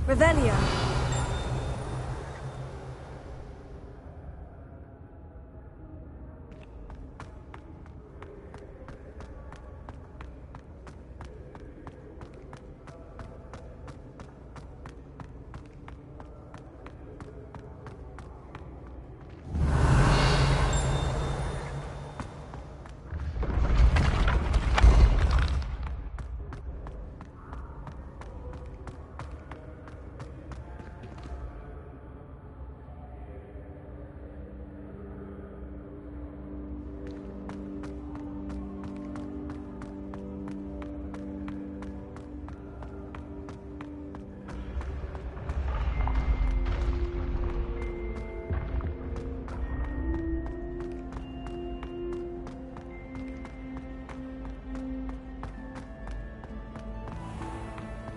Revelio.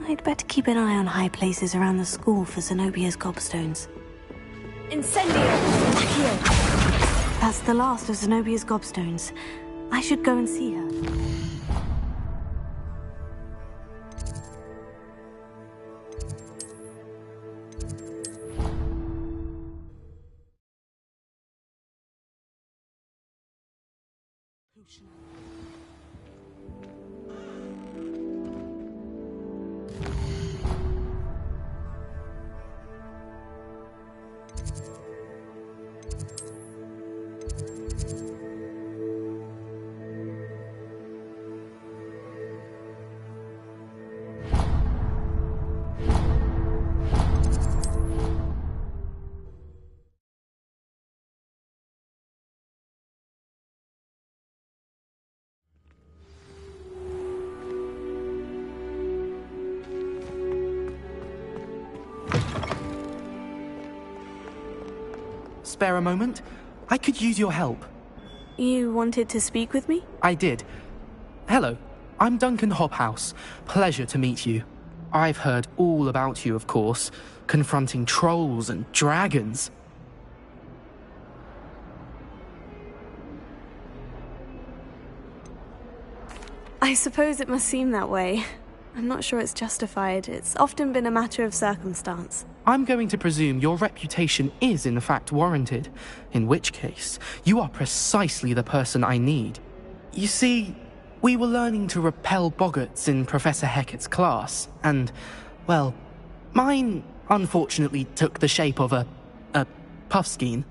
I'd better keep an eye on high places around the school for Zenobia's gobstones. Incendio! Accio! That's the last of Zenobia's gobstones. I should go and see her. Spare a moment? I could use your help. You wanted to speak with me? I did. Hello, I'm Duncan Hobhouse. Pleasure to meet you. I've heard all about you, of course, confronting trolls and dragons. I suppose it must seem that way. I'm not sure it's justified. It's often been a matter of circumstance. I'm going to presume your reputation is in fact warranted, in which case, you are precisely the person I need. You see, we were learning to repel boggarts in Professor Hecat's class, and, well, mine unfortunately took the shape of a puffskein.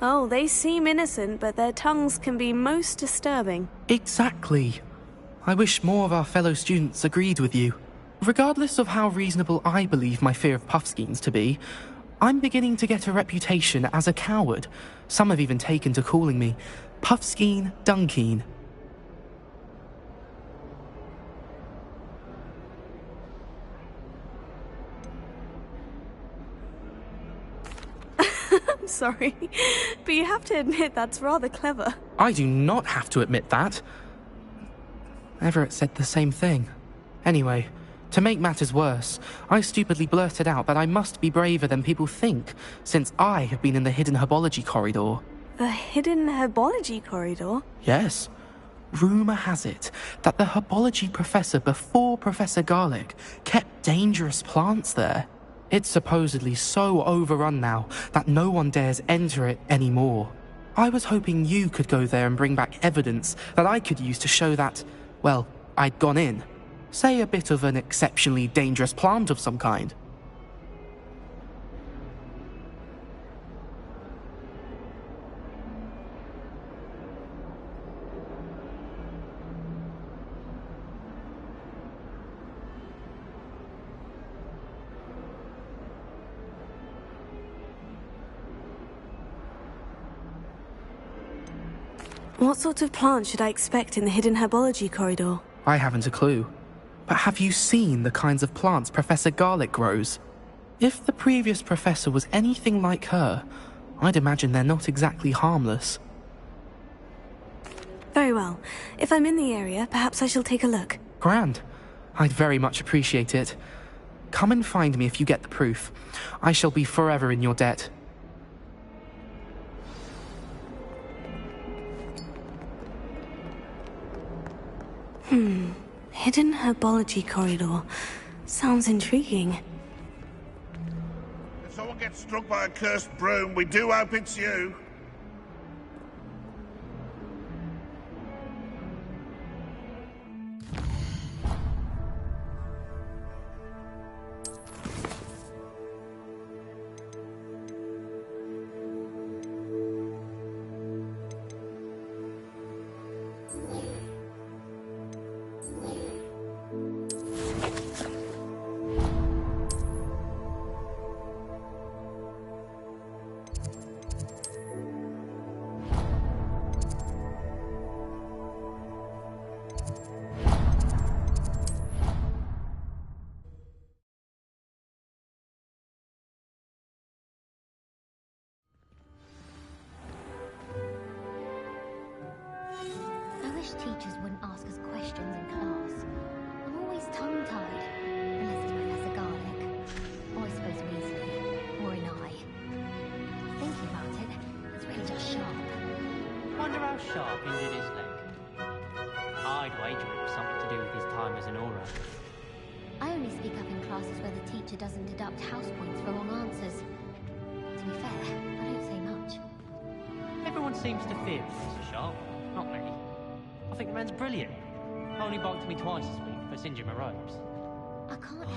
Oh, they seem innocent, but their tongues can be most disturbing. Exactly. I wish more of our fellow students agreed with you. Regardless of how reasonable I believe my fear of Puffskeins to be, I'm beginning to get a reputation as a coward. Some have even taken to calling me Puffskeen Dunkeen. I'm sorry, but you have to admit that's rather clever. I do not have to admit that. Everett said the same thing. Anyway, to make matters worse, I stupidly blurted out that I must be braver than people think, since I have been in the hidden herbology corridor. The hidden herbology corridor? Yes. Rumour has it that the herbology professor before Professor Garlic kept dangerous plants there. It's supposedly so overrun now that no one dares enter it anymore. I was hoping you could go there and bring back evidence that I could use to show that, well, I'd gone in. Say a bit of an exceptionally dangerous plant of some kind. What sort of plant should I expect in the hidden herbology corridor? I haven't a clue. But have you seen the kinds of plants Professor Garlic grows? If the previous professor was anything like her, I'd imagine they're not exactly harmless. Very well. If I'm in the area, perhaps I shall take a look. Grand. I'd very much appreciate it. Come and find me if you get the proof. I shall be forever in your debt. Hidden herbology corridor. Sounds intriguing. If someone gets struck by a cursed broom, we do hope it's you. Teachers wouldn't ask us questions in class. I'm always tongue-tied, unless it's Professor Garlic, or I suppose Weasley, or an eye. Thinking about it, it's really just sharp. Wonder how sharp injured his leg. I'd wager it was something to do with his time as an aura. I only speak up in classes where the teacher doesn't deduct house points for wrong answers. To be fair, I don't say much. Everyone seems to fear Professor Sharp, not me. I think the man's brilliant. Only barked at me twice this week for singeing my robes. I can't help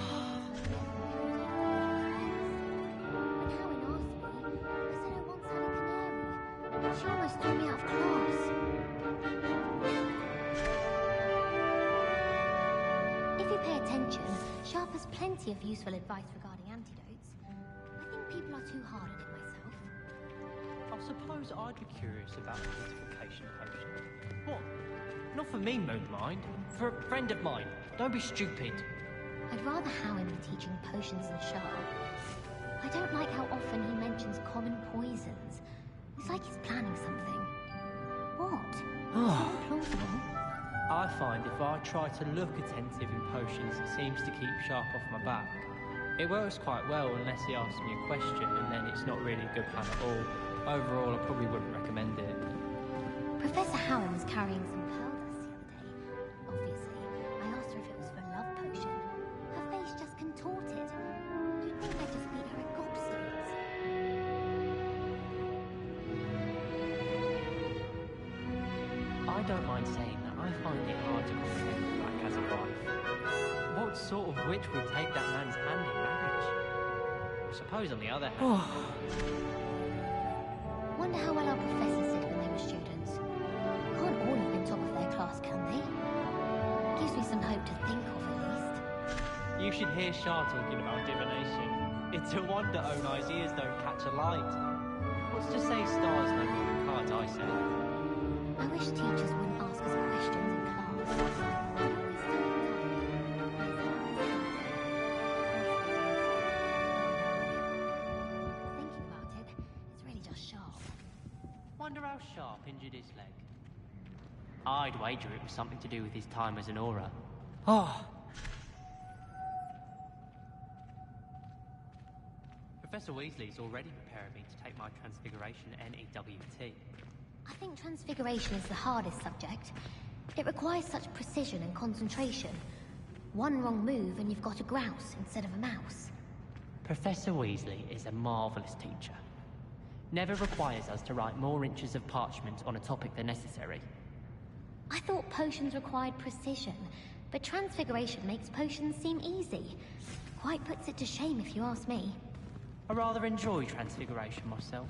it. When Helen asked me, I said I once had a canary. She almost threw me out of class. If you pay attention, Sharp has plenty of useful advice regarding antidotes. I think people are too hard on it myself. I suppose I'd be curious about the fortification potion. What? Not for me, Moonblind. For a friend of mine. Don't be stupid. I'd rather Howin be teaching potions than Sharp. I don't like how often he mentions common poisons. It's like he's planning something. What? Sound plausible? I find if I try to look attentive in potions, it seems to keep Sharp off my back. It works quite well unless he asks me a question, and then it's not really a good plan at all. Overall, I probably wouldn't recommend it. Professor Howin was carrying some pearl dust the other day. Obviously, I asked her if it was for a love potion. Her face just contorted. You'd think I just beat her at gobstones. I don't mind saying that I find it hard to comprehend Black as a wife. What sort of witch would take that man's hand in marriage? I suppose on the other hand... wonder how well our professors did when they were students. Can't all have been top of their class, can they? Gives me some hope to think of, at least. You should hear Shah talking about divination. It's a wonder Onai's ears don't catch a light. What's to say stars know more than cards, I say. I wish teachers wouldn't ask us questions in class. Thinking about it, it's really just sharp. Wonder how Sharp injured his leg. I'd wager it was something to do with his time as an aura. Oh. Professor Weasley's already preparing me to take my Transfiguration NEWT. I think transfiguration is the hardest subject. It requires such precision and concentration. One wrong move and you've got a grouse instead of a mouse. Professor Weasley is a marvellous teacher. Never requires us to write more inches of parchment on a topic than necessary. I thought potions required precision, but transfiguration makes potions seem easy. Quite puts it to shame if you ask me. I rather enjoy Transfiguration myself.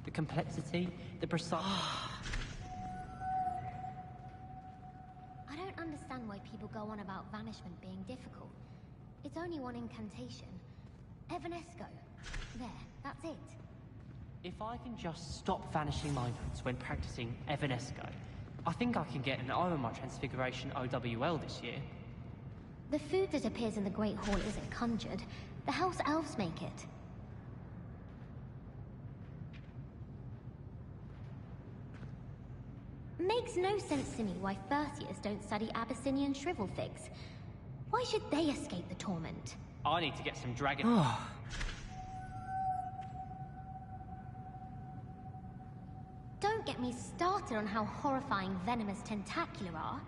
The complexity, the precise... I don't understand why people go on about banishment being difficult. It's only one incantation. Evanesco. There, that's it. If I can just stop vanishing my notes when practicing Evanesco, I think I can get an O on my Transfiguration OWL this year. The food that appears in the Great Hall isn't conjured. The house elves make it. Makes no sense to me why first years don't study Abyssinian shrivel figs. Why should they escape the torment? I need to get some dragon... Don't get me started on how horrifying venomous tentacular are.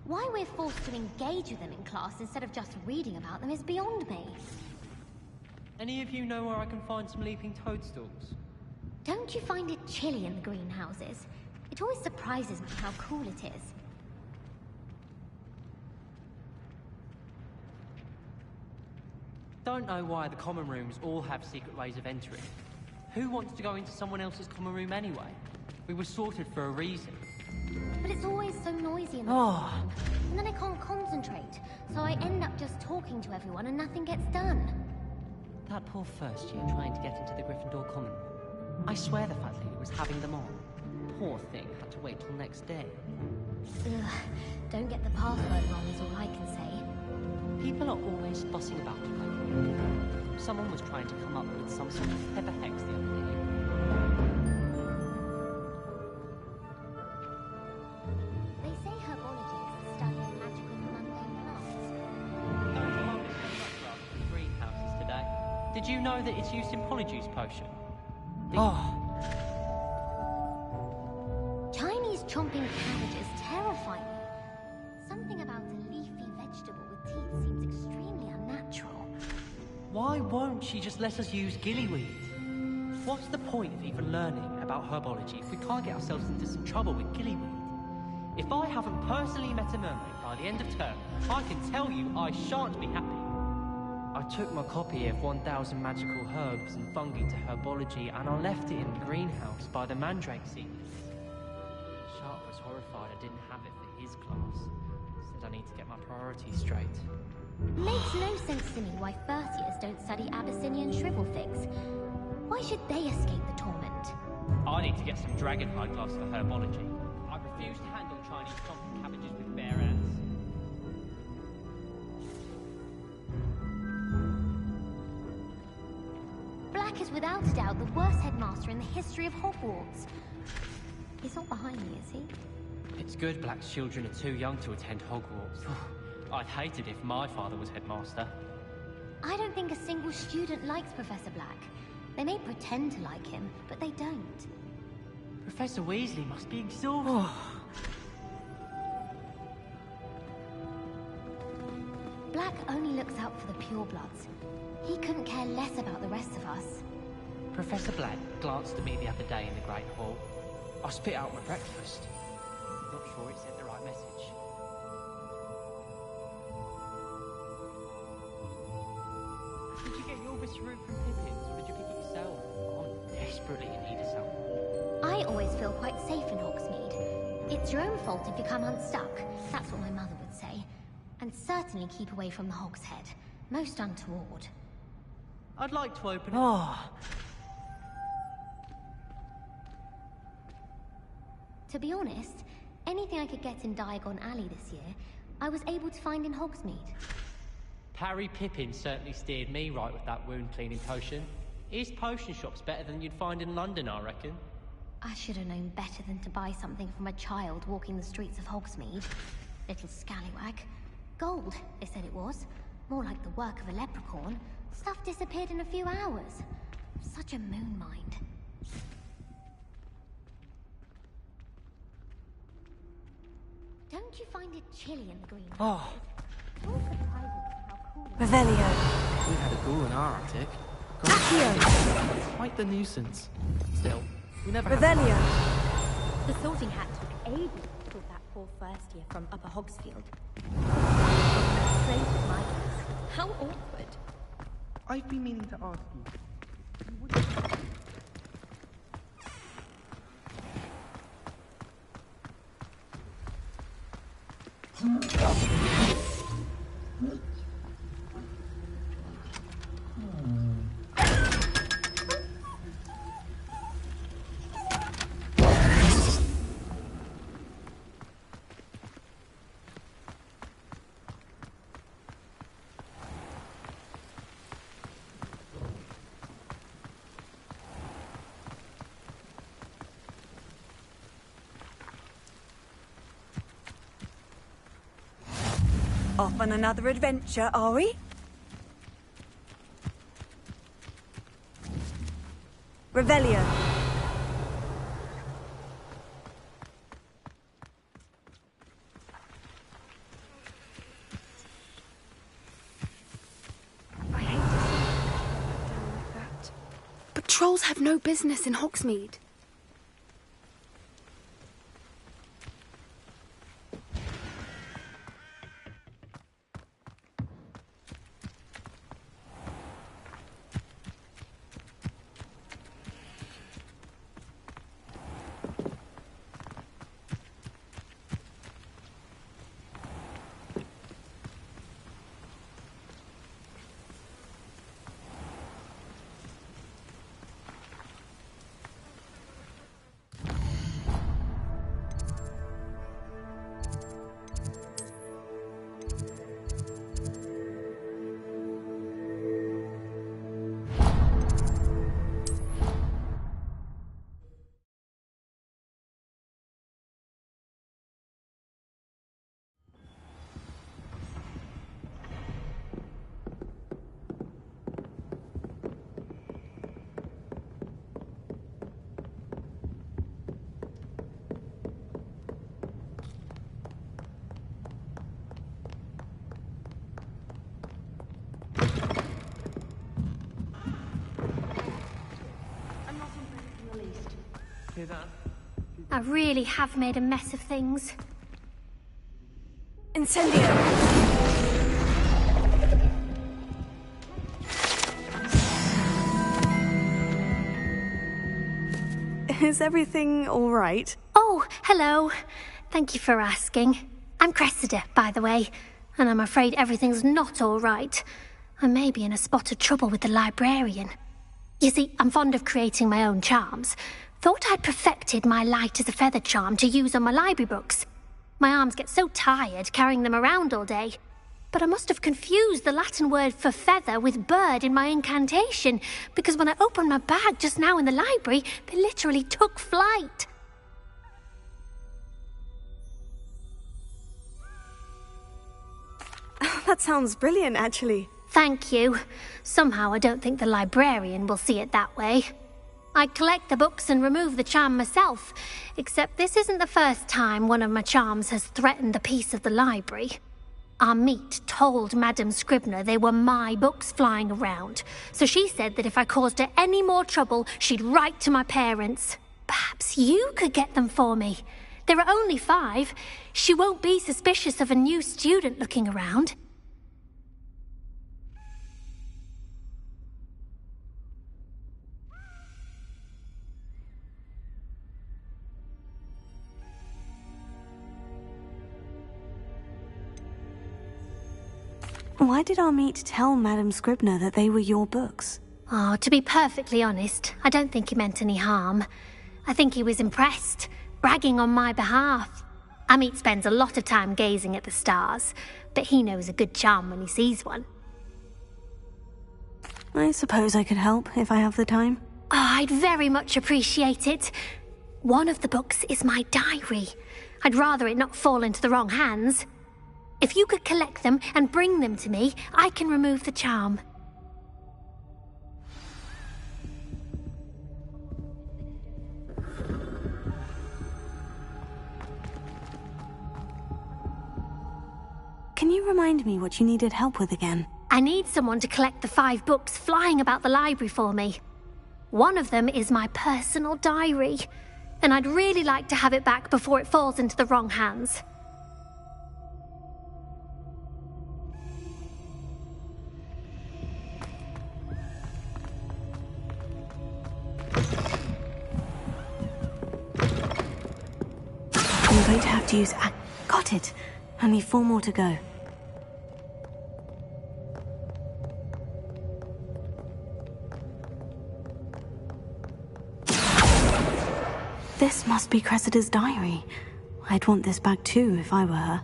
Why we're forced to engage with them in class instead of just reading about them is beyond me. Any of you know where I can find some leaping toadstools? Don't you find it chilly in the greenhouses? It always surprises me how cool it is. Don't know why the common rooms all have secret ways of entering. Who wants to go into someone else's common room anyway? We were sorted for a reason. But it's always so noisy in the common room, and then I can't concentrate, so I end up just talking to everyone and nothing gets done. That poor first year trying to get into the Gryffindor common room. I swear the fat lady was having them on. Poor thing had to wait till next day. Ugh, don't get the password wrong is all I can say. People are always fussing about it like weird. Someone was trying to come up with some sort of pepper hex the other day. They say herbology is the study of magical mundane plants. Don't you want to class with greenhouses today? Did you know that it's used in Polyjuice potion? Chinese chomping cabbages terrify me. Something about a leafy vegetable with teeth seems extremely unnatural. Why won't she just let us use gillyweed? What's the point of even learning about herbology if we can't get ourselves into some trouble with gillyweed? If I haven't personally met a mermaid by the end of term, I can tell you I shan't be happy. I took my copy of 1000 Magical Herbs and Fungi to Herbology and I left it in the greenhouse by the mandrake seeds. Sharp was horrified I didn't have it for his class. Said I need to get my priorities straight. Makes no sense to me why first years don't study Abyssinian shrivel figs. Why should they escape the torment? I need to get some dragonhide gloves for herbology. I refuse to handle Chinese chomping cabbages with bare hands. Black is without a doubt the worst headmaster in the history of Hogwarts. He's not behind me, is he? It's good Black's children are too young to attend Hogwarts. I'd hate it if my father was headmaster. I don't think a single student likes Professor Black. They may pretend to like him, but they don't. Professor Weasley must be exhausted. Black only looks out for the purebloods. He couldn't care less about the rest of us. Professor Black glanced at me the other day in the Great Hall. I spit out my breakfast. Not sure it sent the right message. Did you get your Miss Root from Pippin's, or did you pick it yourself? myself. I'm desperately in need of some. I always feel quite safe in Hogsmeade. It's your own fault if you come unstuck. That's what my mother would say. And certainly keep away from the Hogshead. Most untoward. I'd like to open it. Oh, To be honest, anything I could get in Diagon Alley this year, I was able to find in Hogsmeade. Parry Pippin certainly steered me right with that wound cleaning potion. His potion shop's better than you'd find in London, I reckon. I should have known better than to buy something from a child walking the streets of Hogsmeade. Little scallywag. Gold, they said it was. More like the work of a leprechaun. Stuff disappeared in a few hours. Such a moon mind. Don't you find it chilly in the green? oh. It's all surprising how cool it is. Revelio. We had a ghoul in our attic. Accio. It's quite the nuisance. Still, we never had... Revelio. The sorting hat took ages to sort that poor first year from Upper Hogsfield. Strange with my case. How awkward. I've been meaning to ask you. Off on another adventure, are we? Revelio. I hate to see it down like that. But trolls have no business in Hogsmeade. Hear that? I really have made a mess of things. Incendio. Is everything all right? Oh, hello. Thank you for asking. I'm Cressida, by the way, and I'm afraid everything's not all right. I may be in a spot of trouble with the librarian. You see, I'm fond of creating my own charms. Thought I'd perfected my light as a feather charm to use on my library books. My arms get so tired carrying them around all day. But I must have confused the Latin word for feather with bird in my incantation, because when I opened my bag just now in the library, they literally took flight. That sounds brilliant, actually. Thank you. Somehow I don't think the librarian will see it that way. I collect the books and remove the charm myself, except this isn't the first time one of my charms has threatened the peace of the library. Our meet told Madame Scribner they were my books flying around, so she said that if I caused her any more trouble, she'd write to my parents. Perhaps you could get them for me. There are only 5. She won't be suspicious of a new student looking around. Why did our meet tell Madame Scribner that they were your books? Oh, to be perfectly honest, I don't think he meant any harm. I think he was impressed, bragging on my behalf. Amit spends a lot of time gazing at the stars, but he knows a good charm when he sees one. I suppose I could help if I have the time. Oh, I'd very much appreciate it. One of the books is my diary. I'd rather it not fall into the wrong hands. If you could collect them and bring them to me, I can remove the charm. Can you remind me what you needed help with again? I need someone to collect the 5 books flying about the library for me. One of them is my personal diary, and I'd really like to have it back before it falls into the wrong hands. I'm going to have to use... Got it! Only 4 more to go. This must be Cressida's diary. I'd want this back too if I were her.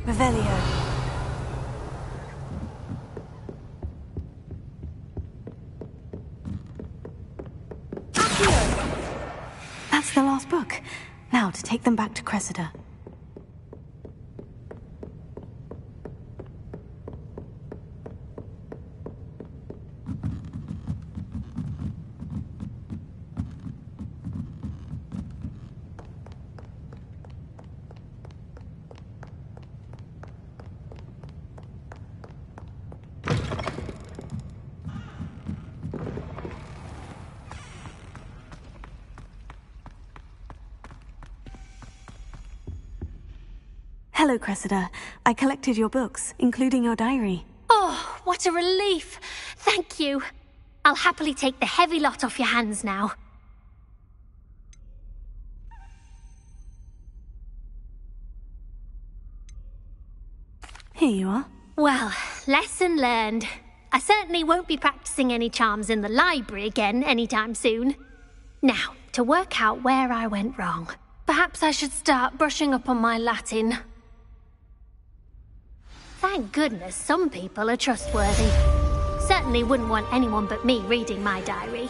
Revelio. That's the last book. Now to take them back to Cressida. Hello, Cressida. I collected your books, including your diary. Oh, what a relief! Thank you. I'll happily take the heavy lot off your hands now. Here you are. Well, lesson learned. I certainly won't be practicing any charms in the library again anytime soon. Now, to work out where I went wrong. Perhaps I should start brushing up on my Latin. Thank goodness some people are trustworthy. Certainly wouldn't want anyone but me reading my diary.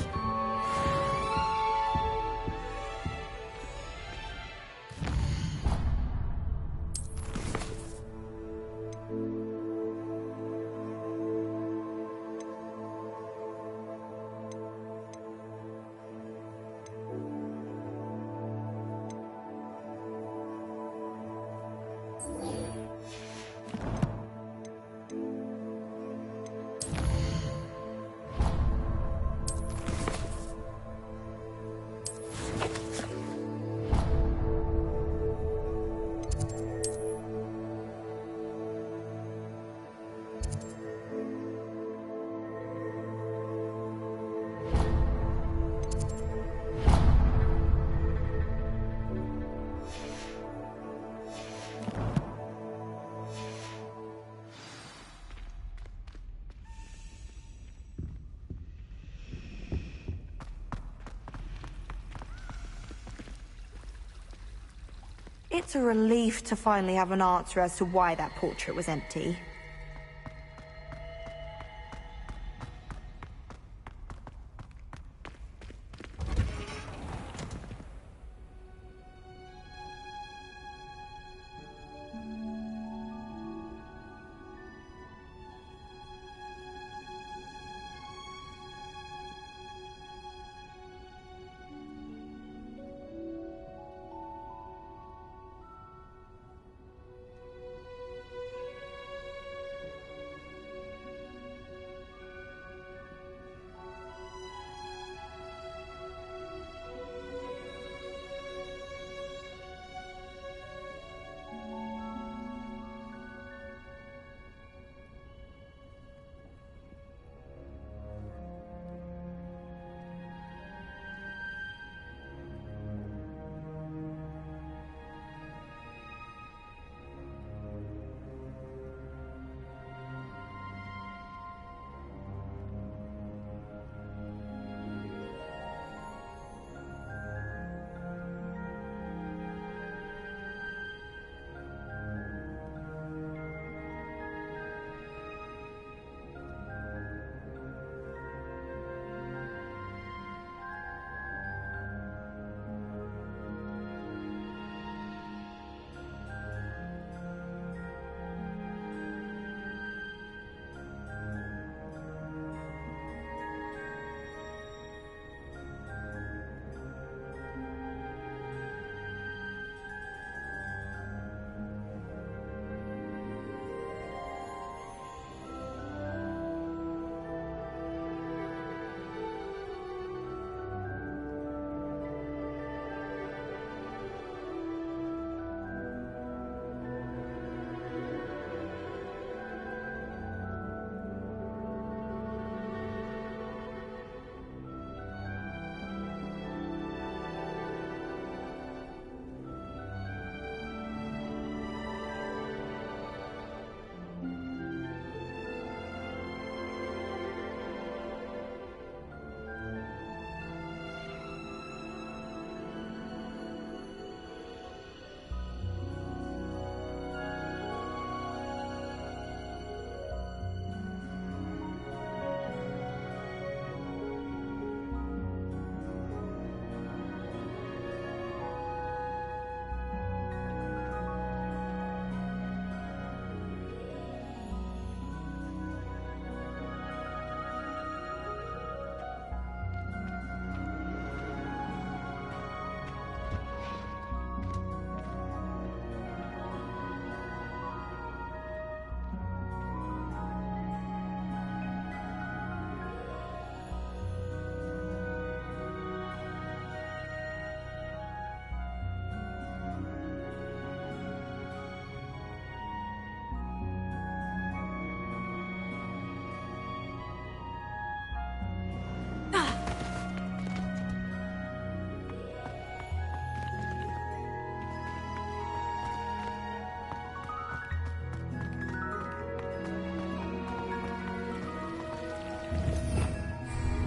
It's a relief to finally have an answer as to why that portrait was empty.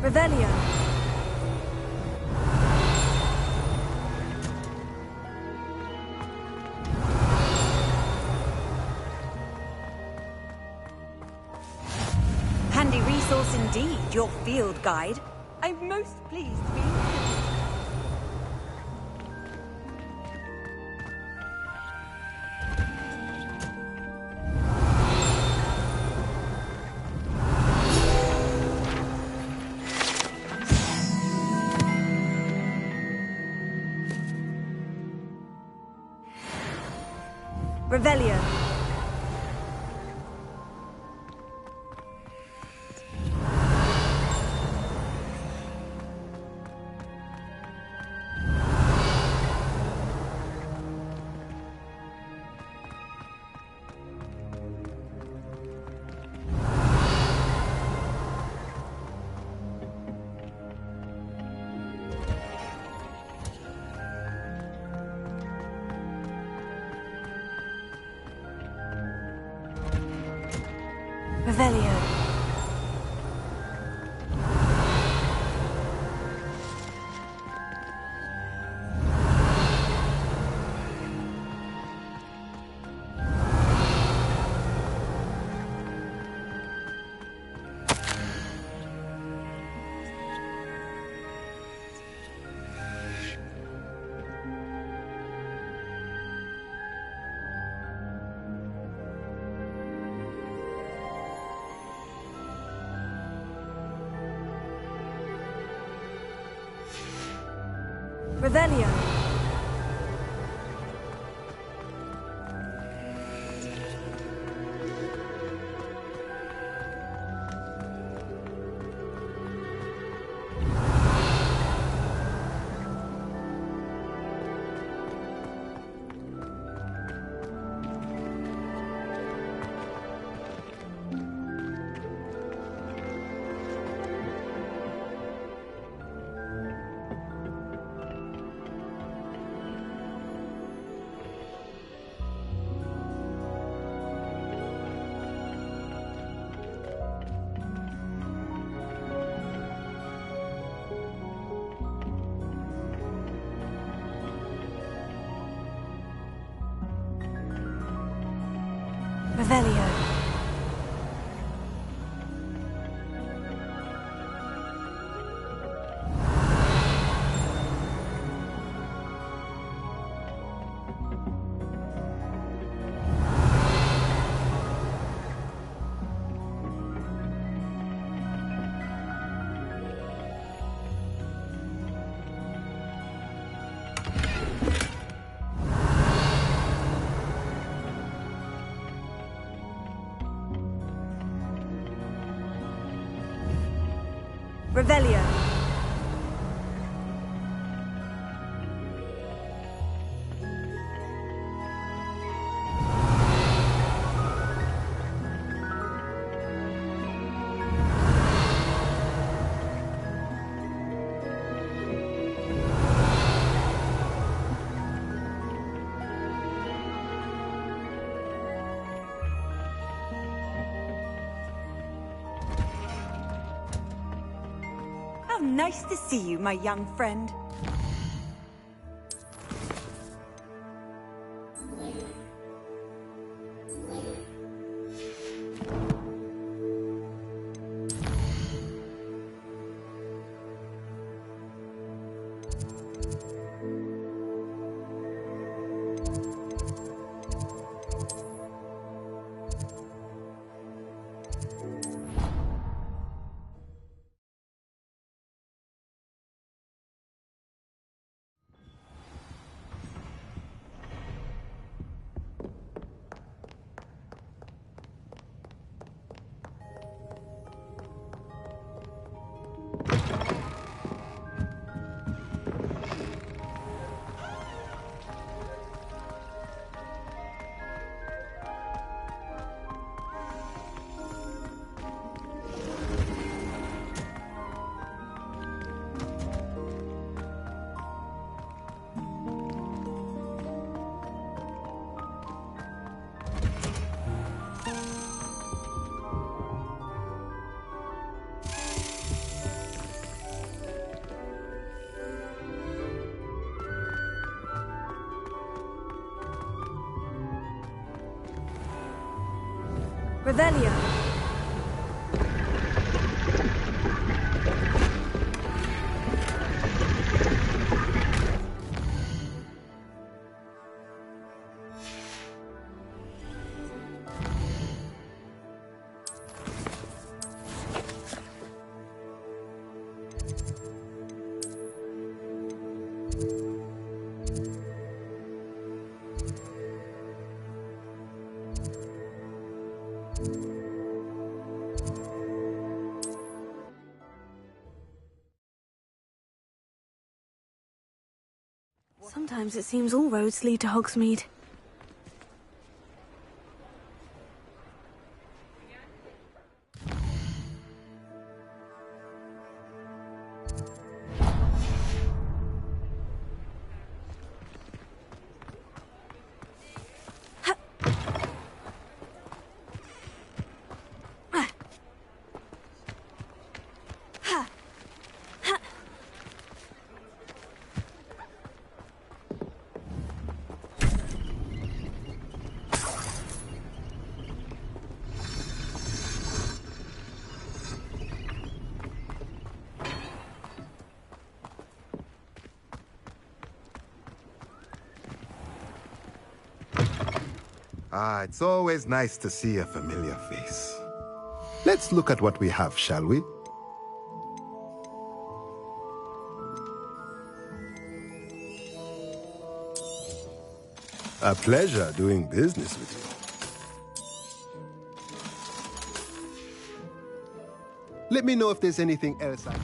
Revelio. Handy resource indeed, your field guide. I'm most pleased to be Revelio. Revelio. Revelio. Revelio. Revelio. How nice to see you, my young friend. Revelio. Sometimes it seems all roads lead to Hogsmeade. Ah, it's always nice to see a familiar face. Let's look at what we have, shall we? A pleasure doing business with you. Let me know if there's anything else I...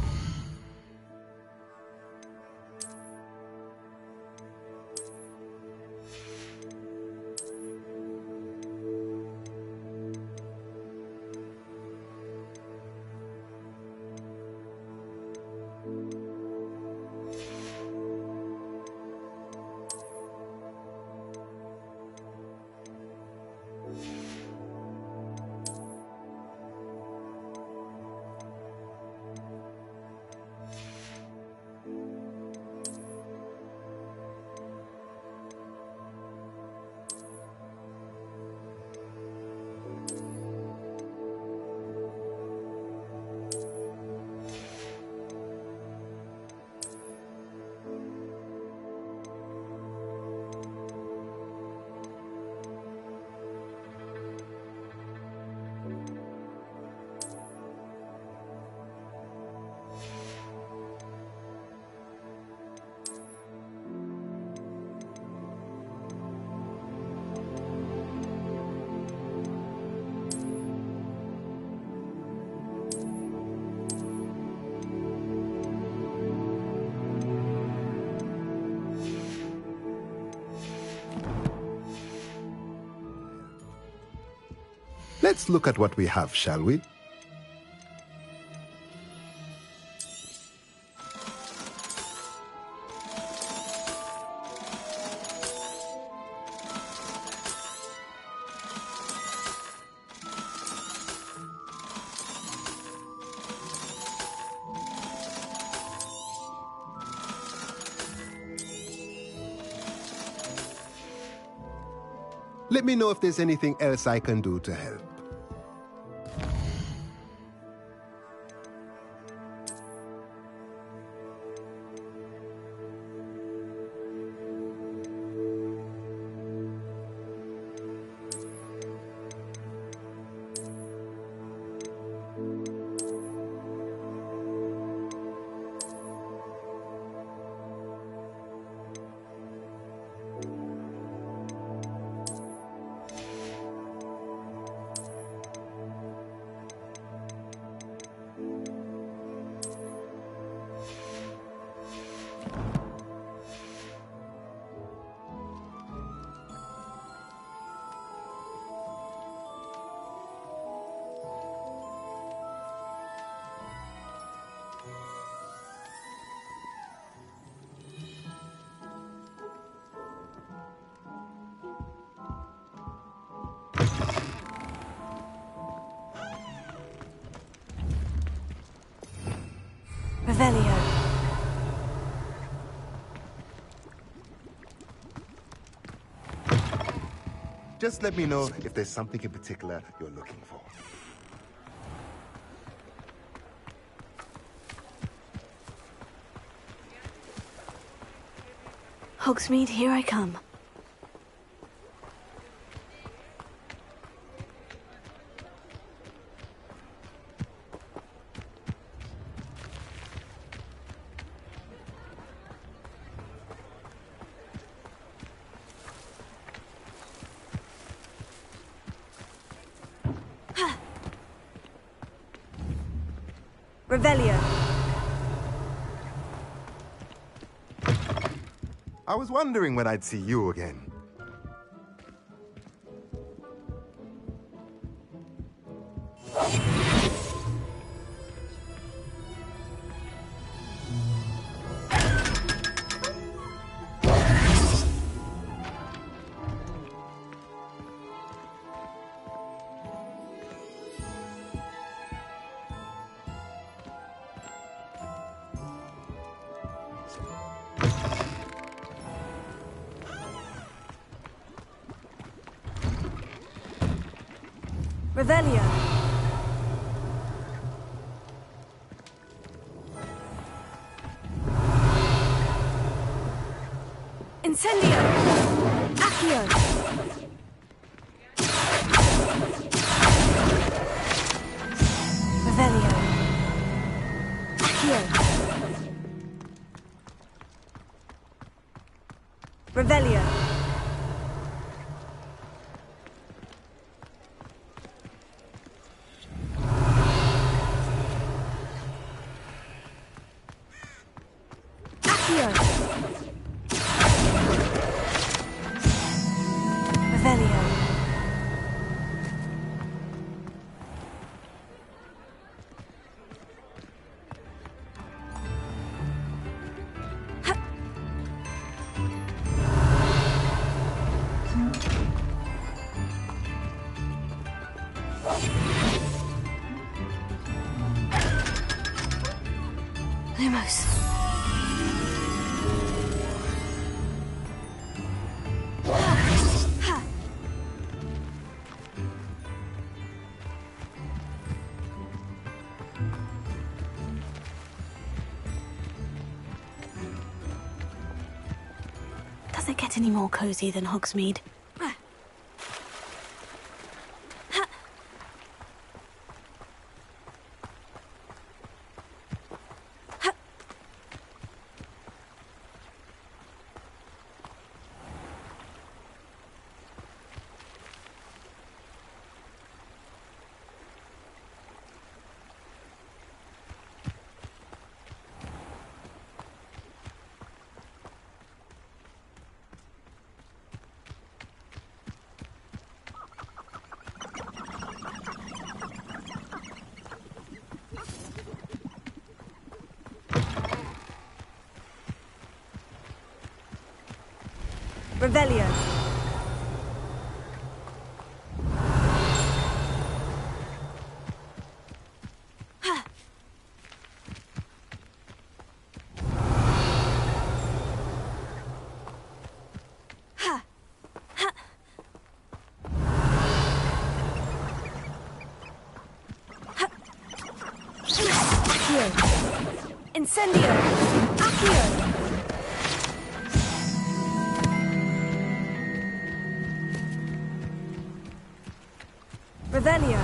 Let's look at what we have, shall we? Let me know if there's anything else I can do to help. Revelio. Just let me know if there's something in particular you're looking for. Hogsmeade, here I come. Revelio. I was wondering when I'd see you again. Revelio. Incendio. Accio. Revelio. Accio. Revelio. Accio! Revelio. Lumos. Does it get any more cozy than Hogsmeade? Revelio. Incendio! Accio! Revelio.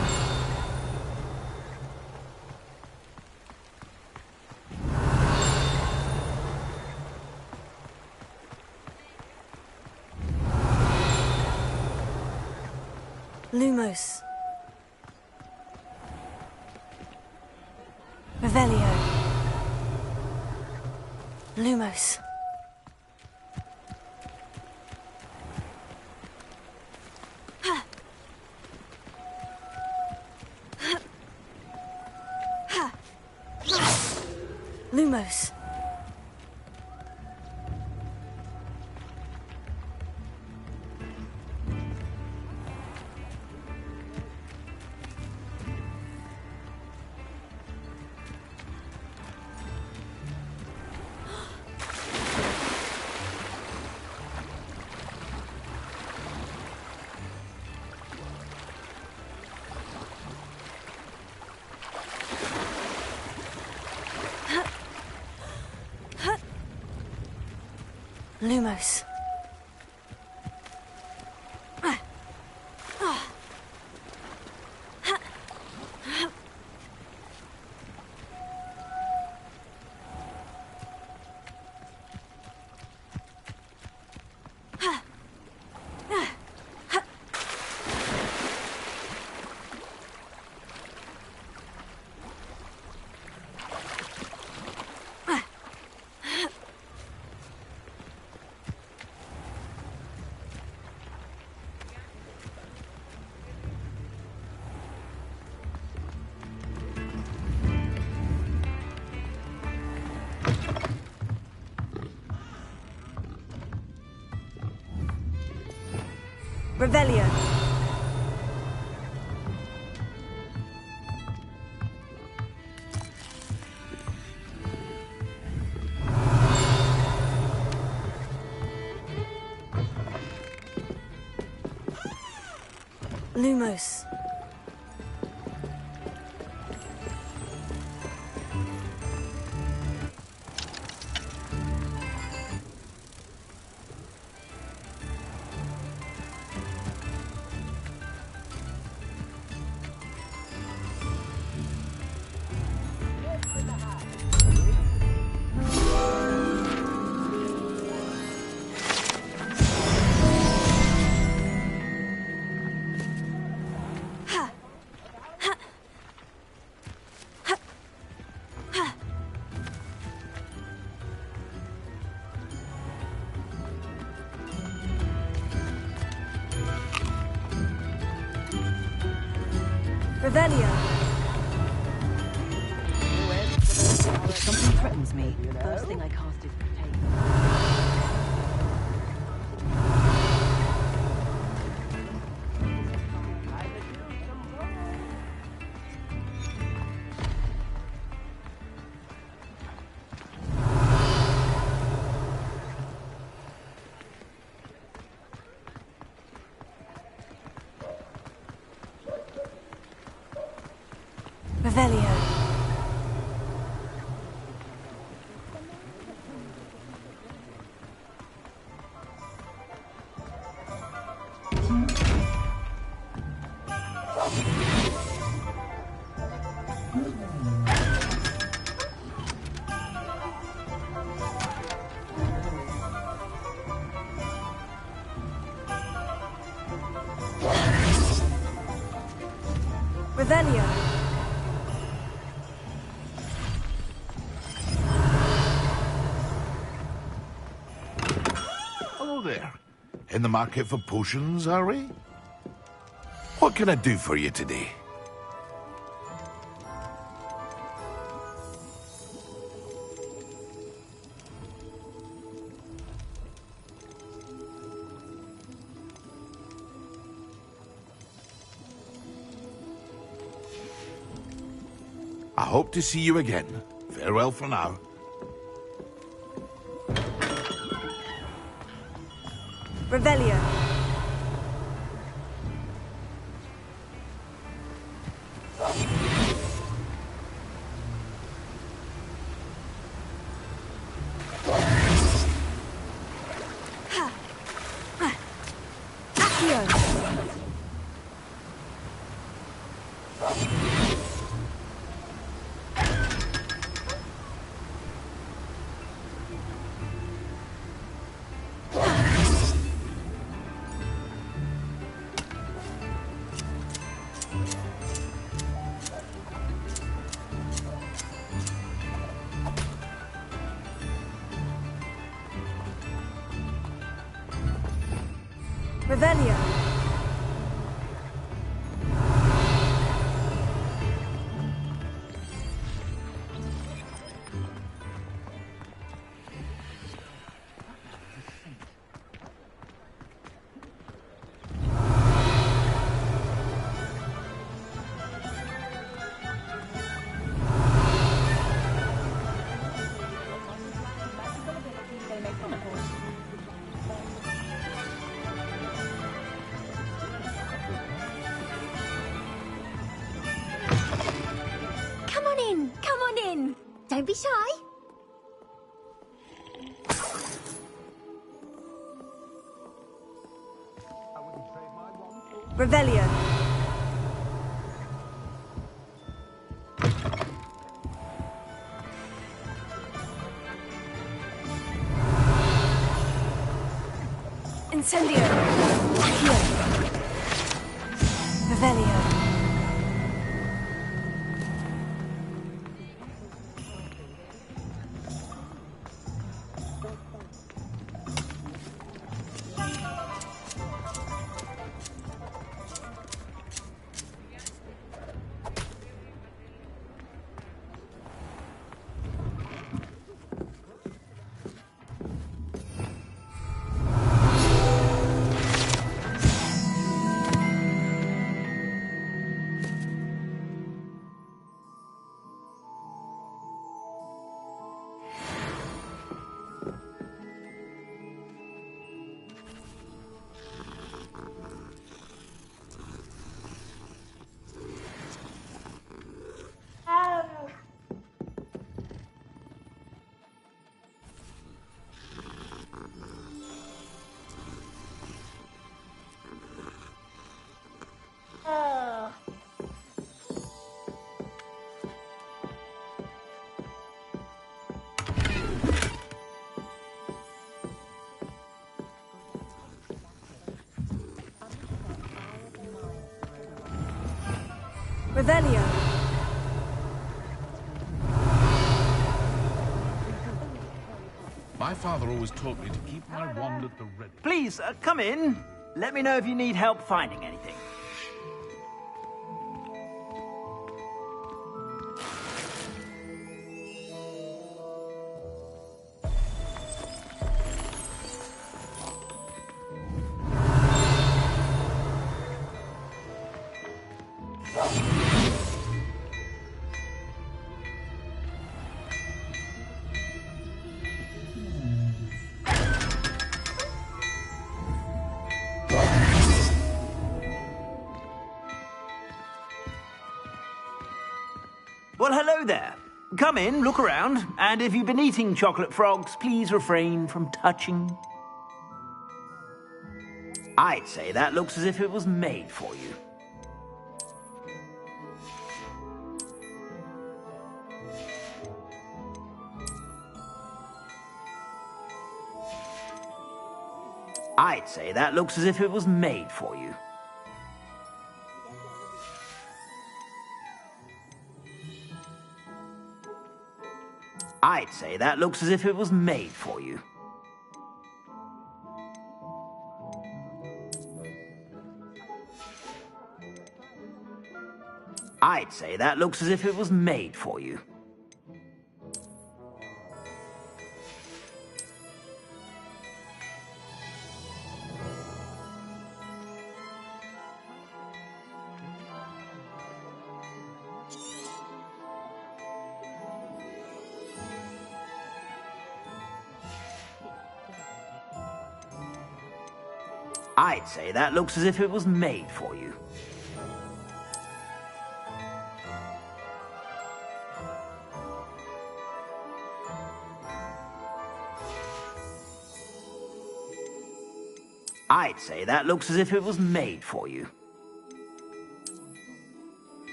Lumos. Revelio. Lumos. Lumos. Lumos. Revelio. Lumos. Revelio. If something threatens me, the first thing I cast is Protect. Revelio. Revelio. Hello there. In the market for potions, are we? What can I do for you today? I hope to see you again. Farewell for now. Revelio. Revelio. Come on in. Don't be shy. Revelio. Incendio. Accio. Revelio. Revelio. My father always taught me to keep my wand at the ready. Please, come in. Let me know if you need help finding anything. Well, hello there. Come in, look around, and if you've been eating chocolate frogs, please refrain from touching. I'd say that looks as if it was made for you. I'd say that looks as if it was made for you. I'd say that looks as if it was made for you. I'd say that looks as if it was made for you. I'd say that looks as if it was made for you. I'd say that looks as if it was made for you.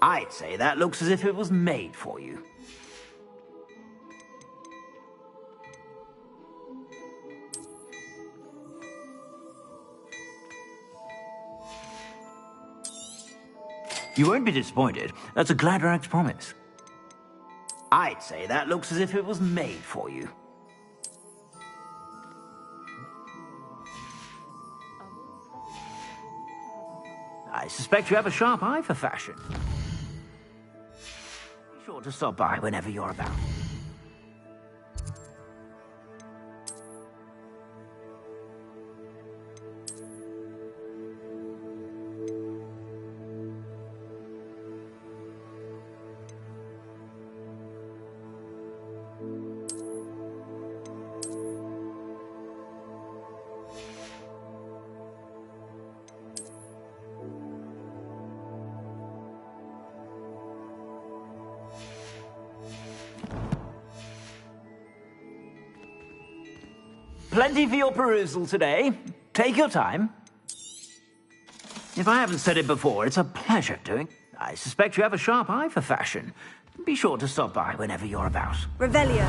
I'd say that looks as if it was made for you. You won't be disappointed. That's a Gladrax promise. I'd say that looks as if it was made for you. I suspect you have a sharp eye for fashion. Be sure to stop by whenever you're about. Plenty for your perusal today. Take your time. If I haven't said it before, it's a pleasure doing. I suspect you have a sharp eye for fashion. Be sure to stop by whenever you're about. Revelio.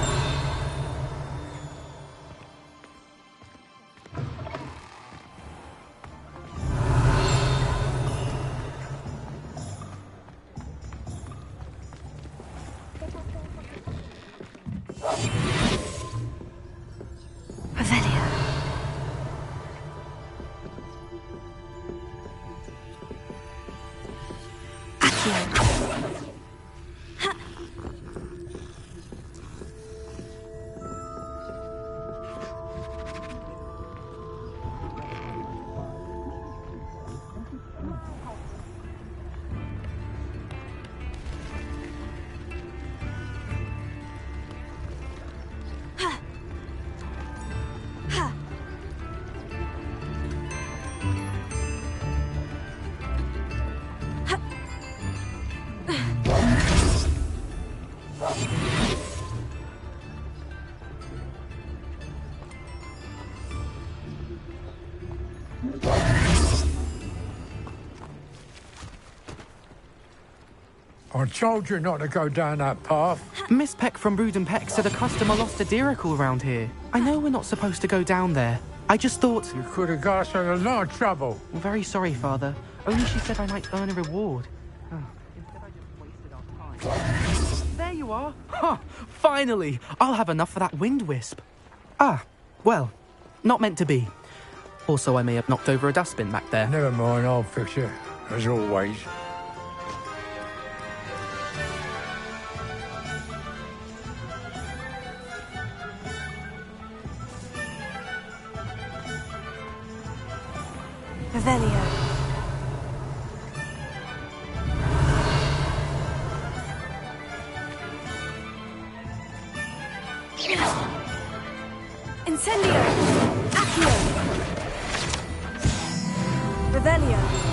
I told you not to go down that path. Miss Peck from Brood and Peck said a customer lost a deeracle around here. I know we're not supposed to go down there. I just thought... You could have got us in a lot of trouble. I'm very sorry, Father. Only she said I might earn a reward. Instead, I just wasted our time. There you are. Huh, finally! I'll have enough for that wind wisp. Ah, well, not meant to be. Also, I may have knocked over a dustbin back there. Never mind, I'll fix it, as always. Revelio. Incendio! Accio! Revelio!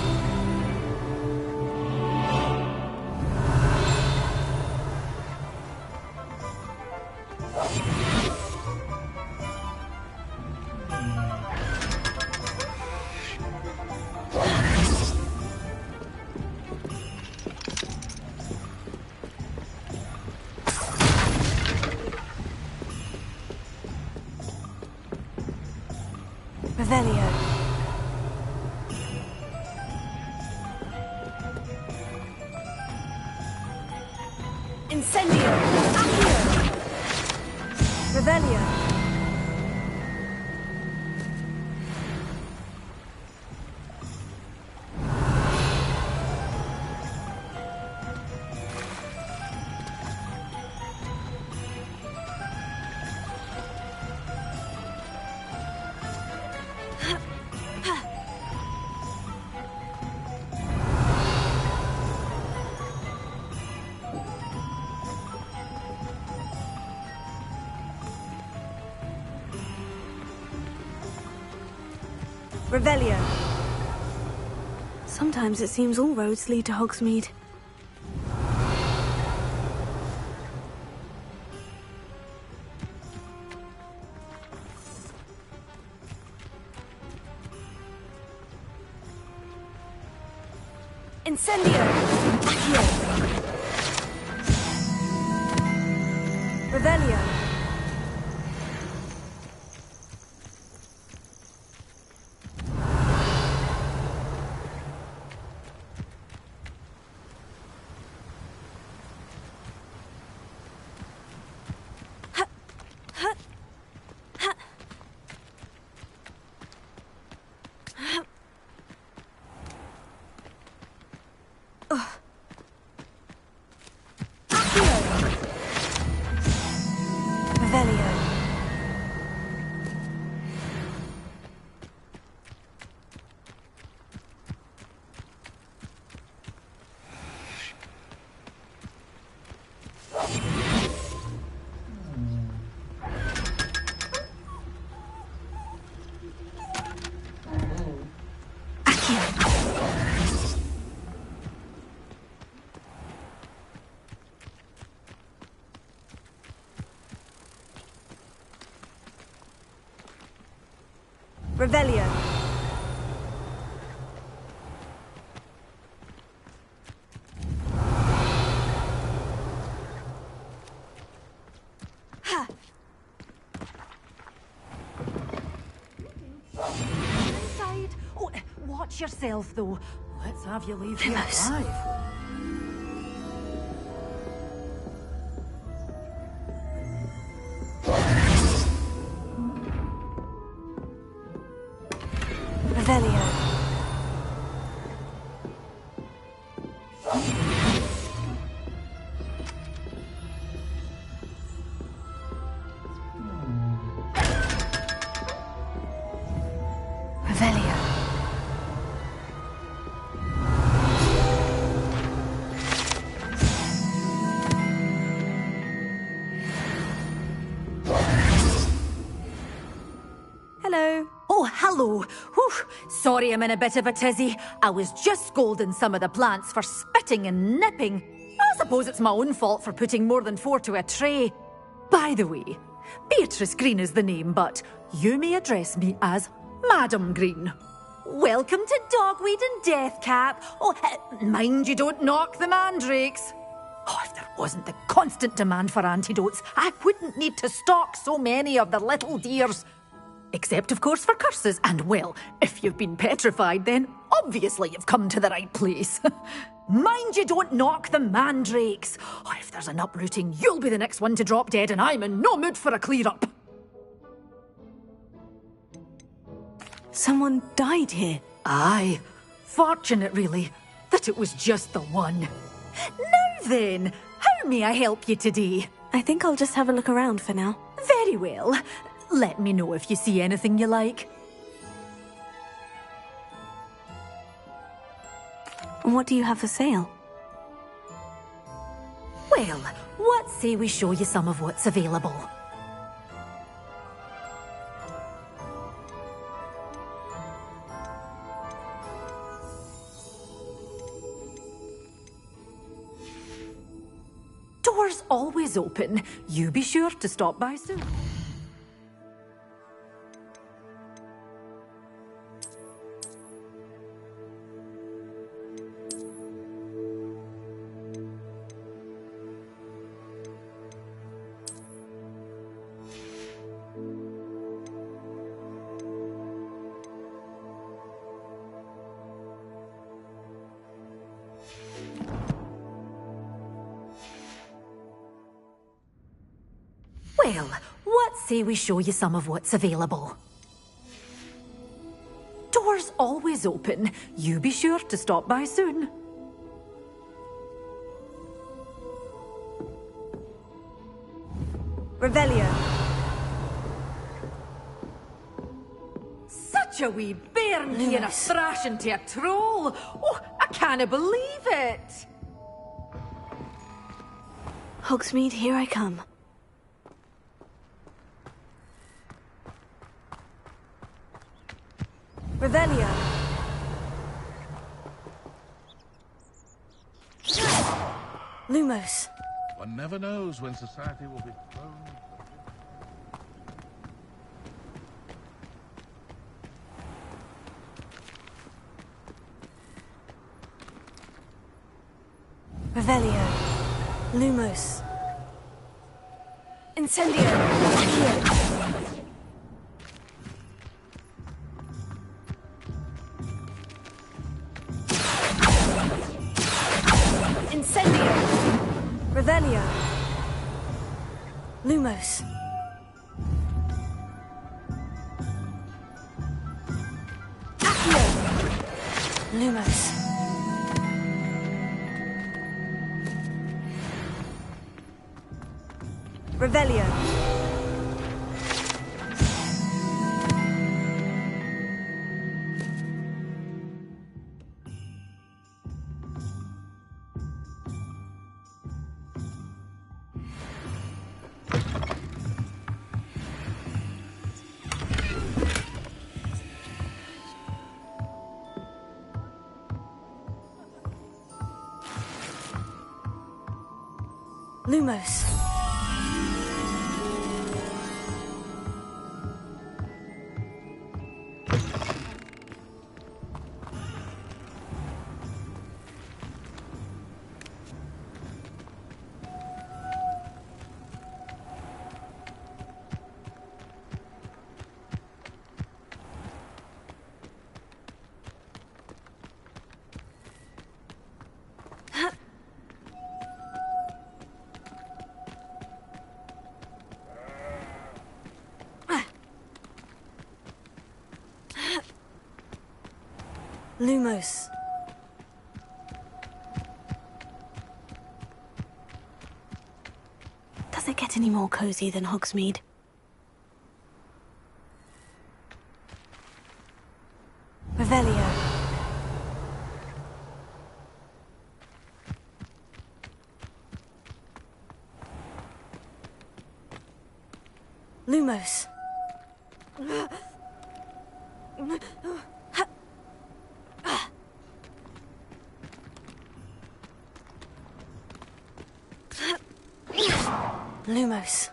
Revelio. Incendio! Accio! Revelio. Revelio. Sometimes it seems all roads lead to Hogsmeade. Incendio! Accio! Revelio. Revelio. Ha! Inside. Oh, watch yourself, though. Let's have you leave here alive. Revelio. Revelio. Hello. Oh, hello. Whew. Sorry I'm in a bit of a tizzy. I was just scolding some of the plants for spitting and nipping. I suppose it's my own fault for putting more than 4 to a tray. By the way, Beatrice Green is the name, but you may address me as Madam Green. Welcome to Dogweed and Deathcap. Oh, mind you don't knock the mandrakes. Oh, if there wasn't the constant demand for antidotes, I wouldn't need to stock so many of the little dears. Except, of course, for curses. And, well, if you've been petrified, then obviously you've come to the right place. Mind you don't knock the mandrakes. Oh, if there's an uprooting, you'll be the next one to drop dead, and I'm in no mood for a clear-up. Someone died here. Aye. Fortunate, really, that it was just the one. Now then, how may I help you today? I think I'll just have a look around for now. Very well. Let me know if you see anything you like. And what do you have for sale? Well, what say we show you some of what's available? Doors always open. You be sure to stop by soon. Well, what say we show you some of what's available? Doors always open. You be sure to stop by soon. Revelio. Such a wee bairn and a thrashing to a troll. Oh, I can't believe it. Hogsmeade, here I come. Revelio. Lumos. One never knows when society will be thrown. Revelio. Lumos. Incendio. Accio. Incendio. Revelio. Lumos. Accio. Lumos. Revelio. Lumos. Lumos. Does it get any more cozy than Hogsmeade? Revelio. Lumos. Lumos.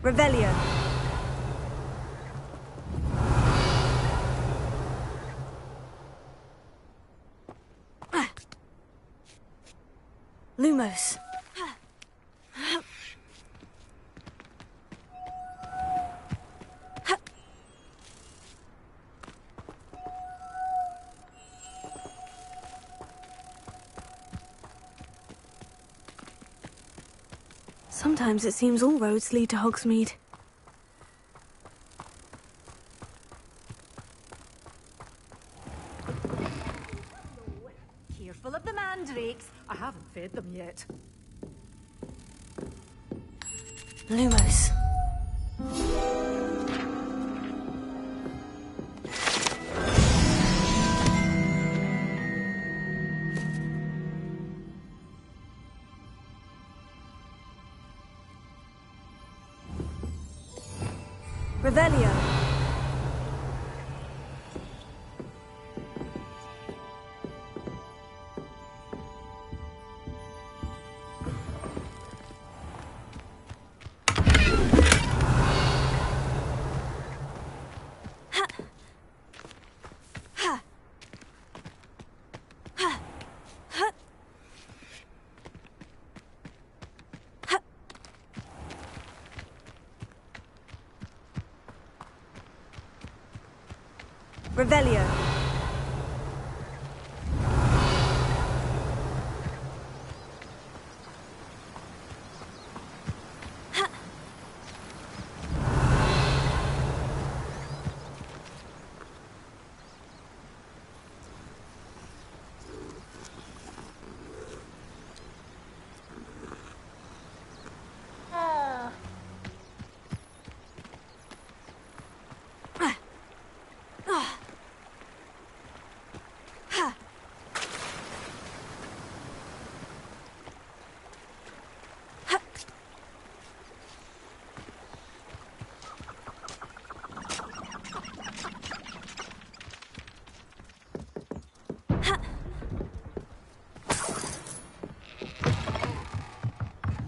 Revelio. Lumos. Sometimes it seems all roads lead to Hogsmeade. Careful of the mandrakes. I haven't fed them yet. Lumos. Revelio. Revelio.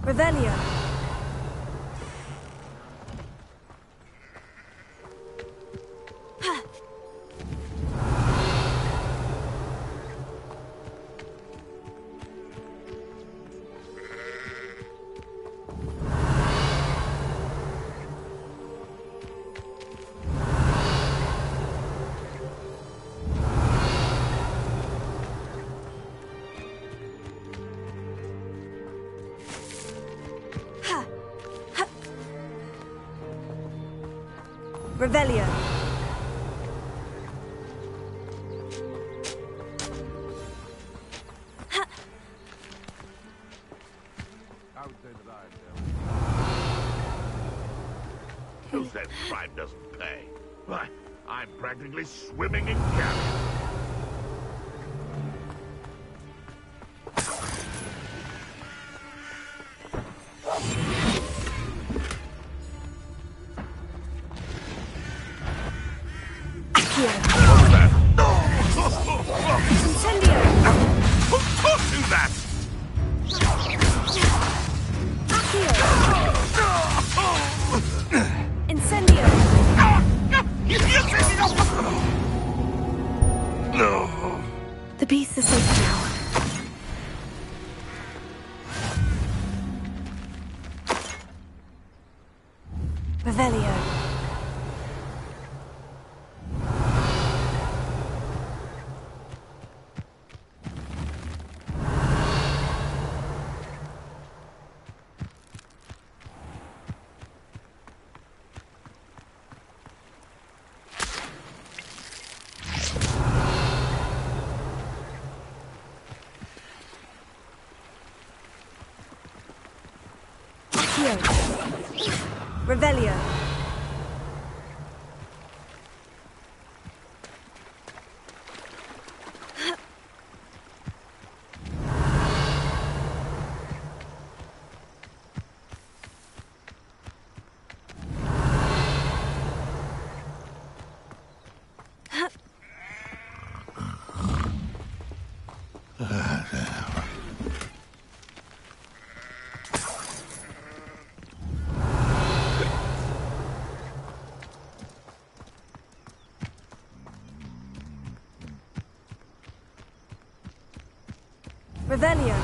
Revelio. Revelio. I would say that Who said crime doesn't pay? Why, I'm practically swimming in caviar. The beasts are safe now. Revelio. Revelio. Revelio.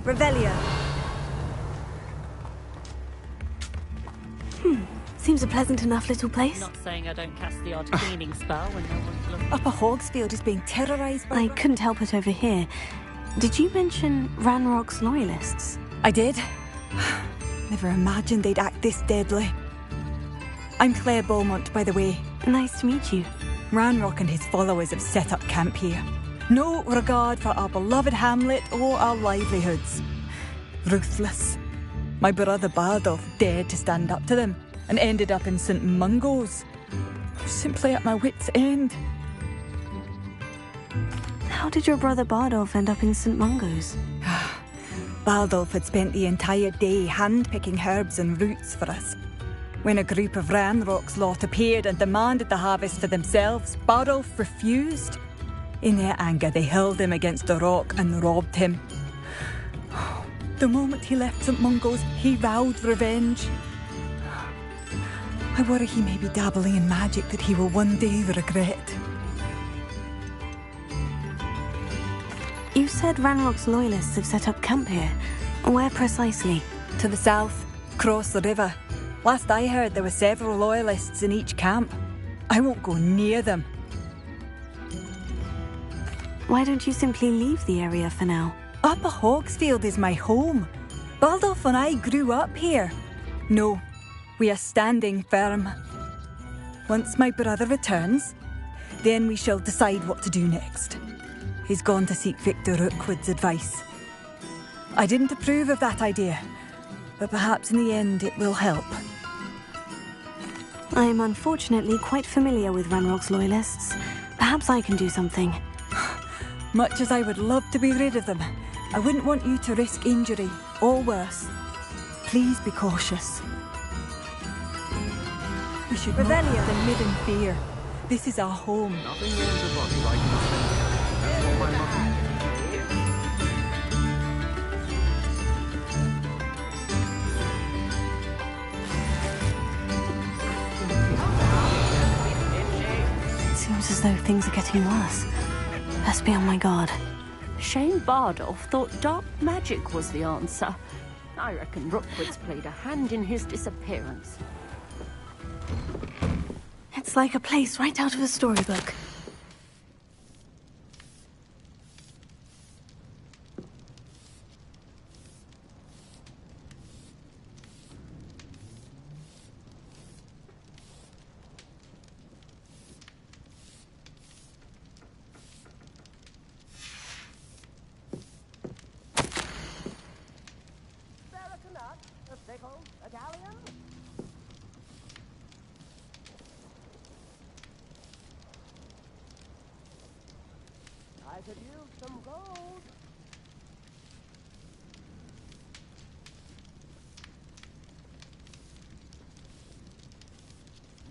Revelia. Seems a pleasant enough little place. Not saying I don't cast the odd cleaning spell when no one's looking. Upper Hogsfield is being terrorised by... I couldn't help it over here. Did you mention Ranrock's loyalists? I did. Never imagined they'd act this deadly. I'm Claire Beaumont, by the way. Nice to meet you. Ranrock and his followers have set up camp here. No regard for our beloved hamlet or our livelihoods. Ruthless. My brother Bardolph dared to stand up to them and ended up in St. Mungo's. Simply at my wit's end. How did your brother Bardolph end up in St. Mungo's? Bardolph had spent the entire day hand-picking herbs and roots for us. When a group of Ranrock's lot appeared and demanded the harvest for themselves, Bardolph refused. In their anger, they hurled him against a rock and robbed him. The moment he left St. Mungo's, he vowed revenge. I worry he may be dabbling in magic that he will one day regret. You said Ranrock's loyalists have set up camp here. Where precisely? To the south, across the river. Last I heard, there were several loyalists in each camp. I won't go near them. Why don't you simply leave the area for now? Upper Hogsfield is my home. Baldolph and I grew up here. No, we are standing firm. Once my brother returns, then we shall decide what to do next. He's gone to seek Victor Rookwood's advice. I didn't approve of that idea, but perhaps in the end it will help. I am unfortunately quite familiar with Ranrock's loyalists. Perhaps I can do something. Much as I would love to be rid of them, I wouldn't want you to risk injury, or worse. Please be cautious. We should not let them live in fear. This is our home. Nothing warms a body like instinct. That's what my mother... Seems as though things are getting worse. Best be on my guard. Shane Bardolph thought dark magic was the answer. I reckon Rookwood's played a hand in his disappearance. It's like a place right out of a storybook. I could use some gold.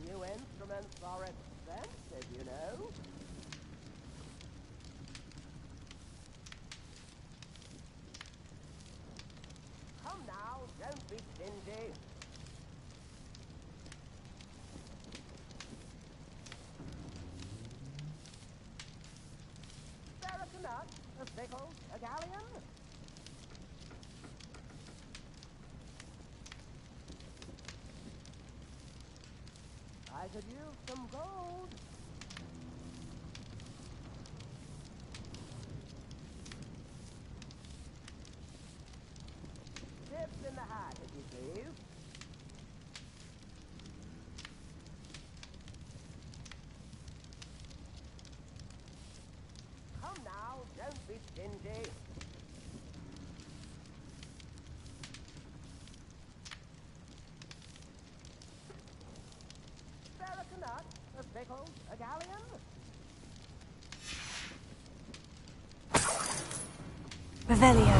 New instruments are expensive, you know. Come now, don't be stingy. A pickle, a galleon? I could use some gold. Tips in the hat, if you please. Come now, don't be stingy. Spare a nut, a pickle, a galleon? Revelio.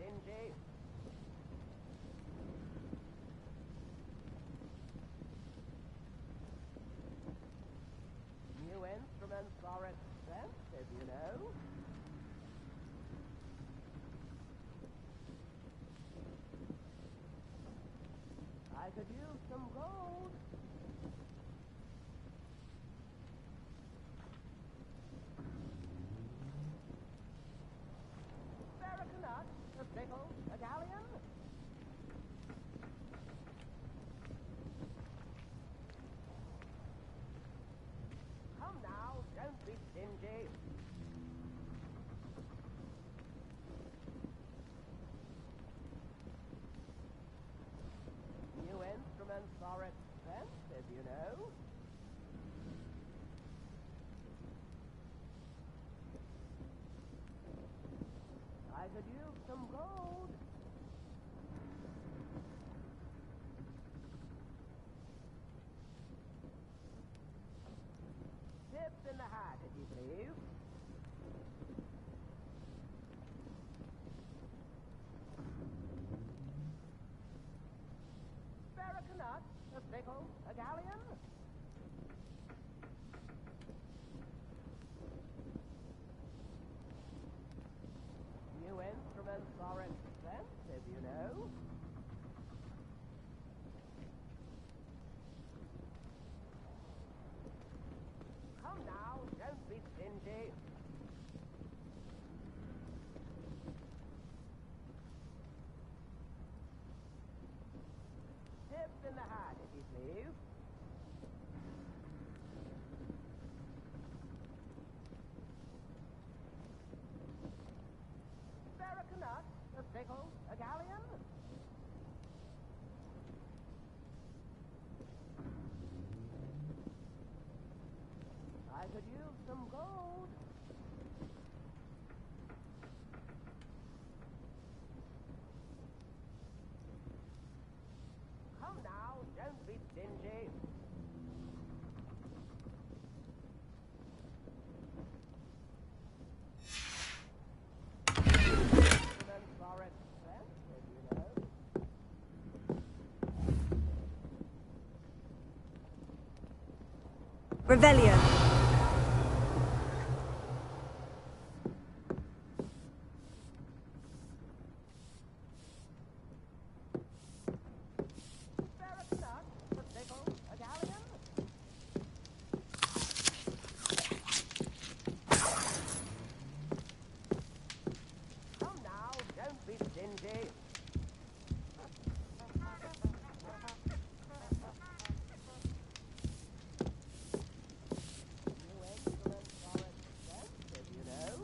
stingy. New instruments are expensive, you know. I could use some gold. Barracanut, a pickle, a galleon. Come now, don't be stingy. New instruments are expensive, you know. I could use some gold. Tips in the hat, if you please. Barracanut, a pickle, a galleon. New instruments are expensive, you know. Come now, don't be stingy. Tips in the hat, if you please. Barracanut, a pickle, a galleon. I could use some gold. Come now, don't be stingy. Instruments are expensive, you know. Revelio. Barracanut, a pickle, a galleon. Come now, don't be stingy. New instruments are expensive, you know.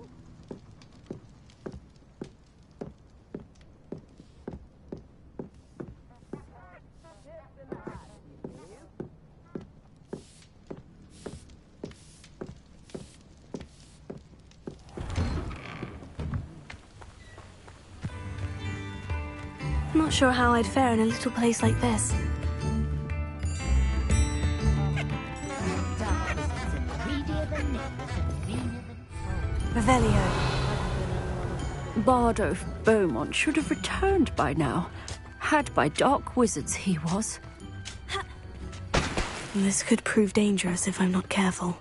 Tips in the hat, if you please. I'm not sure how I'd fare in a little place like this. Revelio. Bardo of Beaumont should have returned by now. Had by dark wizards he was. This could prove dangerous if I'm not careful.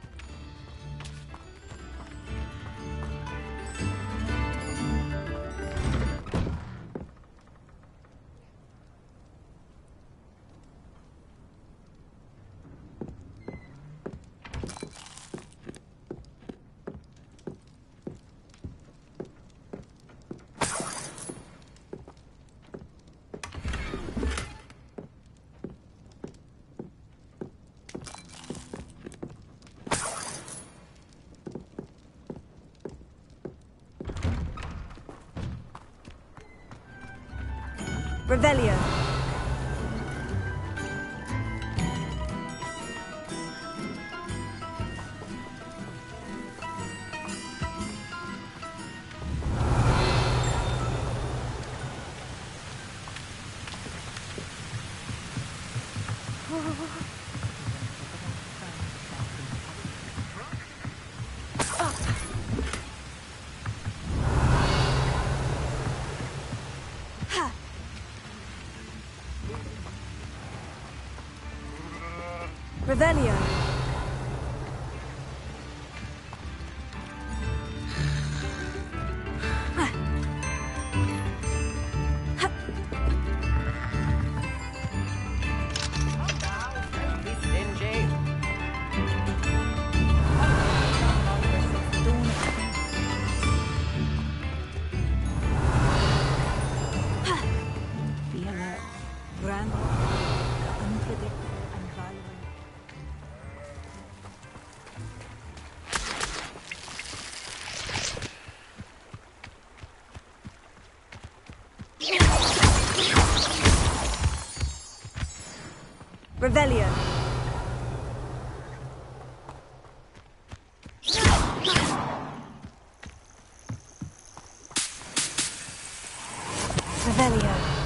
Revelio. Revelio. Grand, unpredictable and violent. Revelio. Revelio.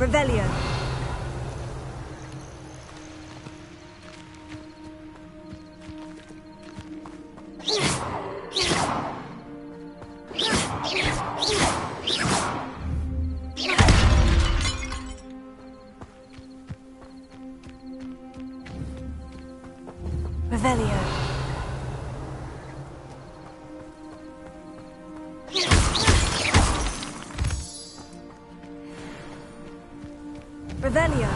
Revelio. Revelio. Revelio.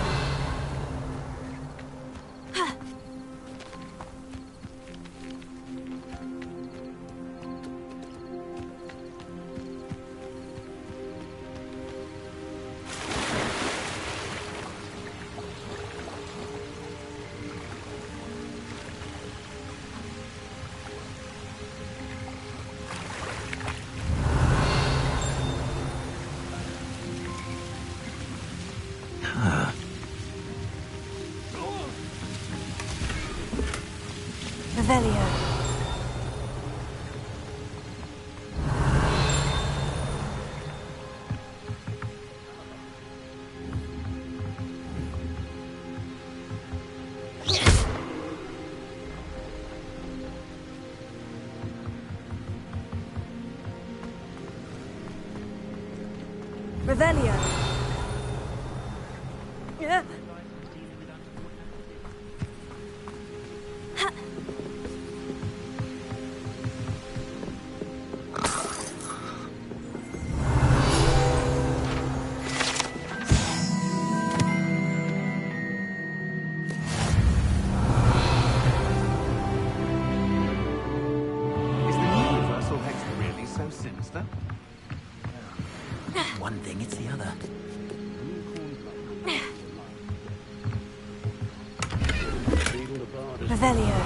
Revelio. Revelio. Yeah. Is the universal hex really so sinister? One thing, it's the other. Revelio.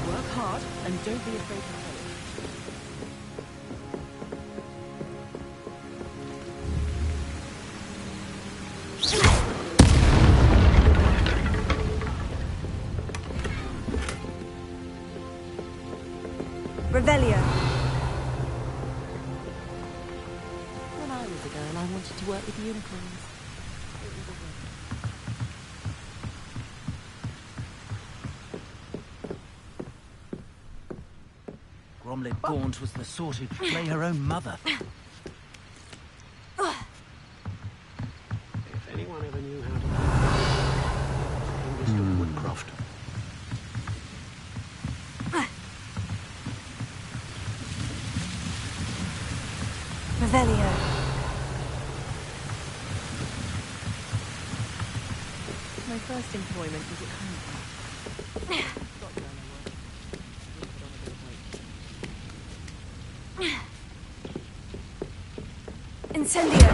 Work hard and don't be afraid to fail. Revelio. When I was a girl, I wanted to work with unicorns. Gromlet Gaunt was the sort who'd play her own mother. If anyone ever knew how to English Woodcroft. Revelio. My first employment was at home. Got Incendio!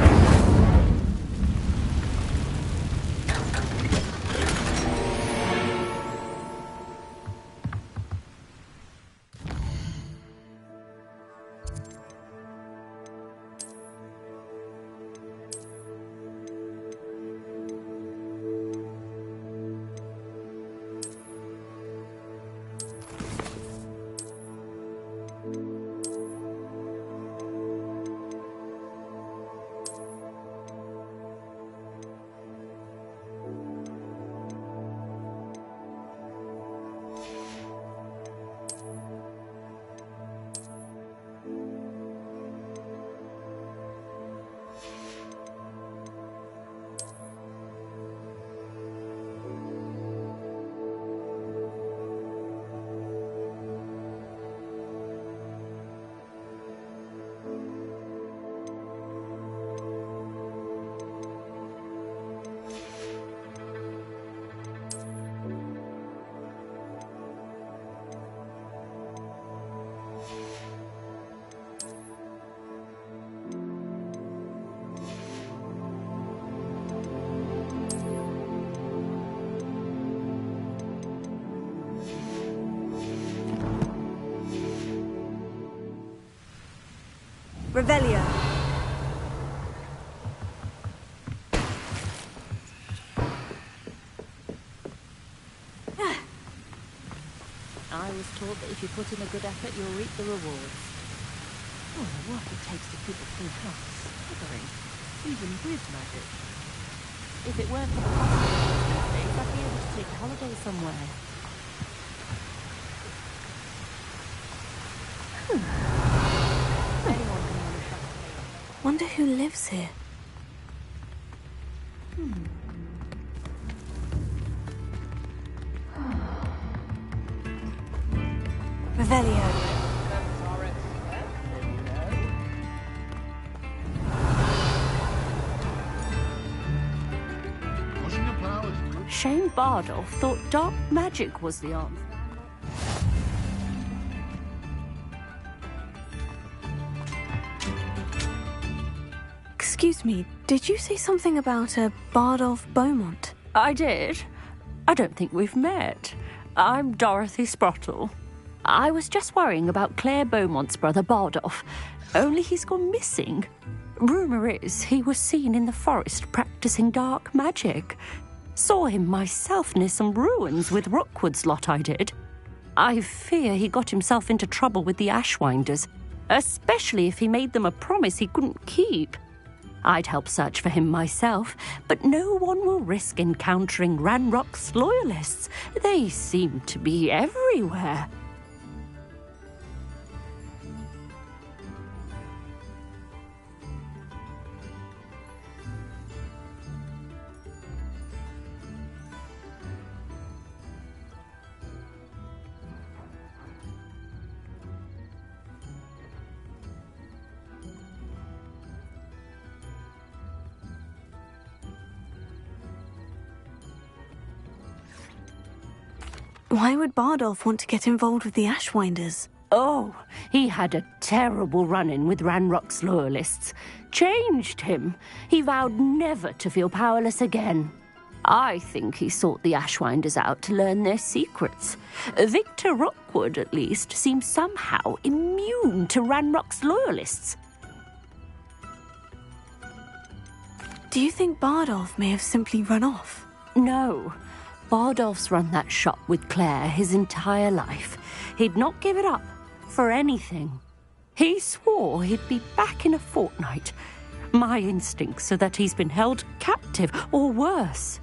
Revelio. I was taught that if you put in a good effort, you'll reap the rewards. Oh, the work it takes to keep a clean house, staggering, even with magic. If it weren't for the hospital these days, I'd be able to take a holiday somewhere. Wonder who lives here. Revelio. Shane Bardolph thought dark magic was the answer. Excuse me, did you say something about a Bardolph Beaumont? I did. I don't think we've met. I'm Dorothy Sprottle. I was just worrying about Claire Beaumont's brother Bardolph, only he's gone missing. Rumour is he was seen in the forest practicing dark magic. Saw him myself near some ruins with Rookwood's lot I did. I fear he got himself into trouble with the Ashwinders, especially if he made them a promise he couldn't keep. I'd help search for him myself, but no one will risk encountering Ranrock's loyalists. They seem to be everywhere. Why would Bardolph want to get involved with the Ashwinders? Oh, he had a terrible run-in with Ranrock's loyalists. Changed him. He vowed never to feel powerless again. I think he sought the Ashwinders out to learn their secrets. Victor Rookwood, at least, seems somehow immune to Ranrock's loyalists. Do you think Bardolph may have simply run off? No. Bardolph's run that shop with Claire his entire life. He'd not give it up for anything. He swore he'd be back in a fortnight. My instincts are that he's been held captive, or worse.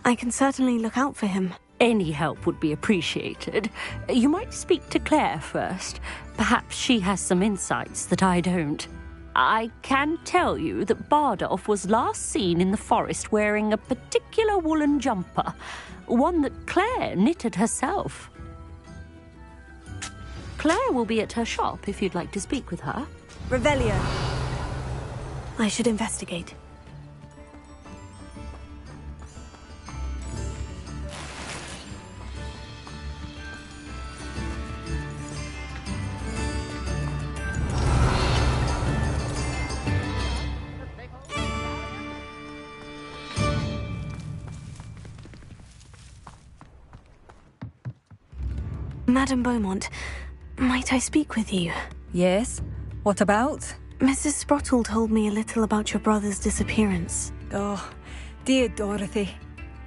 I can certainly look out for him. Any help would be appreciated. You might speak to Claire first. Perhaps she has some insights that I don't. I can tell you that Bardolph was last seen in the forest wearing a particular woolen jumper, one that Claire knitted herself. Claire will be at her shop if you'd like to speak with her. Revelio. I should investigate. Madame Beaumont, might I speak with you? Yes? What about? Mrs. Sprottle told me a little about your brother's disappearance. Oh, dear Dorothy.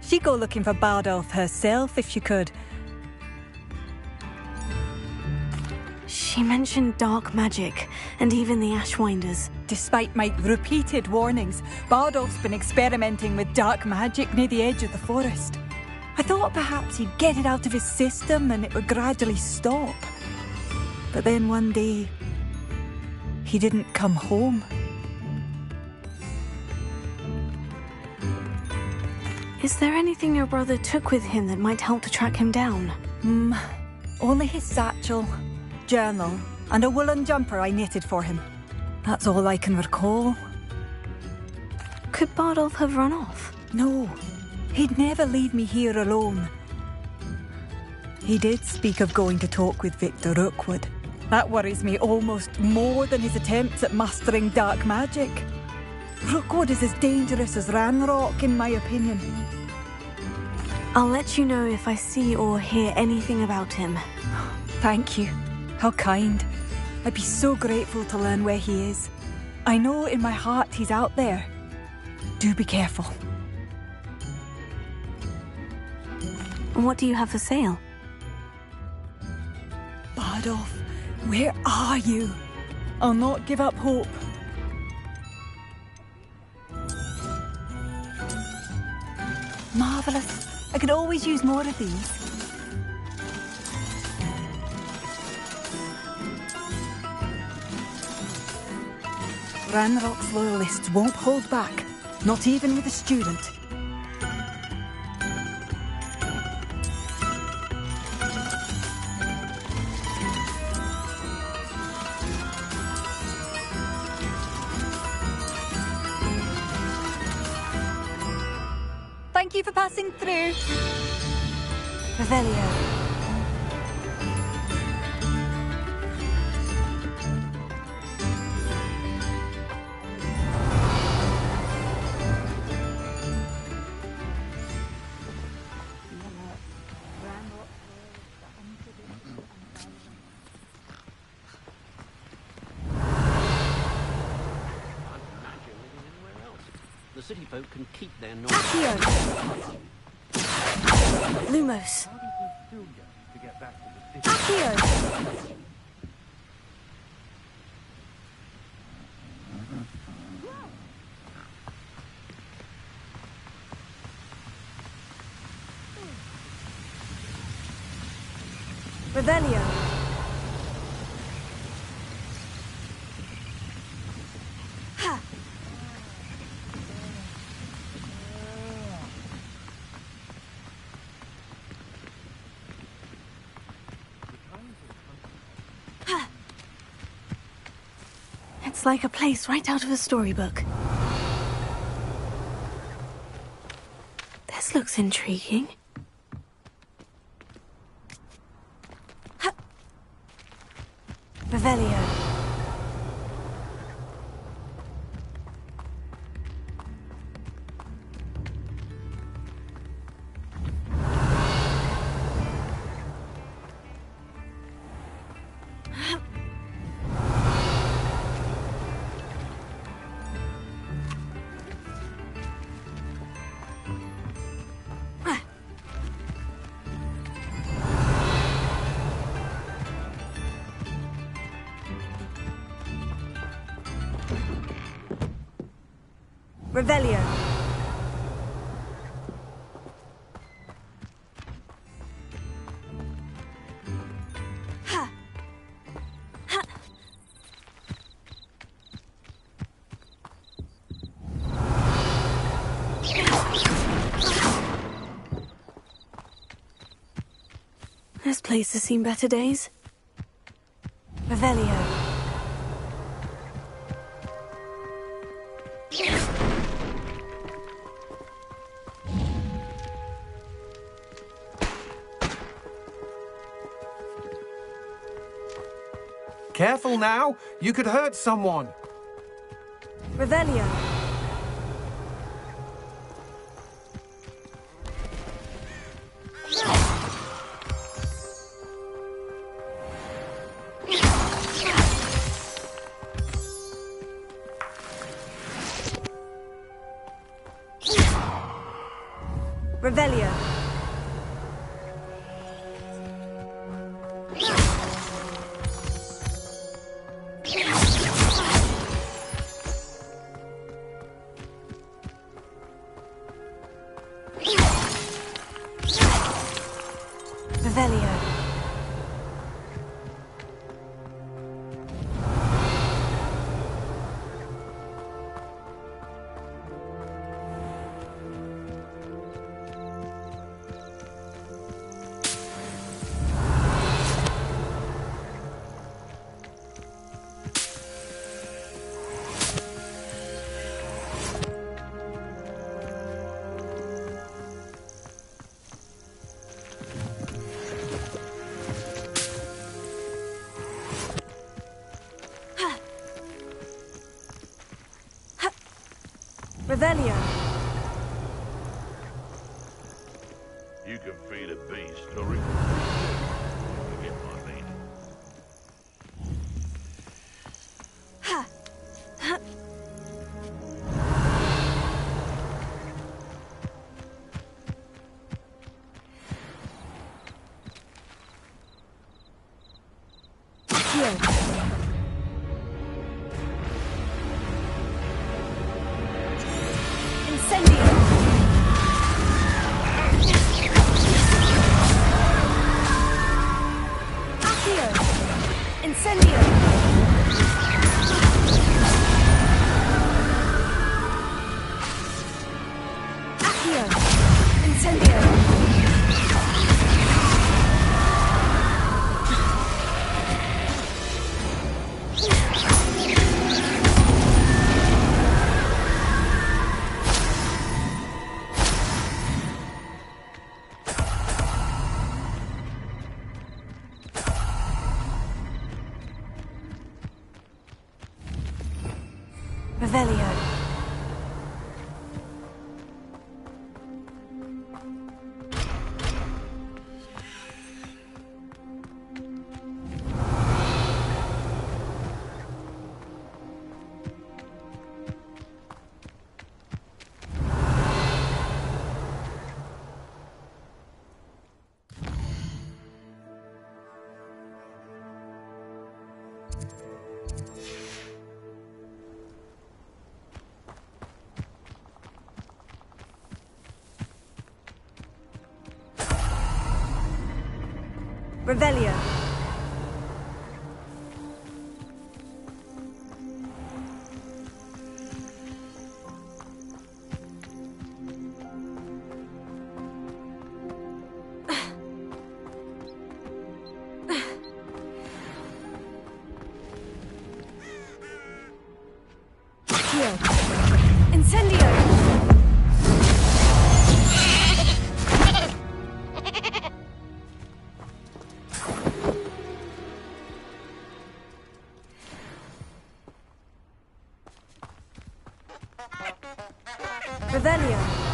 She'd go looking for Bardolph herself if she could. She mentioned dark magic, and even the Ashwinders. Despite my repeated warnings, Bardolph's been experimenting with dark magic near the edge of the forest. I thought perhaps he'd get it out of his system and it would gradually stop. But then one day, he didn't come home. Is there anything your brother took with him that might help to track him down? Only his satchel, journal, and a woolen jumper I knitted for him. That's all I can recall. Could Bardolph have run off? No, he'd never leave me here alone. He did speak of going to talk with Victor Rookwood. That worries me almost more than his attempts at mastering dark magic. Rookwood is as dangerous as Ranrock, in my opinion. I'll let you know if I see or hear anything about him. Thank you. How kind. I'd be so grateful to learn where he is. I know in my heart he's out there. Do be careful. What do you have for sale? Bardolph, where are you? I'll not give up hope. Marvellous. I could always use more of these. Ranrock's loyalists won't hold back, not even with a student. Thank you for passing through. Revelio. The city folk can keep their noise. Accio! Lumos. Accio! Revelio. Ha! It's like a place right out of a storybook. This looks intriguing. Ha! Revelio. Revelio. Ha! Ha! This place has seen better days. Revelio. Careful now! You could hurt someone! Revelio. Revelio. Revelio. Revelio. You can feed a beast or it can get my meat. Revelio. Revelio. Incendio. Revelio.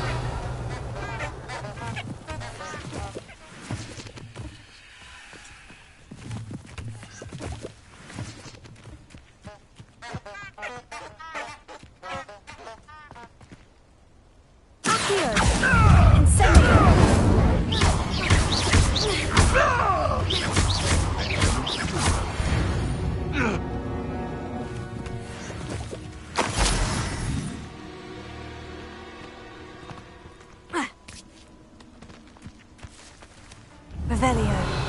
Revelio.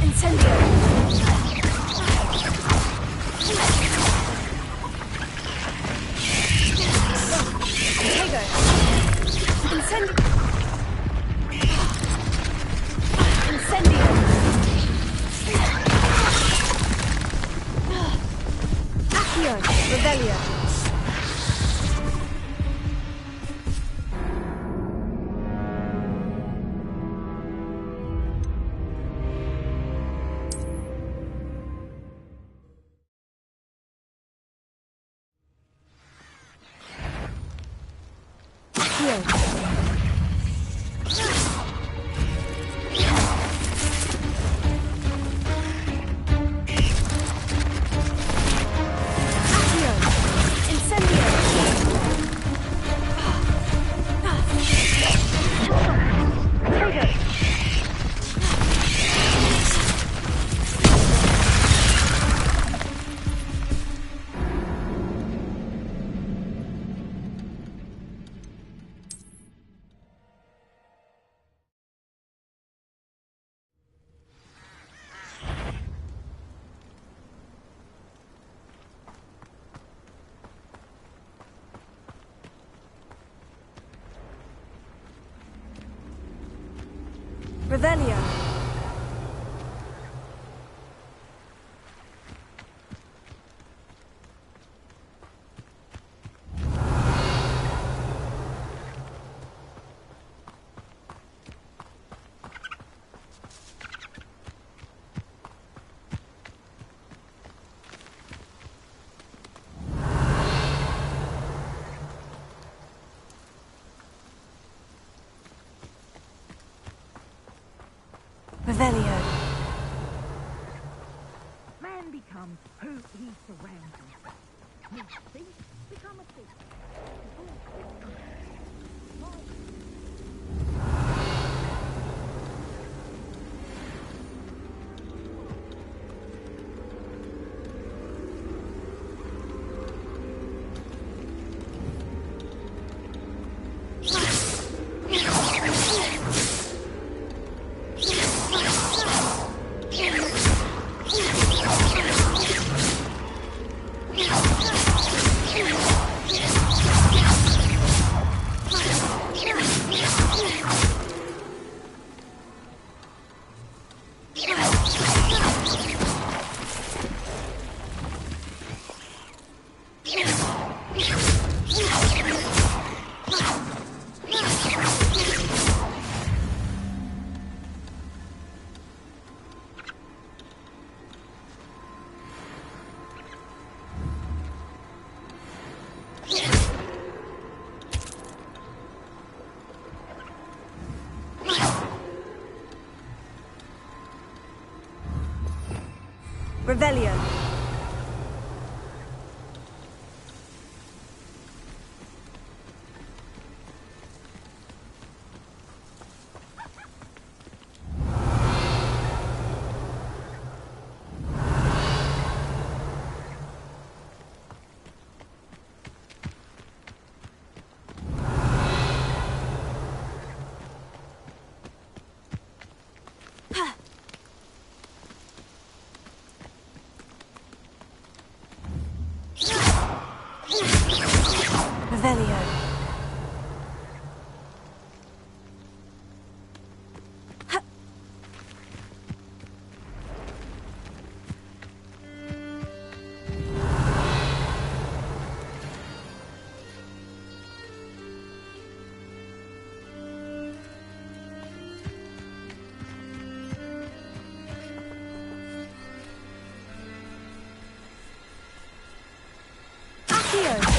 Incendio. Incendio. Revelio. Revelio. Revelio. Man becomes who he surrounds himself. Meet thief, become a thief. Revelio. Revelio. Accio.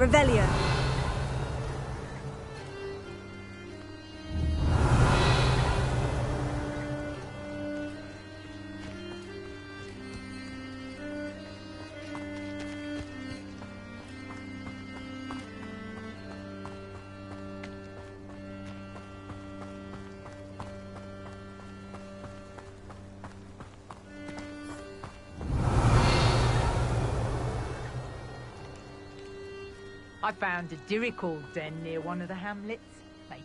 Revelio. I found a Dirical den near one of the hamlets. They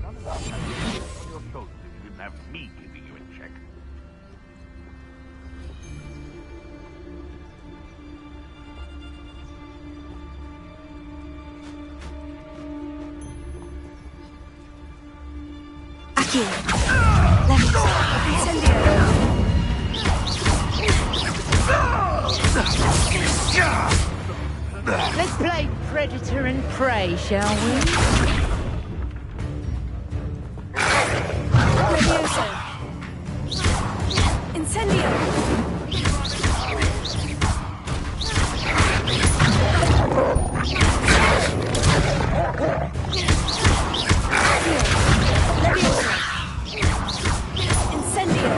None of that on your shoulders if you didn't have me keeping you in check. Aquí. Let's play predator and prey, shall we? Levioso. Incendio. Levioso. Incendio.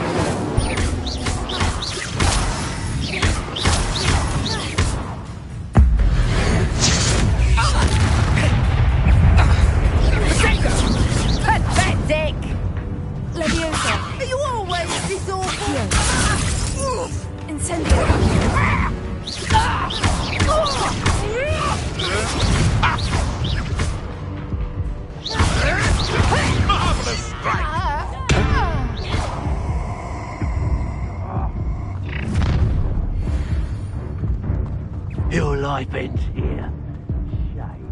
Pathetic! Levioso. Are you always this awful? Incendio. Marvelous strike! Your life ends here. Shame.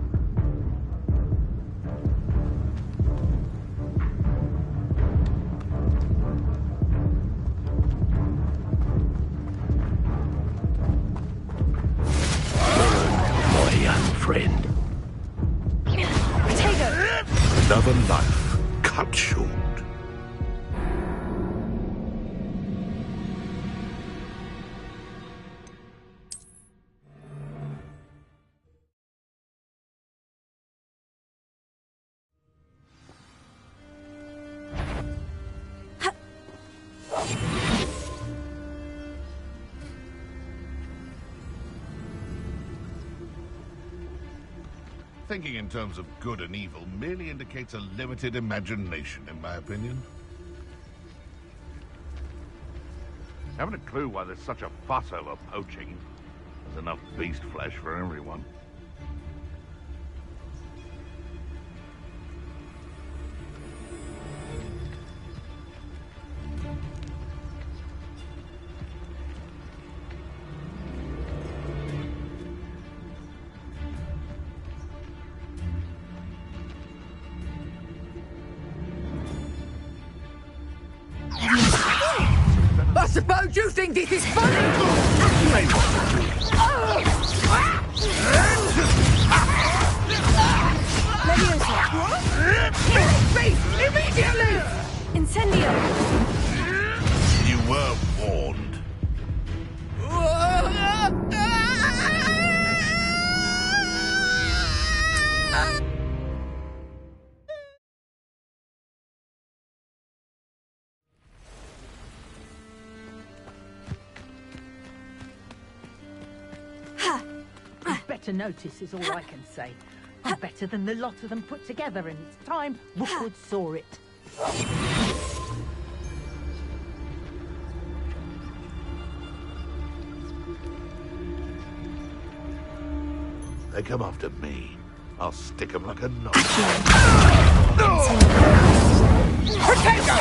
My young friend. Another life cut short. Thinking in terms of good and evil merely indicates a limited imagination, in my opinion. Haven't a clue why there's such a fuss over poaching. There's enough beast flesh for everyone. I suppose you think this is funny! Beast! Immediately! Incendio. You were warned. Better notice is all I can say. I'm better than the lot of them put together, and it's time Rookwood saw it. They come after me. I'll stick 'em like a knife. Potato!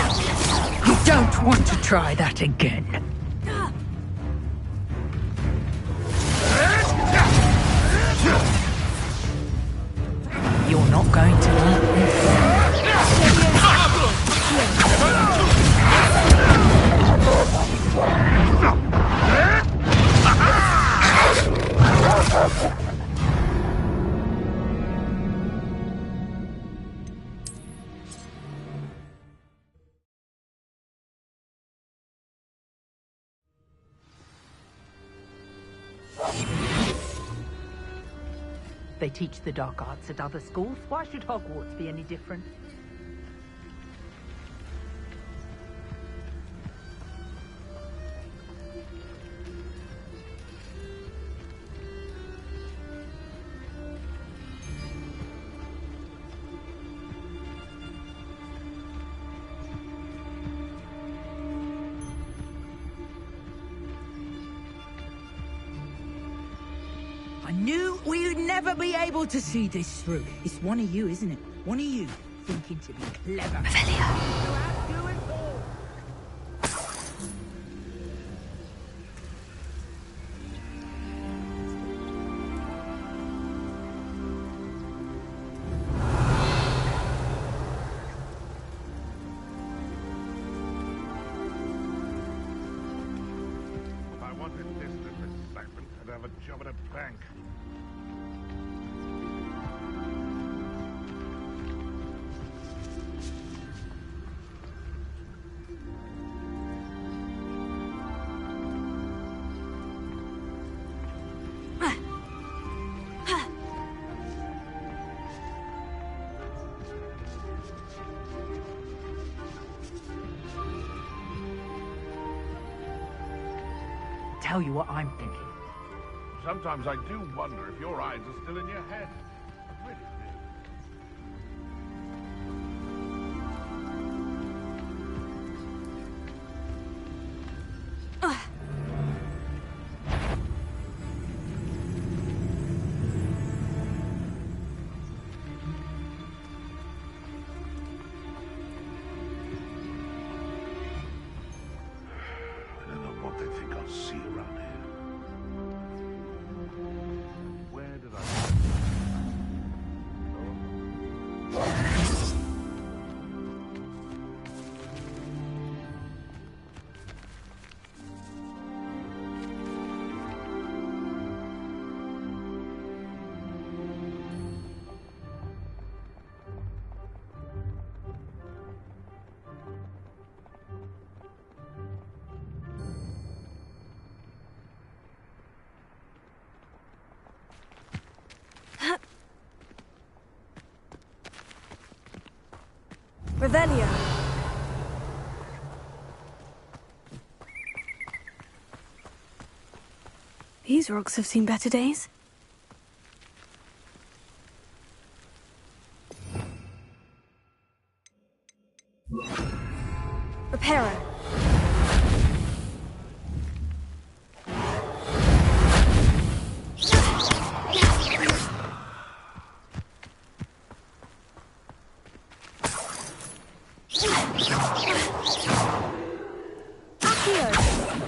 You don't want to try that again. You're not going to like this. They teach the dark arts at other schools. Why should Hogwarts be any different? I knew we would never be able to see this through. It's one of you, isn't it? One of you thinking to be clever. Revelio. If I wanted this segment, I'd have a job at a bank. Tell you what I'm thinking. Sometimes I do wonder if your eyes are still in your head. I really do. I don't know what they think I'll see around here. Where did I... Revelio. These rocks have seen better days. Reparo.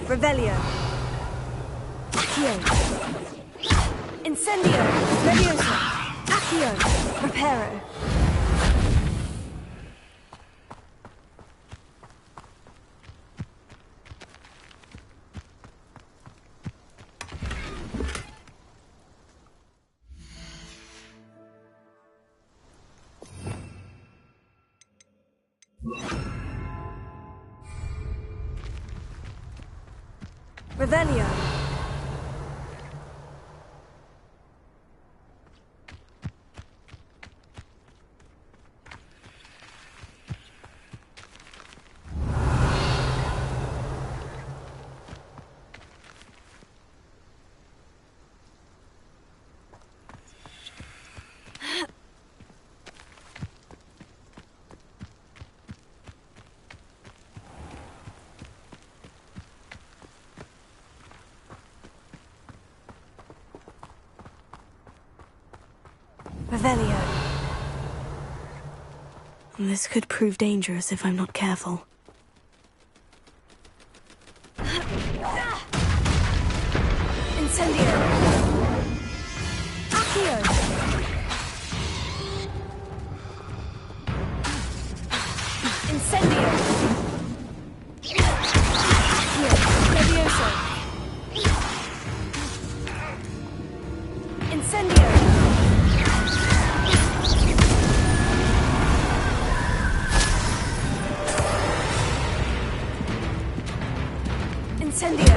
Revelio. Accio. Incendio. Leviosa. Accio. Reparo. Revelio. Revelio. This could prove dangerous if I'm not careful. Incendio. Accio. Incendio. Accio. Levioso. Incendio. Incendio.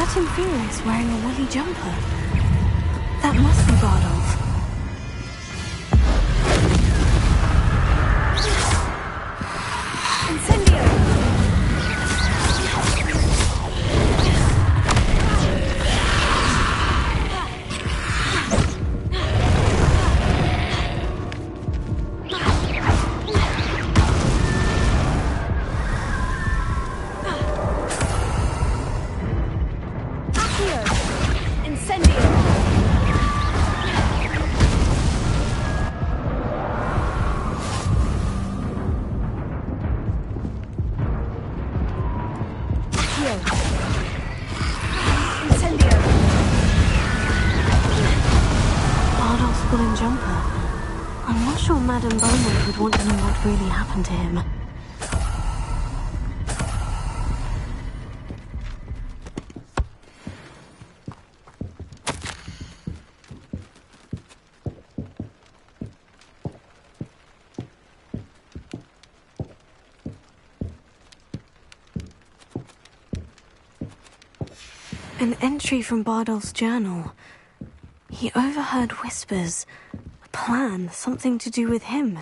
That inferior's wearing a woolly jumper. That must be Bardolph. Incendio! Madame Beaumont would want to know what really happened to him. An entry from Bardolph's journal. He overheard whispers. A plan, something to do with him.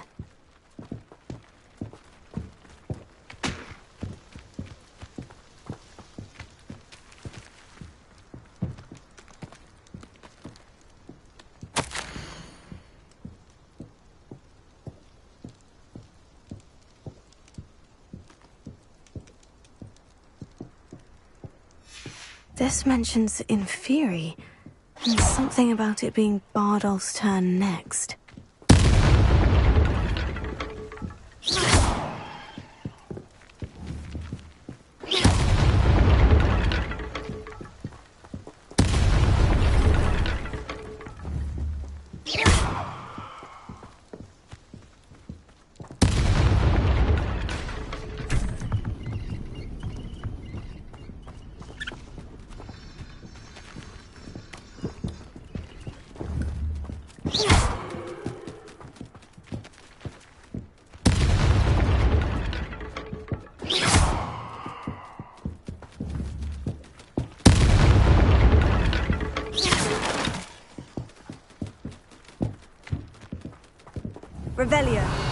This mentions Inferi, and something about it being Bardolph's turn next. Revelio.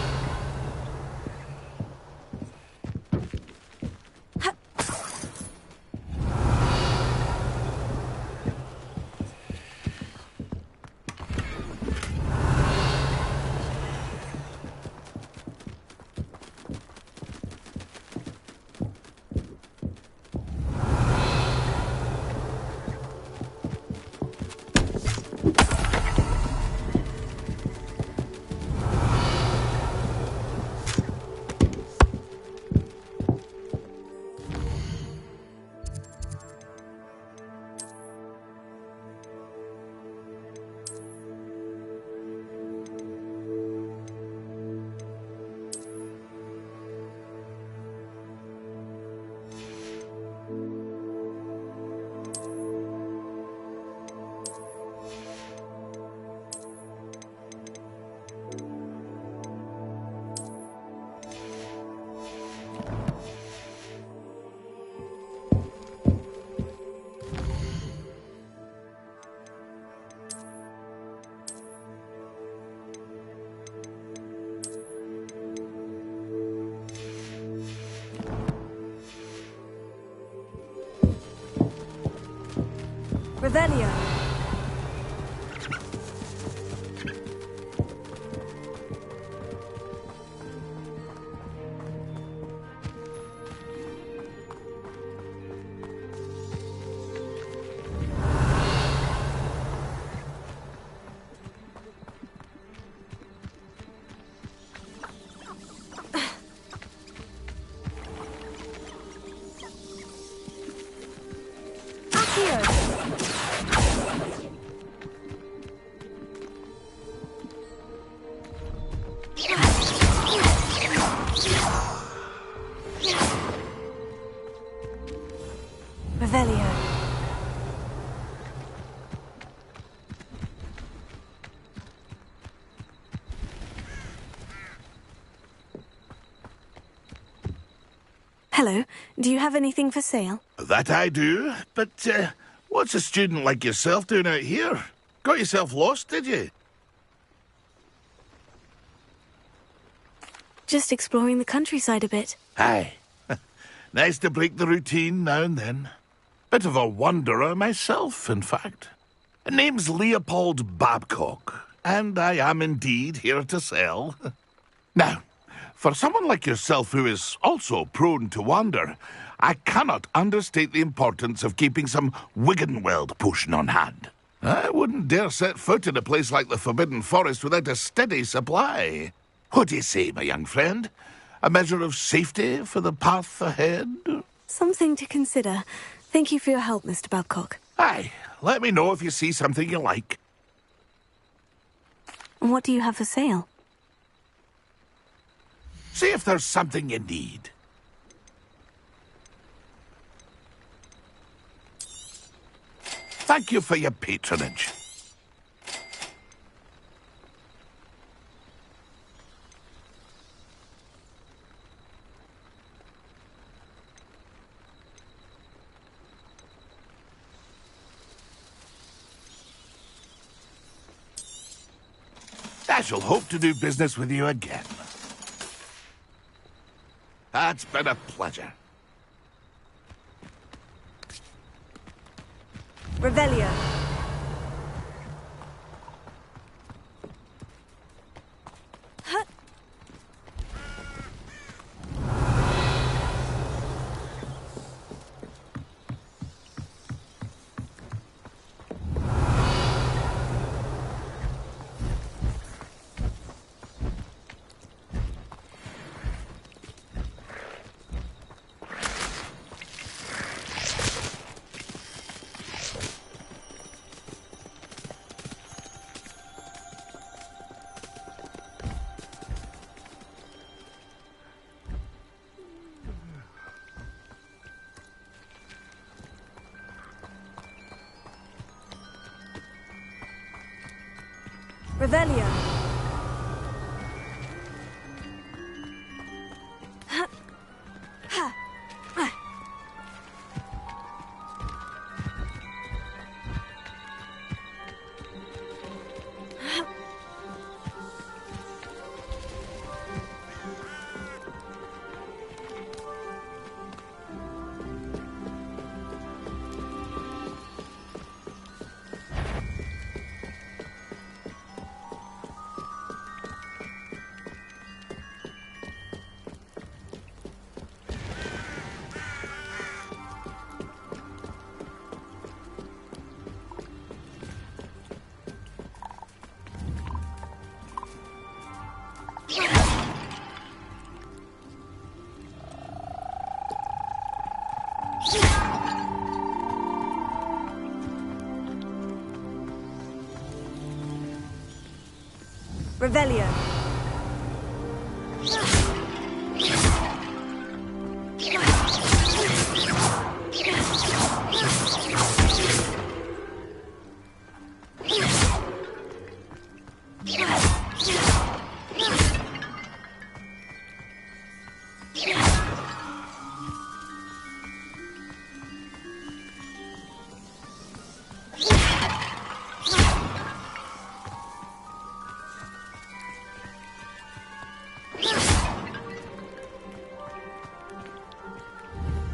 Revelio. Revelio. Hello. Do you have anything for sale? That I do, but what's a student like yourself doing out here? Got yourself lost, did you? Just exploring the countryside a bit. Aye. Nice to break the routine now and then. Bit of a wanderer myself, in fact. Name's Leopold Babcock, and I am indeed here to sell. Now, for someone like yourself who is also prone to wander, I cannot understate the importance of keeping some Wiggenweld potion on hand. I wouldn't dare set foot in a place like the Forbidden Forest without a steady supply. What do you say, my young friend? A measure of safety for the path ahead? Something to consider. Thank you for your help, Mr. Babcock. Aye, let me know if you see something you like. And what do you have for sale? See if there's something you need. Thank you for your patronage. I shall hope to do business with you again. It's been a pleasure. Revelio. Revelio. Revelio.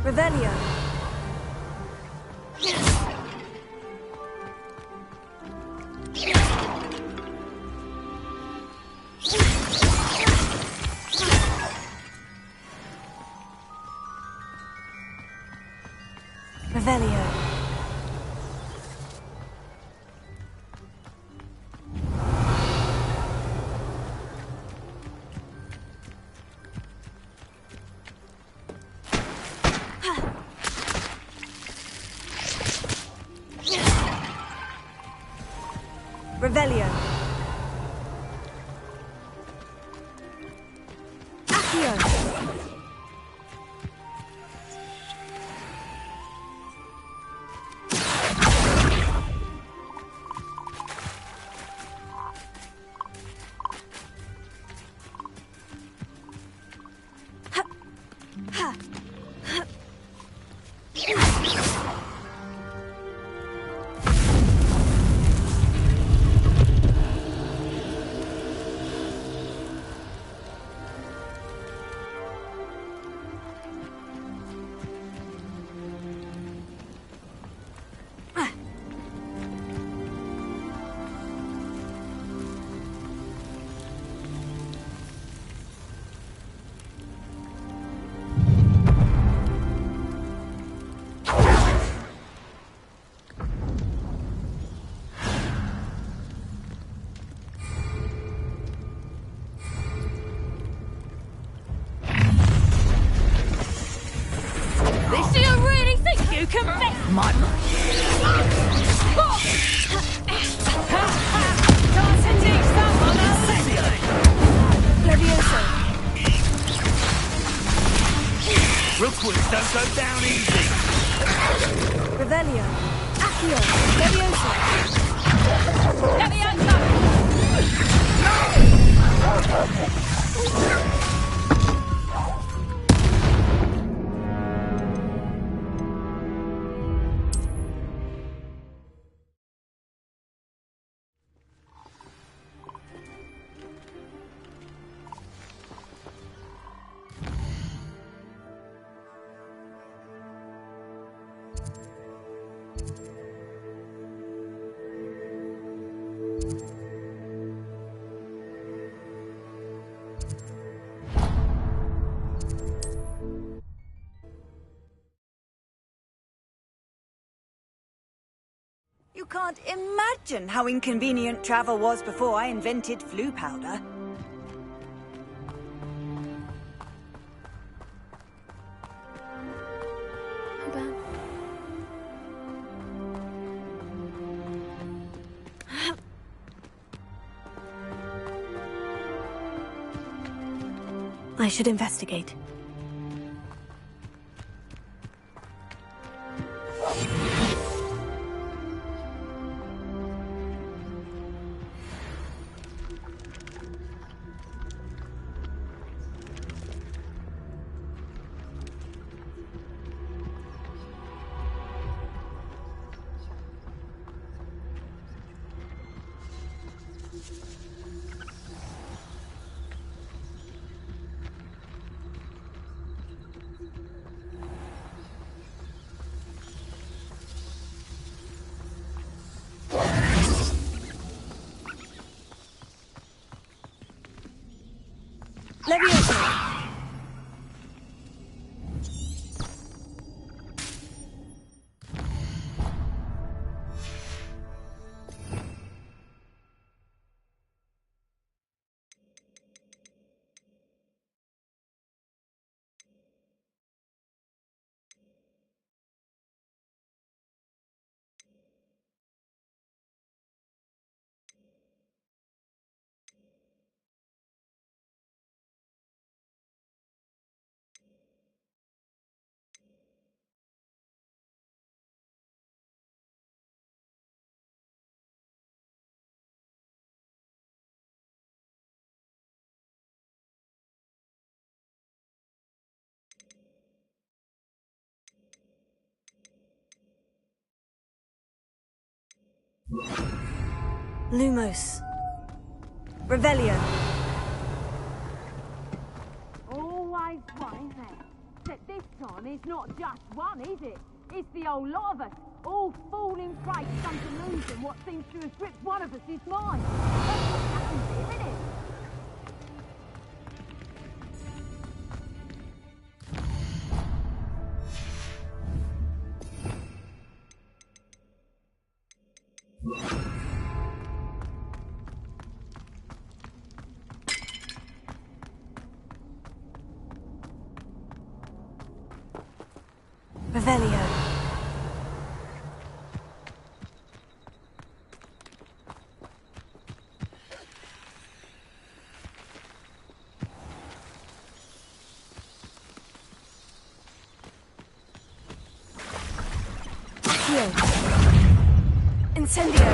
Revelio. Revelio. Revelio. Accio. Do you really think you can fit my Time to teach someone a lesson! Levioso. Rookwoods don't go down easy. Revelio. Accio. Levioso. Levioso! You can't imagine how inconvenient travel was before I invented flu powder. I should investigate. Levioso! Lumos. Revelio. Always one, isn't it? Except this time it's not just one, is it? It's the whole lot of us, all falling prey to some delusion what seems to have gripped one of us is mine. That's what happens here, isn't it? Revelio. Accio. Incendio.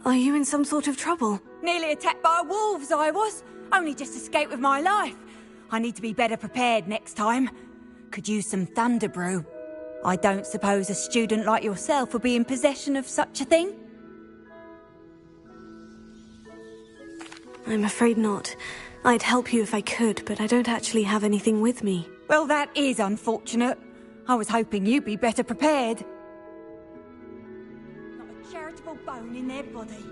Are you in some sort of trouble? Nearly attacked by wolves, I was. Only just escaped with my life. I need to be better prepared next time. Could use some thunder brew. I don't suppose a student like yourself would be in possession of such a thing? I'm afraid not. I'd help you if I could, but I don't actually have anything with me. Well, that is unfortunate. I was hoping you'd be better prepared. Not a charitable bone in their body.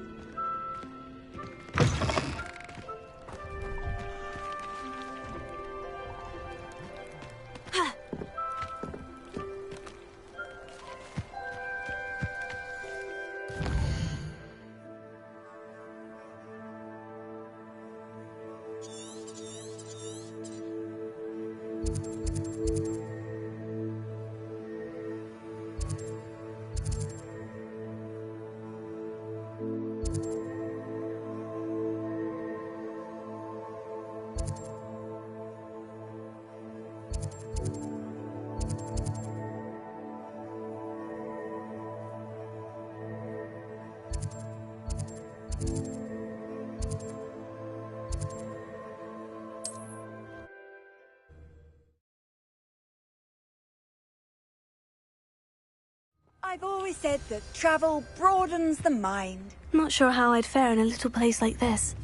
I've always said that travel broadens the mind. Not sure how I'd fare in a little place like this.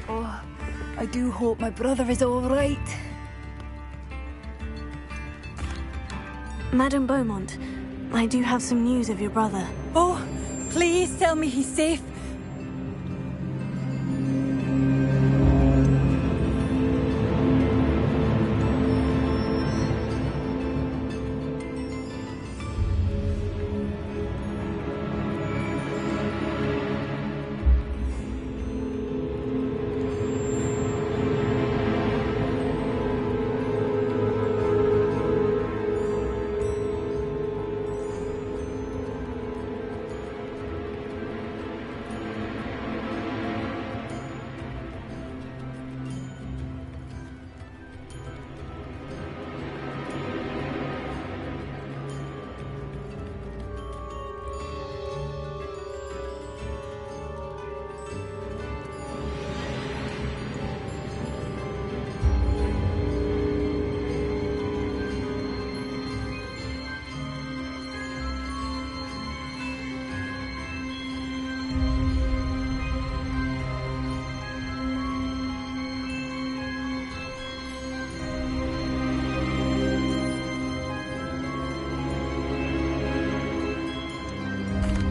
Oh, I do hope my brother is all right. Madame Beaumont, I do have some news of your brother. Oh, please tell me he's safe.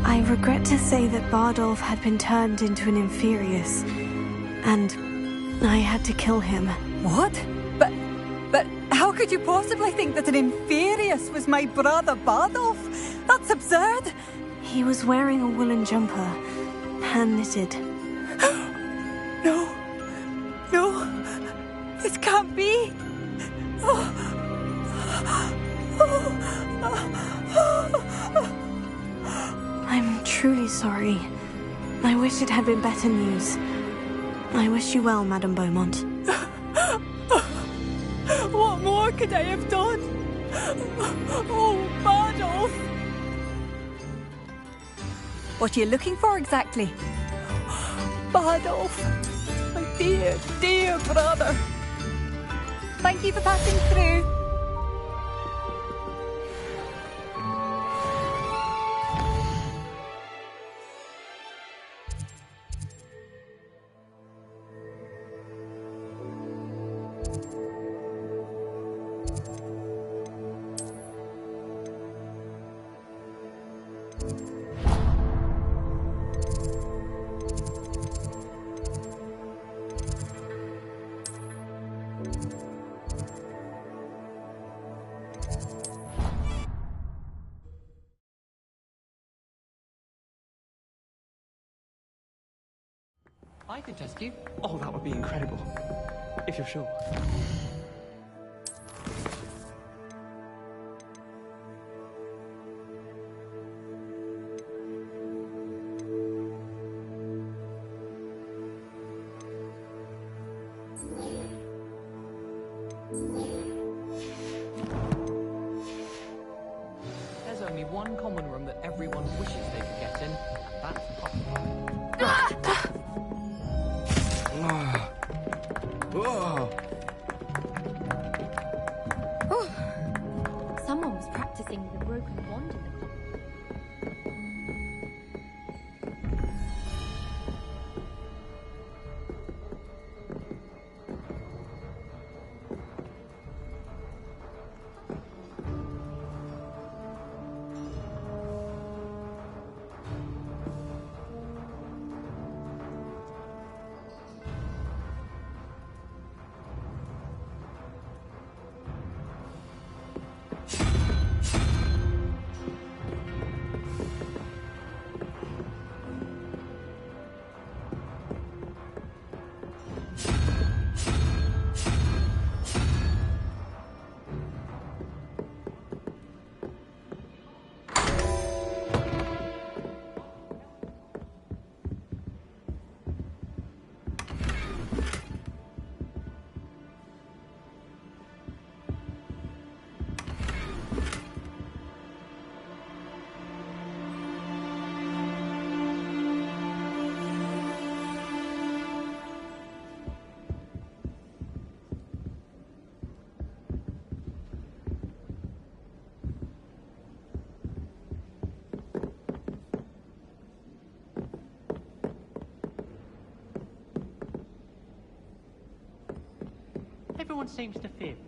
I regret to say that Bardolph had been turned into an Inferius, and I had to kill him. What? But how could you possibly think that an Inferius was my brother Bardolph? That's absurd! He was wearing a woolen jumper, hand-knitted. No, this can't be. I'm truly sorry. I wish it had been better news. I wish you well, Madame Beaumont. What more could I have done? Oh, Bardolph! What are you looking for exactly? Bardolph, my dear, dear brother. Thank you for passing through. I could test you. Oh, that would be incredible. If you're sure. one common room that everyone wishes they could get in, and that's possible. Someone was practicing with a broken wand in the closet. Everyone seems to fear me.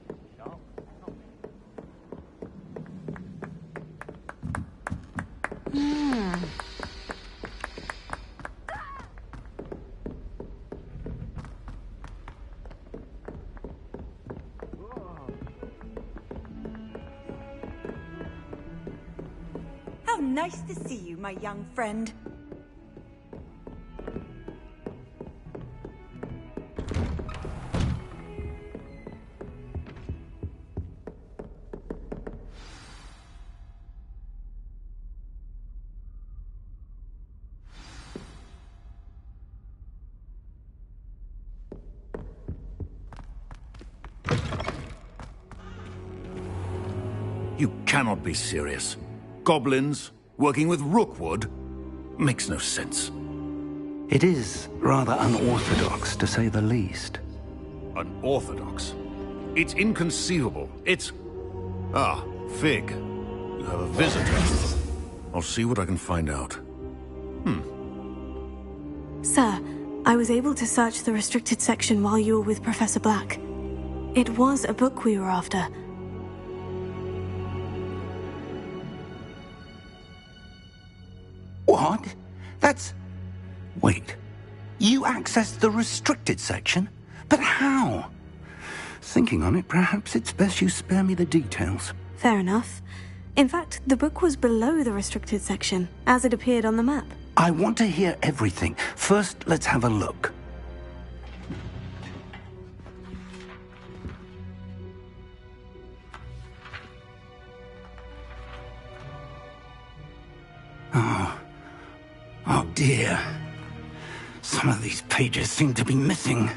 How nice to see you, my young friend. You cannot be serious. Goblins working with Rookwood? Makes no sense. It is rather unorthodox, to say the least. Unorthodox? It's inconceivable. It's... Ah, Fig. You have a visitor. I'll see what I can find out. Sir, I was able to search the restricted section while you were with Professor Black. It was a book we were after. What? That's... Wait. You accessed the restricted section? But how? Thinking on it, perhaps it's best you spare me the details. Fair enough. In fact, the book was below the restricted section, as it appeared on the map. I want to hear everything. First, let's have a look. Oh dear. Some of these pages seem to be missing.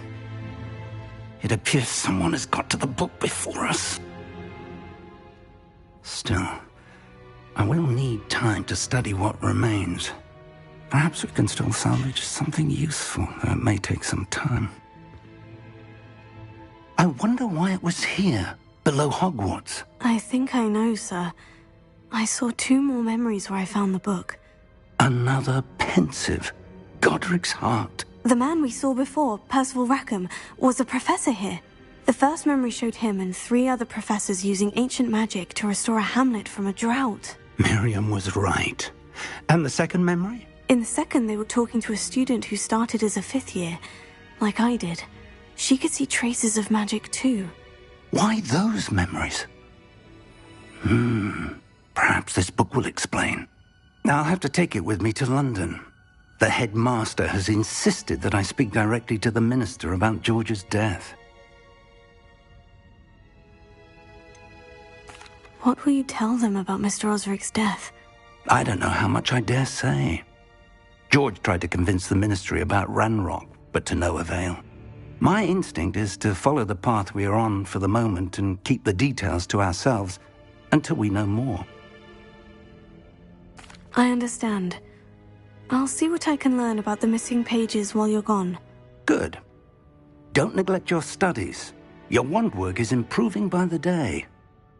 It appears someone has got to the book before us. Still, I will need time to study what remains. Perhaps we can still salvage something useful, though it may take some time. I wonder why it was here, below Hogwarts. I think I know, sir. I saw 2 more memories where I found the book. Another pensive. Godric's heart. The man we saw before, Percival Rackham, was a professor here. The first memory showed him and 3 other professors using ancient magic to restore a hamlet from a drought. Miriam was right. And the second memory? In the second, they were talking to a student who started as a 5th year, like I did. She could see traces of magic too. Why those memories? Perhaps this book will explain. I'll have to take it with me to London. The headmaster has insisted that I speak directly to the minister about George's death. What will you tell them about Mr. Osric's death? I don't know how much I dare say. George tried to convince the ministry about Ranrock, but to no avail. My instinct is to follow the path we are on for the moment and keep the details to ourselves until we know more. I understand. I'll see what I can learn about the missing pages while you're gone. Good. Don't neglect your studies. Your wand work is improving by the day.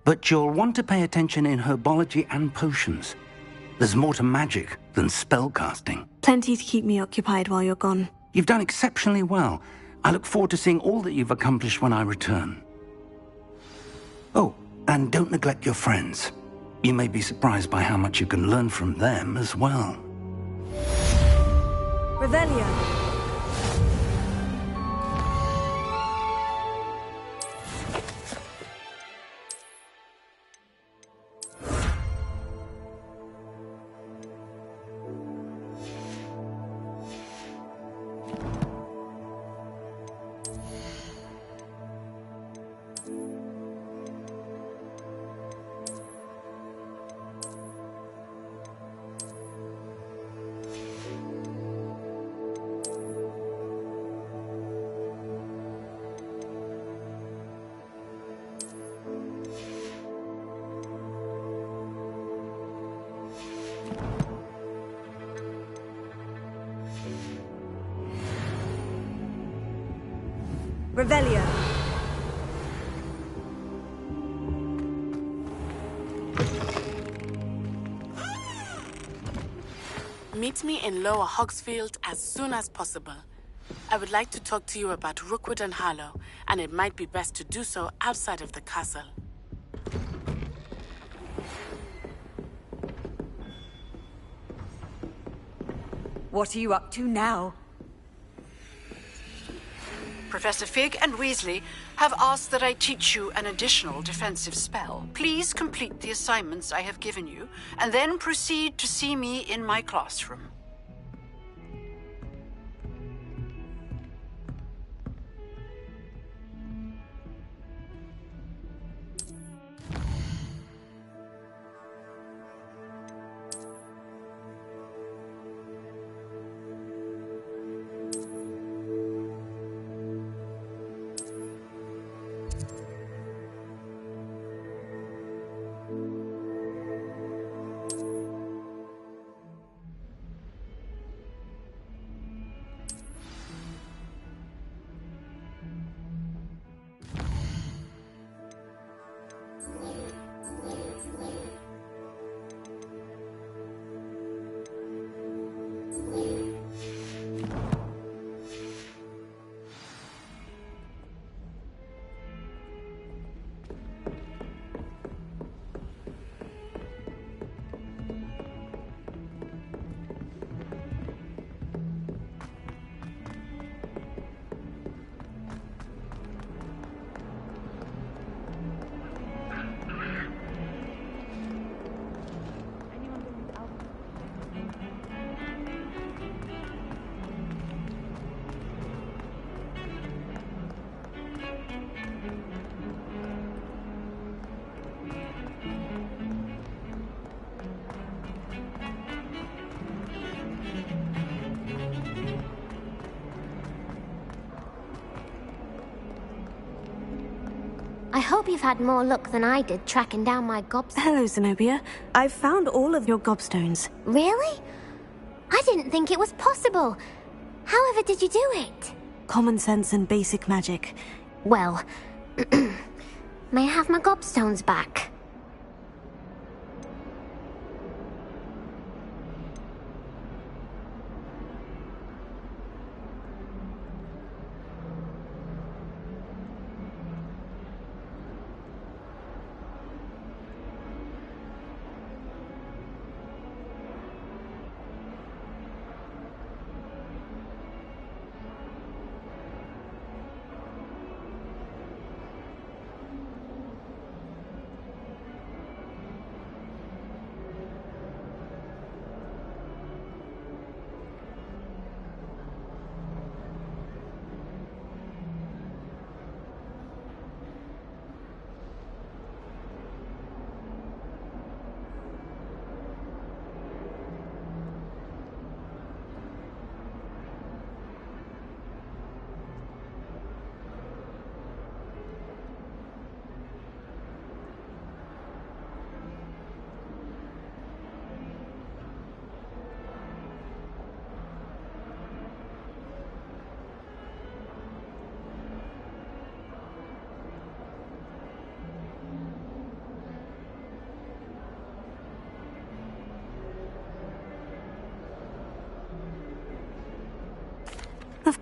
But you'll want to pay attention in herbology and potions. There's more to magic than spellcasting. Plenty to keep me occupied while you're gone. You've done exceptionally well. I look forward to seeing all that you've accomplished when I return. Oh, and don't neglect your friends. You may be surprised by how much you can learn from them as well. Revelio. Revelio. Meet me in Lower Hogsfield as soon as possible. I would like to talk to you about Rookwood and Harlow, and it might be best to do so outside of the castle. What are you up to now? Professor Fig and Weasley have asked that I teach you an additional defensive spell. Please complete the assignments I have given you, and then proceed to see me in my classroom. I hope you've had more luck than I did tracking down my gobstones. Hello, Zenobia. I've found all of your gobstones. Really? I didn't think it was possible. However did you do it? Common sense and basic magic. Well, may I have my gobstones back?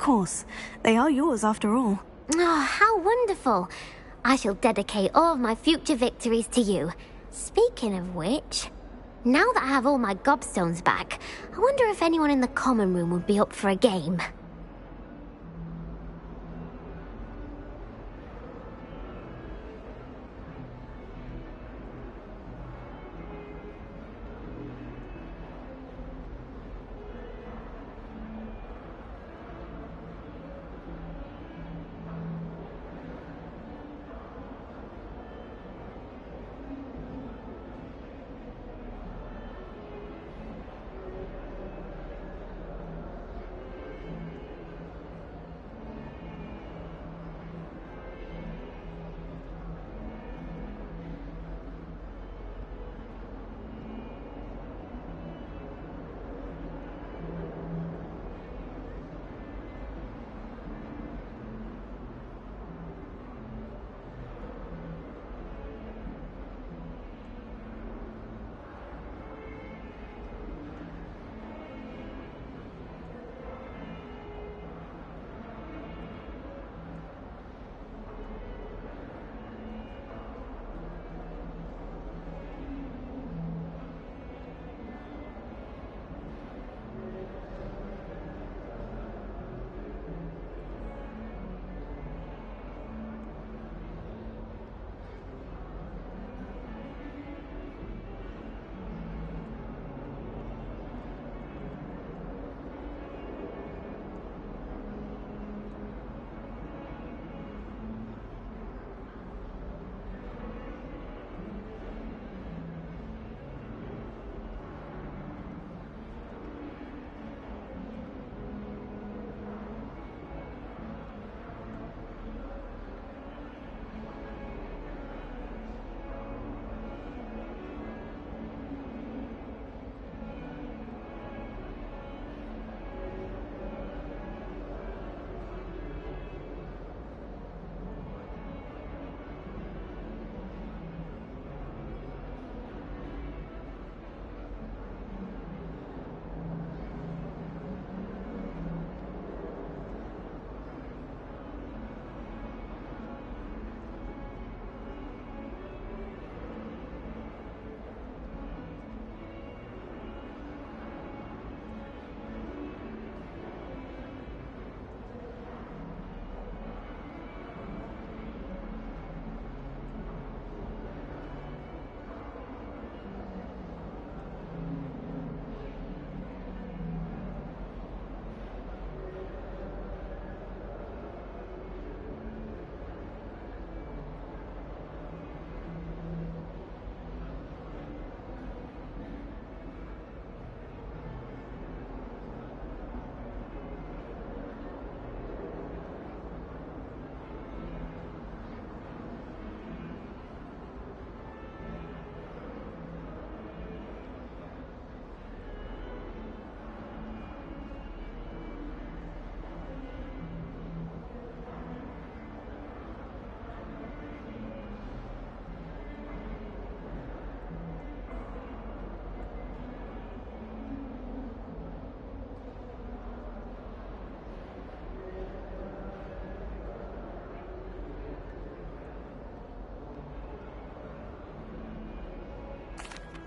course. They are yours after all. Oh, how wonderful. I shall dedicate all of my future victories to you. Speaking of which, now that I have all my gobstones back, I wonder if anyone in the common room would be up for a game.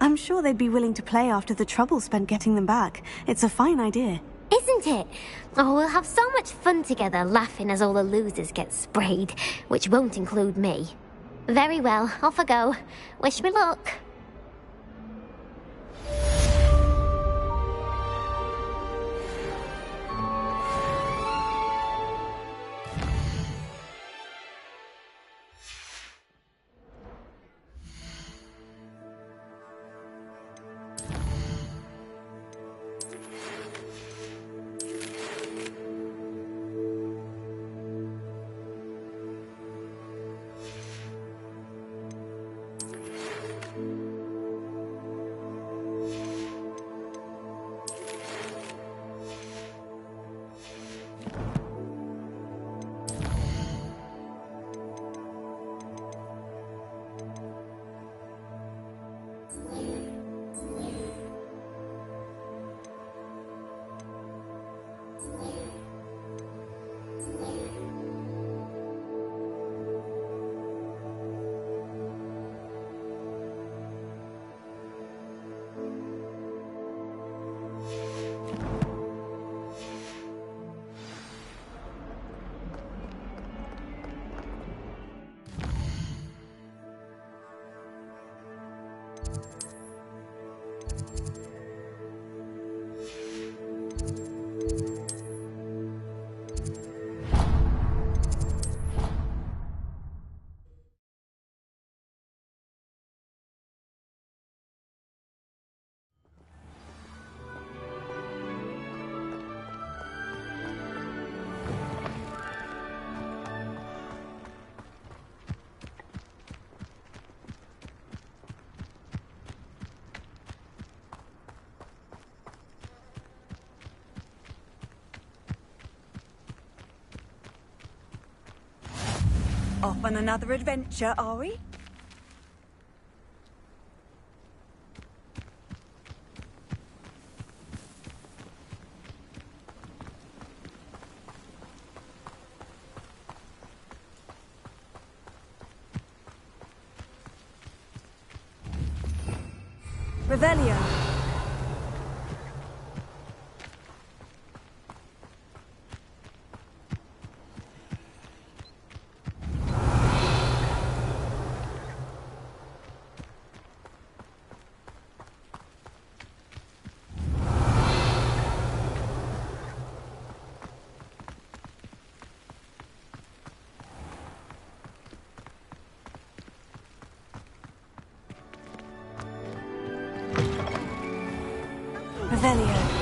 I'm sure they'd be willing to play after the trouble spent getting them back. It's a fine idea. Isn't it? Oh, we'll have so much fun together laughing as all the losers get sprayed, which won't include me. Very well, off I go. Wish me luck. Off on another adventure, are we? Revelio. Revelio.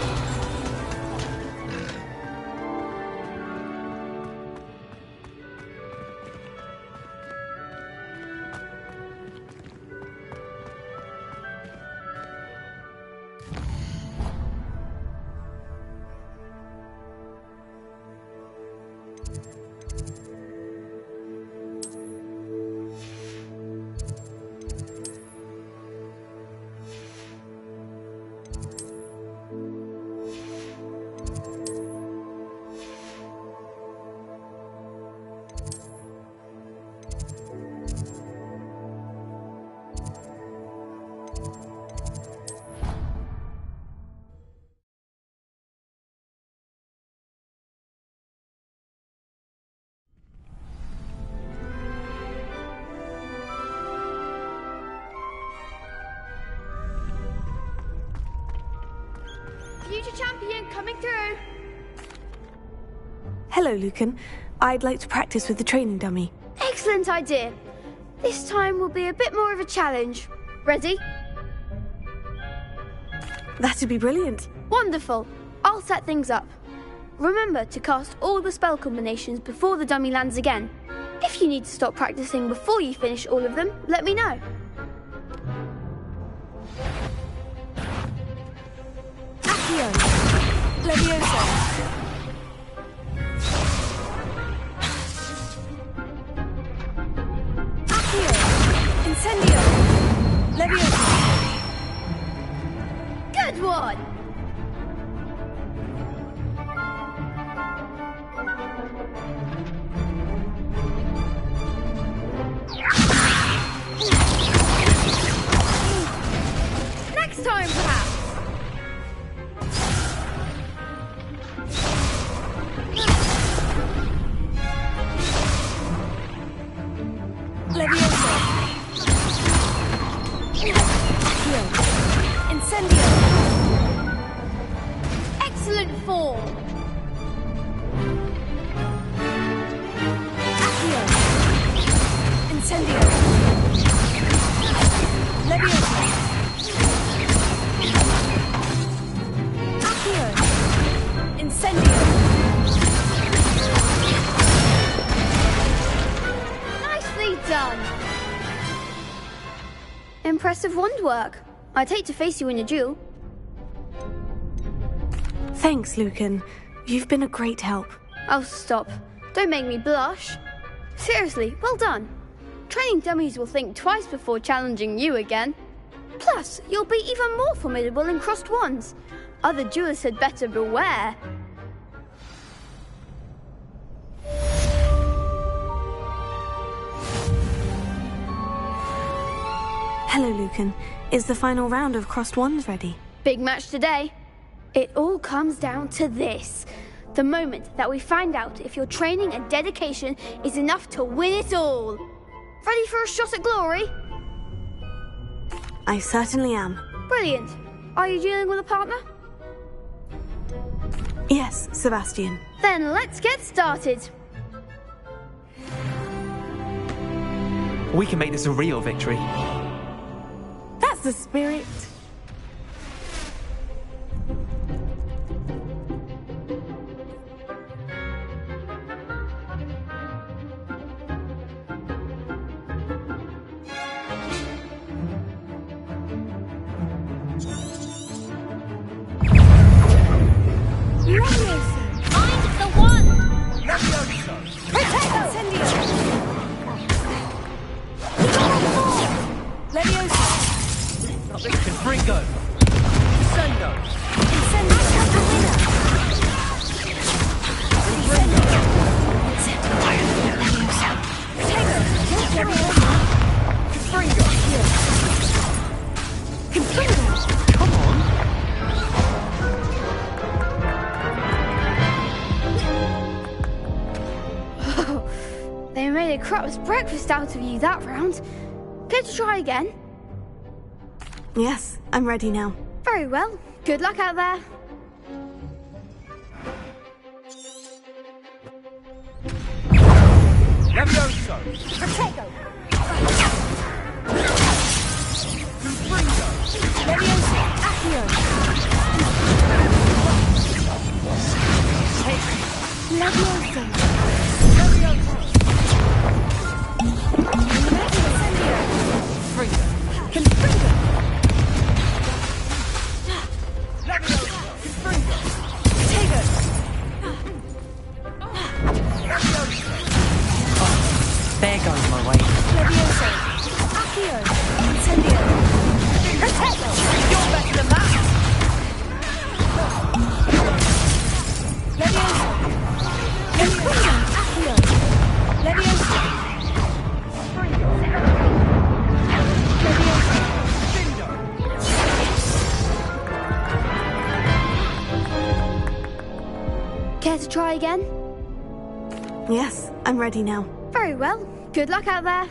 Future champion coming through. Hello, Lucan. I'd like to practice with the training dummy. Excellent idea. This time will be a bit more of a challenge. Ready? That'd be brilliant. Wonderful. I'll set things up. Remember to cast all the spell combinations before the dummy lands again. If you need to stop practicing before you finish all of them, let me know. Accio. Leviosa. Accio. Incendio. Leviosa. Good one! Next time, perhaps. Leviosa. Accio. Incendio. Excellent form. Accio. Incendio. Leviosa. Accio. Incendio. Nicely done. Impressive wand work. I'd hate to face you in a duel. Thanks, Lucan. You've been a great help. Oh, stop. Don't make me blush. Seriously, well done. Training dummies will think twice before challenging you again. Plus, you'll be even more formidable in crossed wands. Other duelists had better beware. Hello, Lucan. Is the final round of crossed wands ready? Big match today. It all comes down to this. The moment that we find out if your training and dedication is enough to win it all. Ready for a shot at glory? I certainly am. Brilliant. Are you dealing with a partner? Yes, Sebastian. Then let's get started. We can make this a real victory. That's the spirit. Find the one! Protect Incendio! Leviosa! Not this Confringo! Descendo! Come on! They made a crap's breakfast out of you that round. Care to try again? Yes, I'm ready now. Very well. Good luck out there. Levioso! Protego! Confringo! Leviosa! Accio! Leviosa! Levioso! Confringo! Confringo! Levioso! Confringo! Protego! Levioso! There goes my way. Leviosa! Accio! Incendio! Protego! You're better than that! Leviosa! Confringo! Accio! Leviosa! Care to try again? Yes, I'm ready now. Very well. Good luck out there.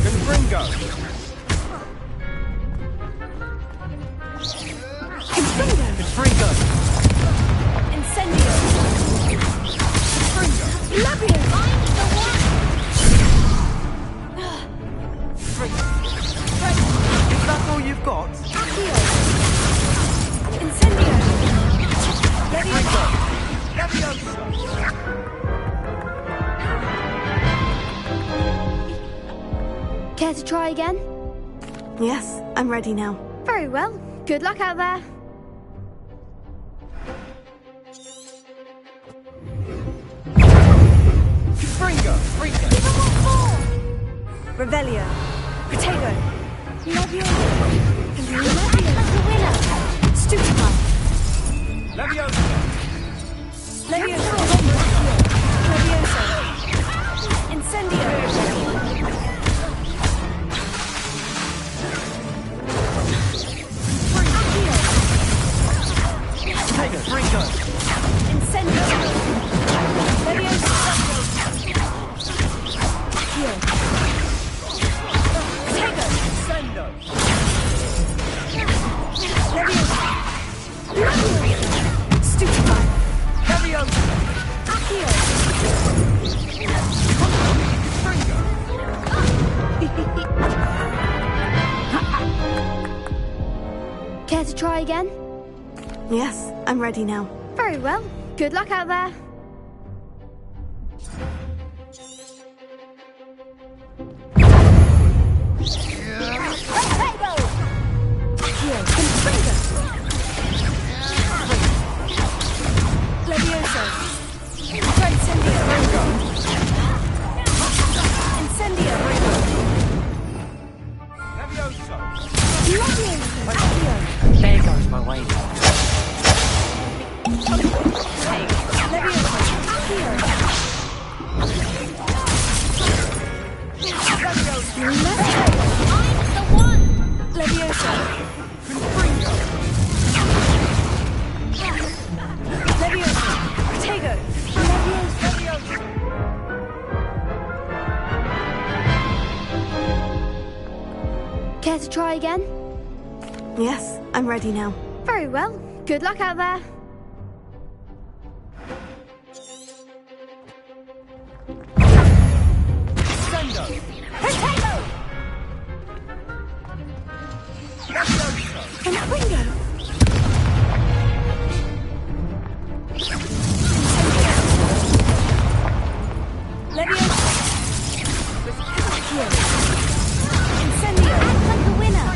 Confringo! Confringo! Confringo! Incendio! Confringo! Labio! Is that all you've got? Accio! Incendio! Confringo! Levioso! Care to try again? Yes, I'm ready now. Very well. Good luck out there. Confringo! Confringo! Revelio! Protego! Levio! Stupefy! Levioso! Leviosa! Leviosa! Incendio! Take it, Confringo! Incendio! Leviosa! Accio! Protego! Sendo! Leviosa! Stupefy! Levioso! Accio! Confringo! Care to try again? Yes, I'm ready now. Very well. Good luck out there. Levioso! Incendio! Incendio! Levioso! Accio! There goes my way. Levioso! Accio! Levioso! Confringo! Levioso! Protego! Levioso! Care to try again? Yes, I'm ready now. Very well. Good luck out there. Sendo! Protego! Levioso! Confringo! Levioso! Accio! Incendio! Act like a winner!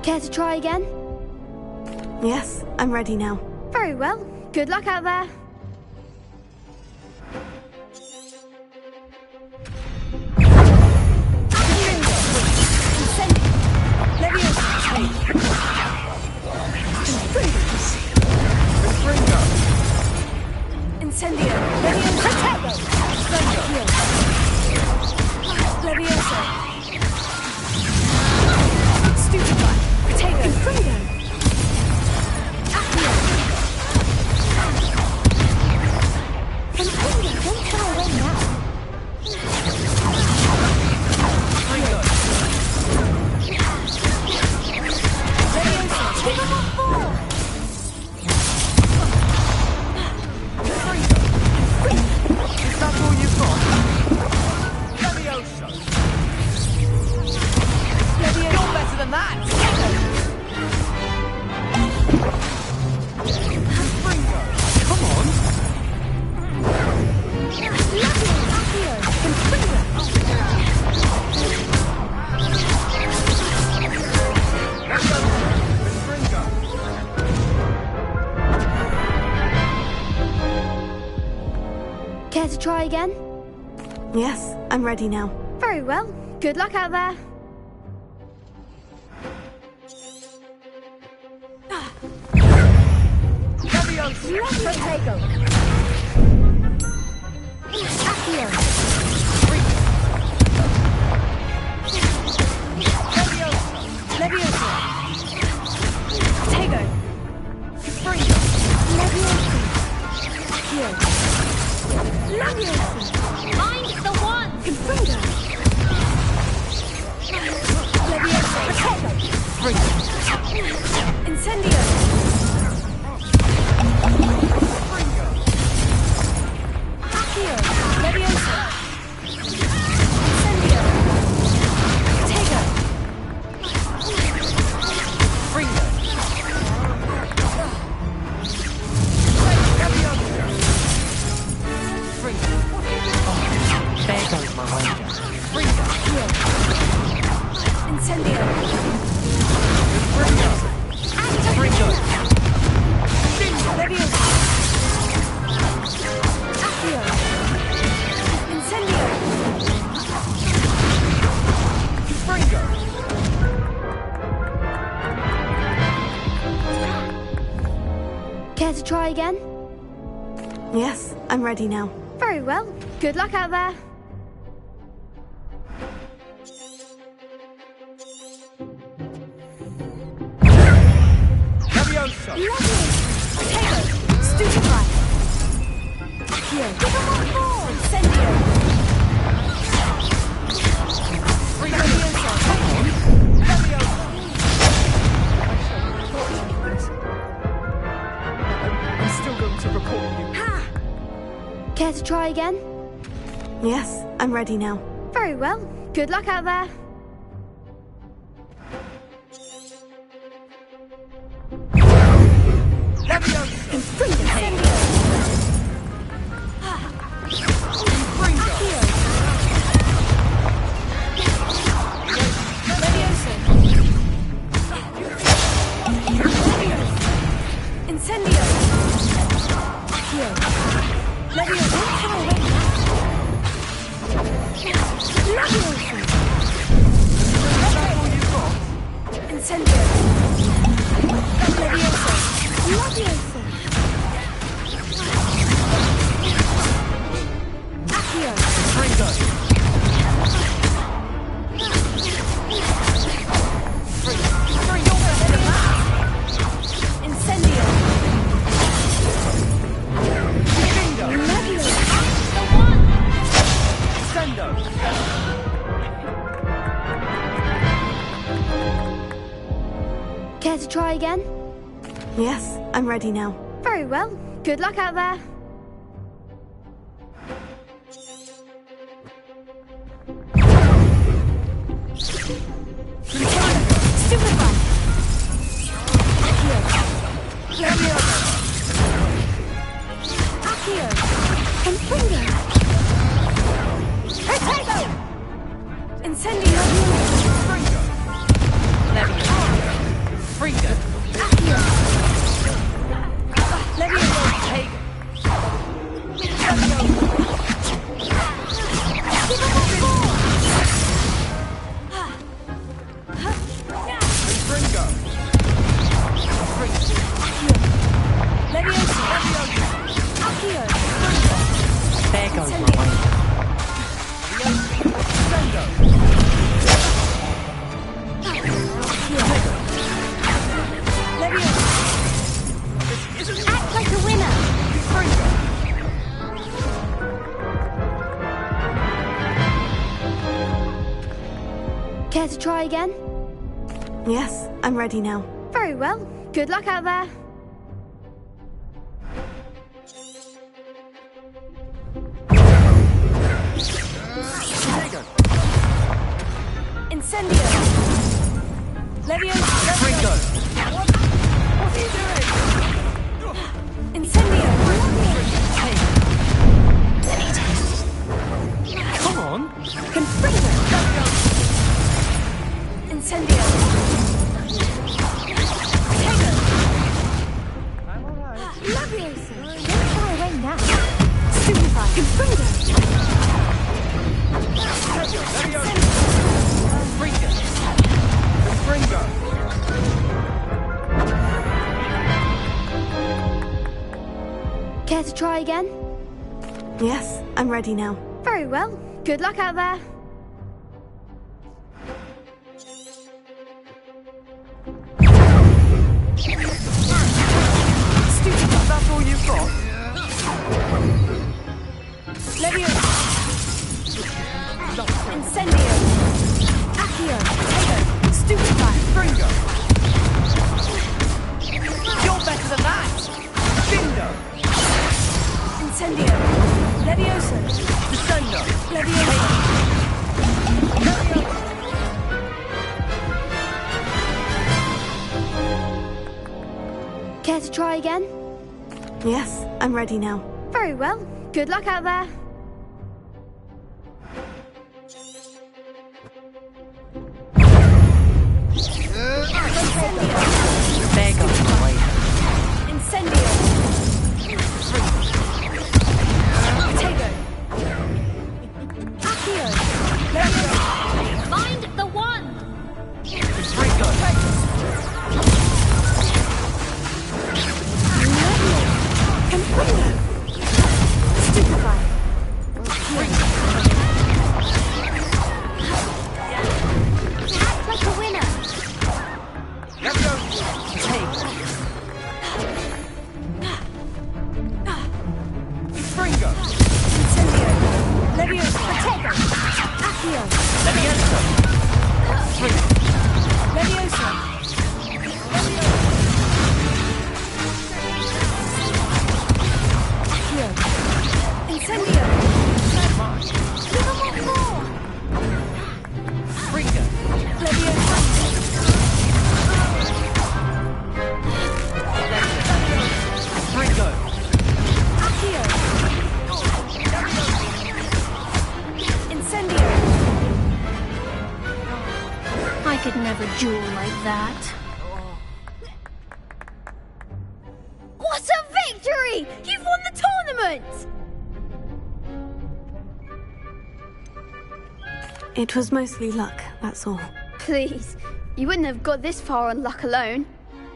Care to try again? Yes, I'm ready now. Very well. Good luck out there. Incendio! Levioso! Stupefy! Protego! Infredo! Accio! Infredo! Don't try away now! Levioso! Give him a four! Is that all you've got? Levioso! You're better than that! Come on! Care to try again? Yes, I'm ready now. Very well. Good luck out there. Protego! Accio! Levioso! Protego! Levioso! Accio! Levioso! Mind the one! Confringo! Levioso! Protego! Incendio! Accio! Levioso! Incendio! Protego! Fringo! There goes my wager. Incendio! Fringo! Levioso! Accio! Incendio! Fringo! Care to try again? Yes, I'm ready now. Very well. Good luck out there. Levioso! Potato! Stupefy! Accio! Give him one more! Incendio! Levioso! I'm still going to report you. Care to try again? Yes, I'm ready now. Very well. Good luck out there. Levioso! Incendio! Incendio! Accio! Levioso! Levioso! Incendio! Levioso! Levioso! Accio! Fringo! Incendio! Sendo! Care to try again? Yes, I'm ready now. Very well. Good luck out there. Stupefy! Accio! Accio! Confringo! Potato! Incendio! Fringo! Levioso! Fringo! Accio! try again? Yes, I'm ready now. Very well. Good luck out there. Incendio! Leviosa! Ringo! What are you doing? Incendio! Come on! Confringo! Incendio! Leviosa! Don't fly away now. Stupefy! Confringo! Ringo! Ringo! Care to try again? Yes, I'm ready now. Very well. Good luck out there. Stupid, that's all you've got? Leviosa! Incendio! Accio! Potato! Stupefy! Ringo! You're better than that! Bingo! Incendio! Leviosa! Descendo! Leviosa! Care to try again? Yes, I'm ready now. Very well. Good luck out there. There goes my way. Incendio! Potato! Accio! Leviosa! Find the one! Ringo! Confringo! Stupefy! Act like a winner! Ringo! Incendio! Leviosa! Potato! Accio! Leviosa! Leviosa! Accio! Incendio! Give them what more! Ringo! Leviosa! Ringo! Accio! Incendio! I could never duel like that. What a victory! You've won the tournament! It was mostly luck, that's all. Please, you wouldn't have got this far on luck alone.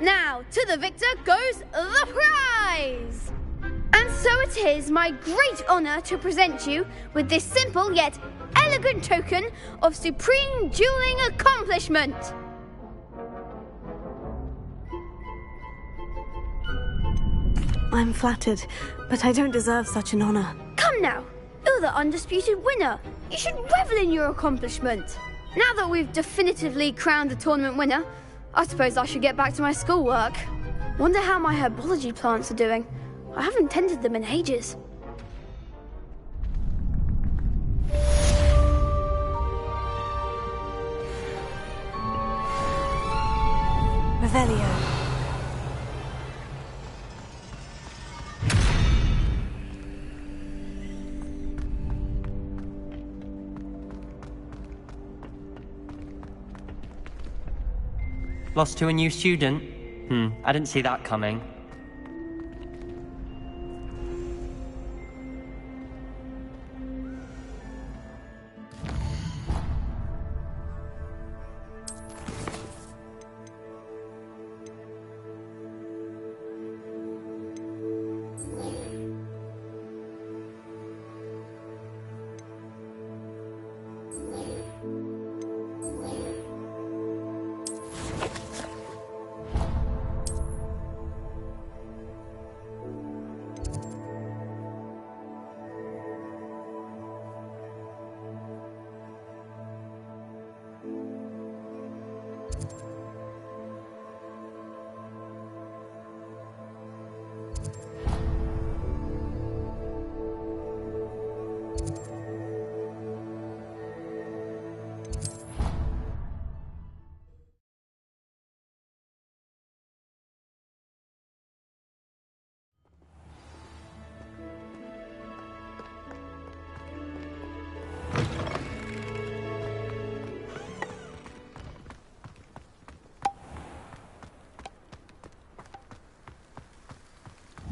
Now, to the victor goes the prize! And so it is my great honour to present you with this simple yet elegant token of supreme dueling accomplishment. I'm flattered, but I don't deserve such an honor. Come now, you're the undisputed winner. You should revel in your accomplishment. Now that we've definitively crowned the tournament winner, I suppose I should get back to my schoolwork. Wonder how my herbology plants are doing. I haven't tended them in ages. Revelio. Lost to a new student? I didn't see that coming.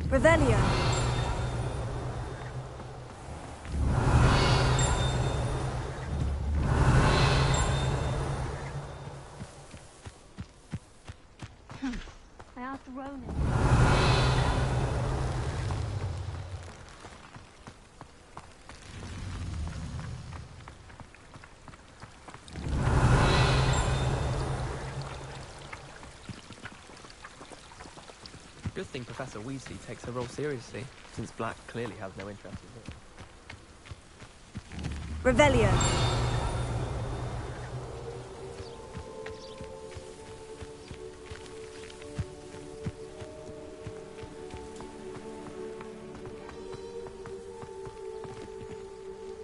Revelio. I asked Ronan. Good thing Professor Weasley takes her role seriously, since Black clearly has no interest in it. Revelio.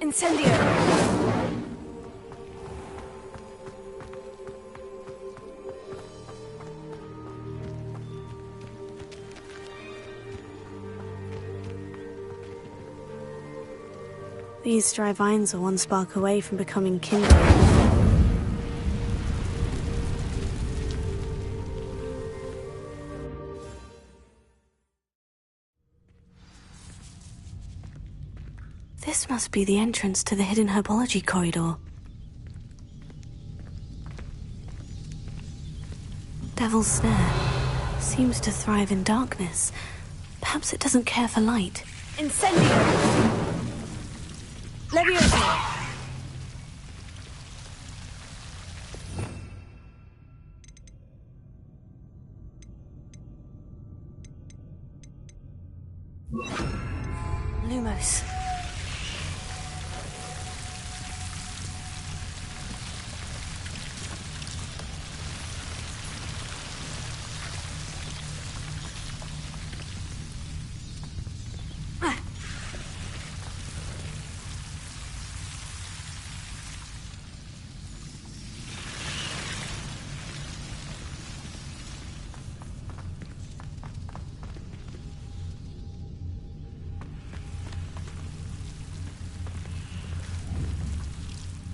Incendio. These dry vines are one spark away from becoming kindling. This must be the entrance to the hidden herbology corridor. Devil's Snare seems to thrive in darkness. Perhaps it doesn't care for light. Incendio! Leviosa! Lumos.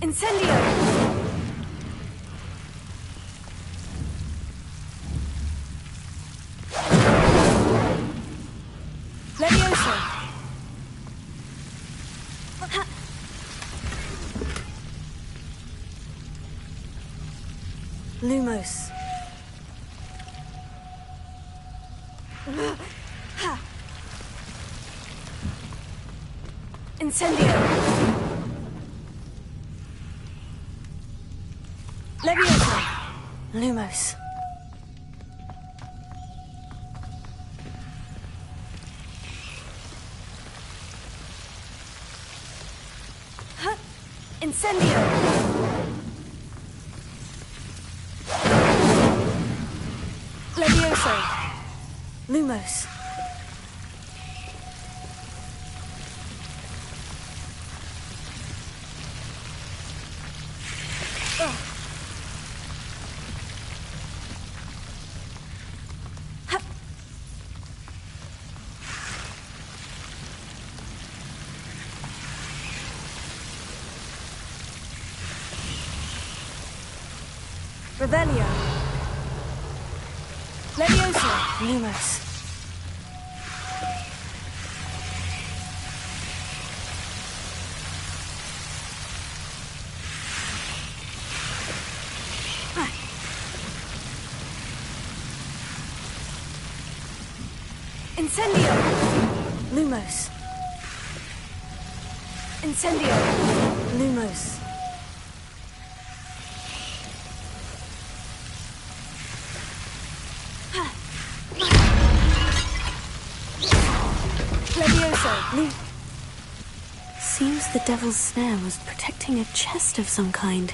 Incendio! Leviosa! Lumos. Incendio! Leviosa! Lumos. Incendio! Leviosa! Lumos. Revelio. Leviosa. Lumos. Incendio. Lumos. Incendio. Lumos. Seems the Devil's Snare was protecting a chest of some kind.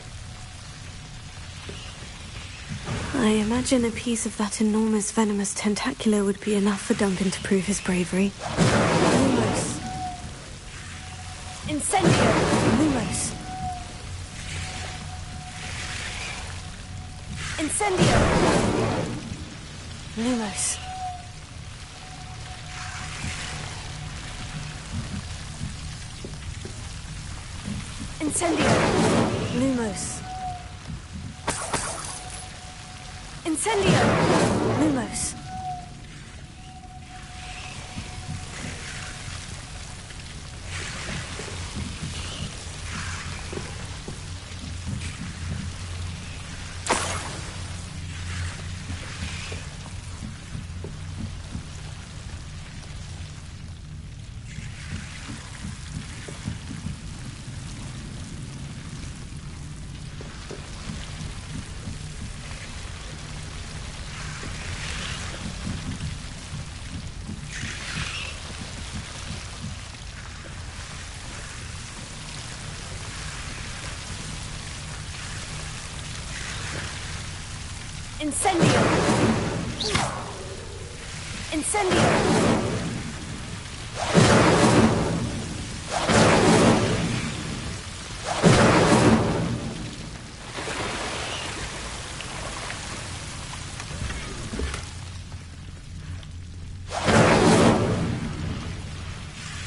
I imagine a piece of that enormous venomous tentacular would be enough for Duncan to prove his bravery. Lumos. Incendio! Lumos. Incendio! Lumos. Incendio! Lumos. Incendio! Lumos. Incendio! Incendio!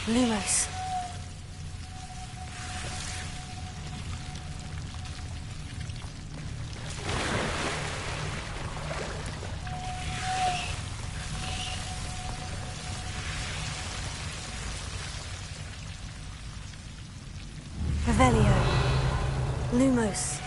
Lumos. Revelio. Lumos.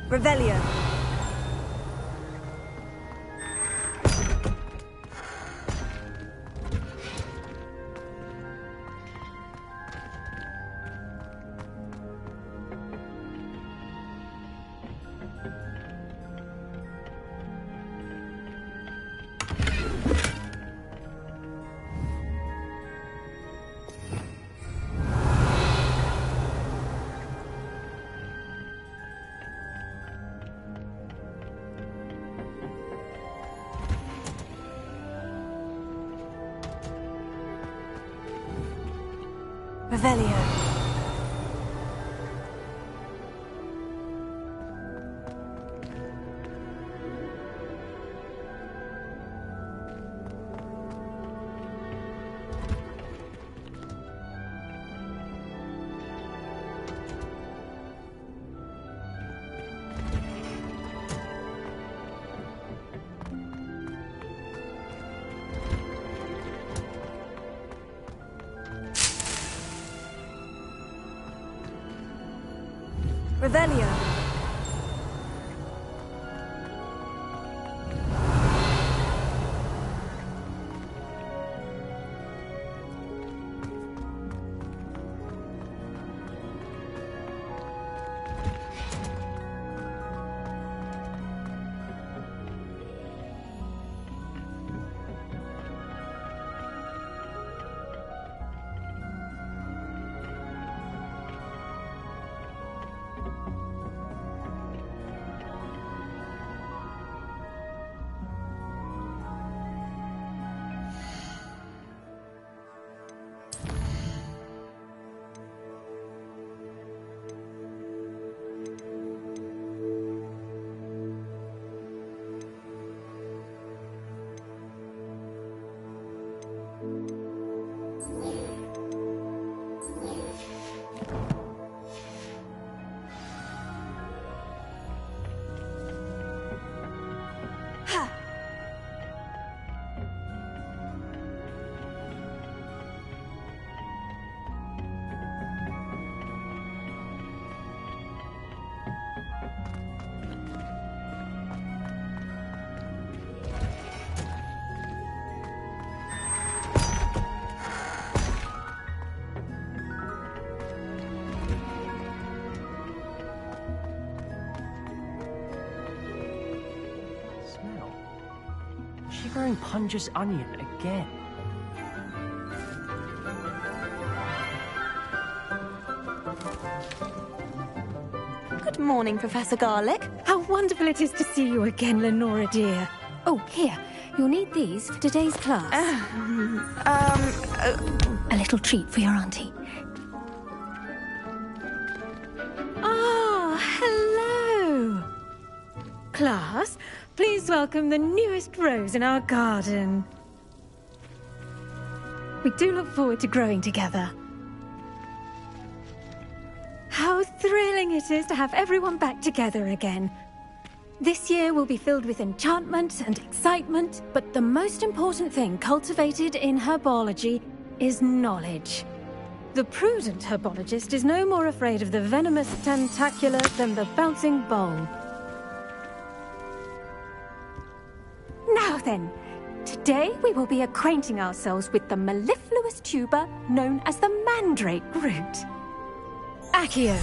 Revelio. Revelio. Revelio. Shivering Punja's onion again. Good morning, Professor Garlic. How wonderful it is to see you again, Lenora dear. Oh, here. You'll need these for today's class. A little treat for your auntie. Ah, hello. Class, please welcome the newest rose in our garden. We do look forward to growing together. How thrilling it is to have everyone back together again. This year will be filled with enchantment and excitement, but the most important thing cultivated in herbology is knowledge. The prudent herbologist is no more afraid of the venomous tentacula than the bouncing bowl. Now then, today we will be acquainting ourselves with the mellifluous tuber known as the mandrake root. Accio.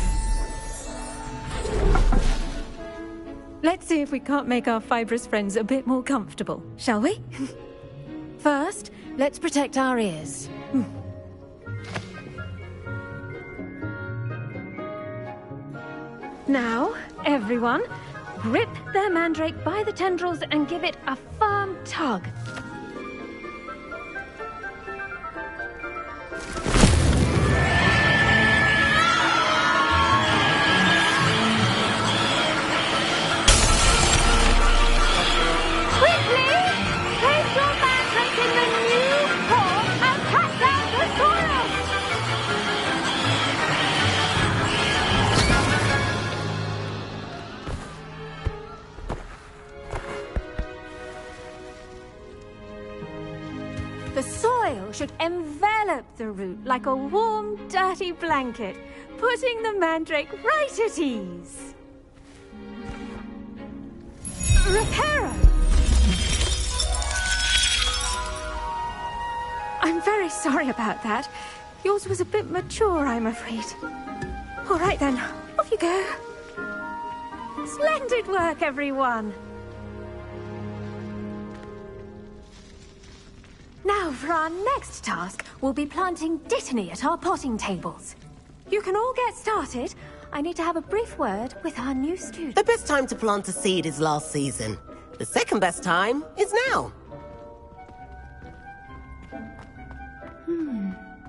Let's see if we can't make our fibrous friends a bit more comfortable, shall we? First, let's protect our ears. Now, everyone, grip their mandrake by the tendrils and give it a firm tug. The soil should envelop the root like a warm, dirty blanket, putting the mandrake right at ease. Reparo! I'm very sorry about that. Yours was a bit mature, I'm afraid. All right then, off you go. Splendid work, everyone. Now, for our next task, we'll be planting dittany at our potting tables. You can all get started. I need to have a brief word with our new student. The best time to plant a seed is last season. The second best time is now.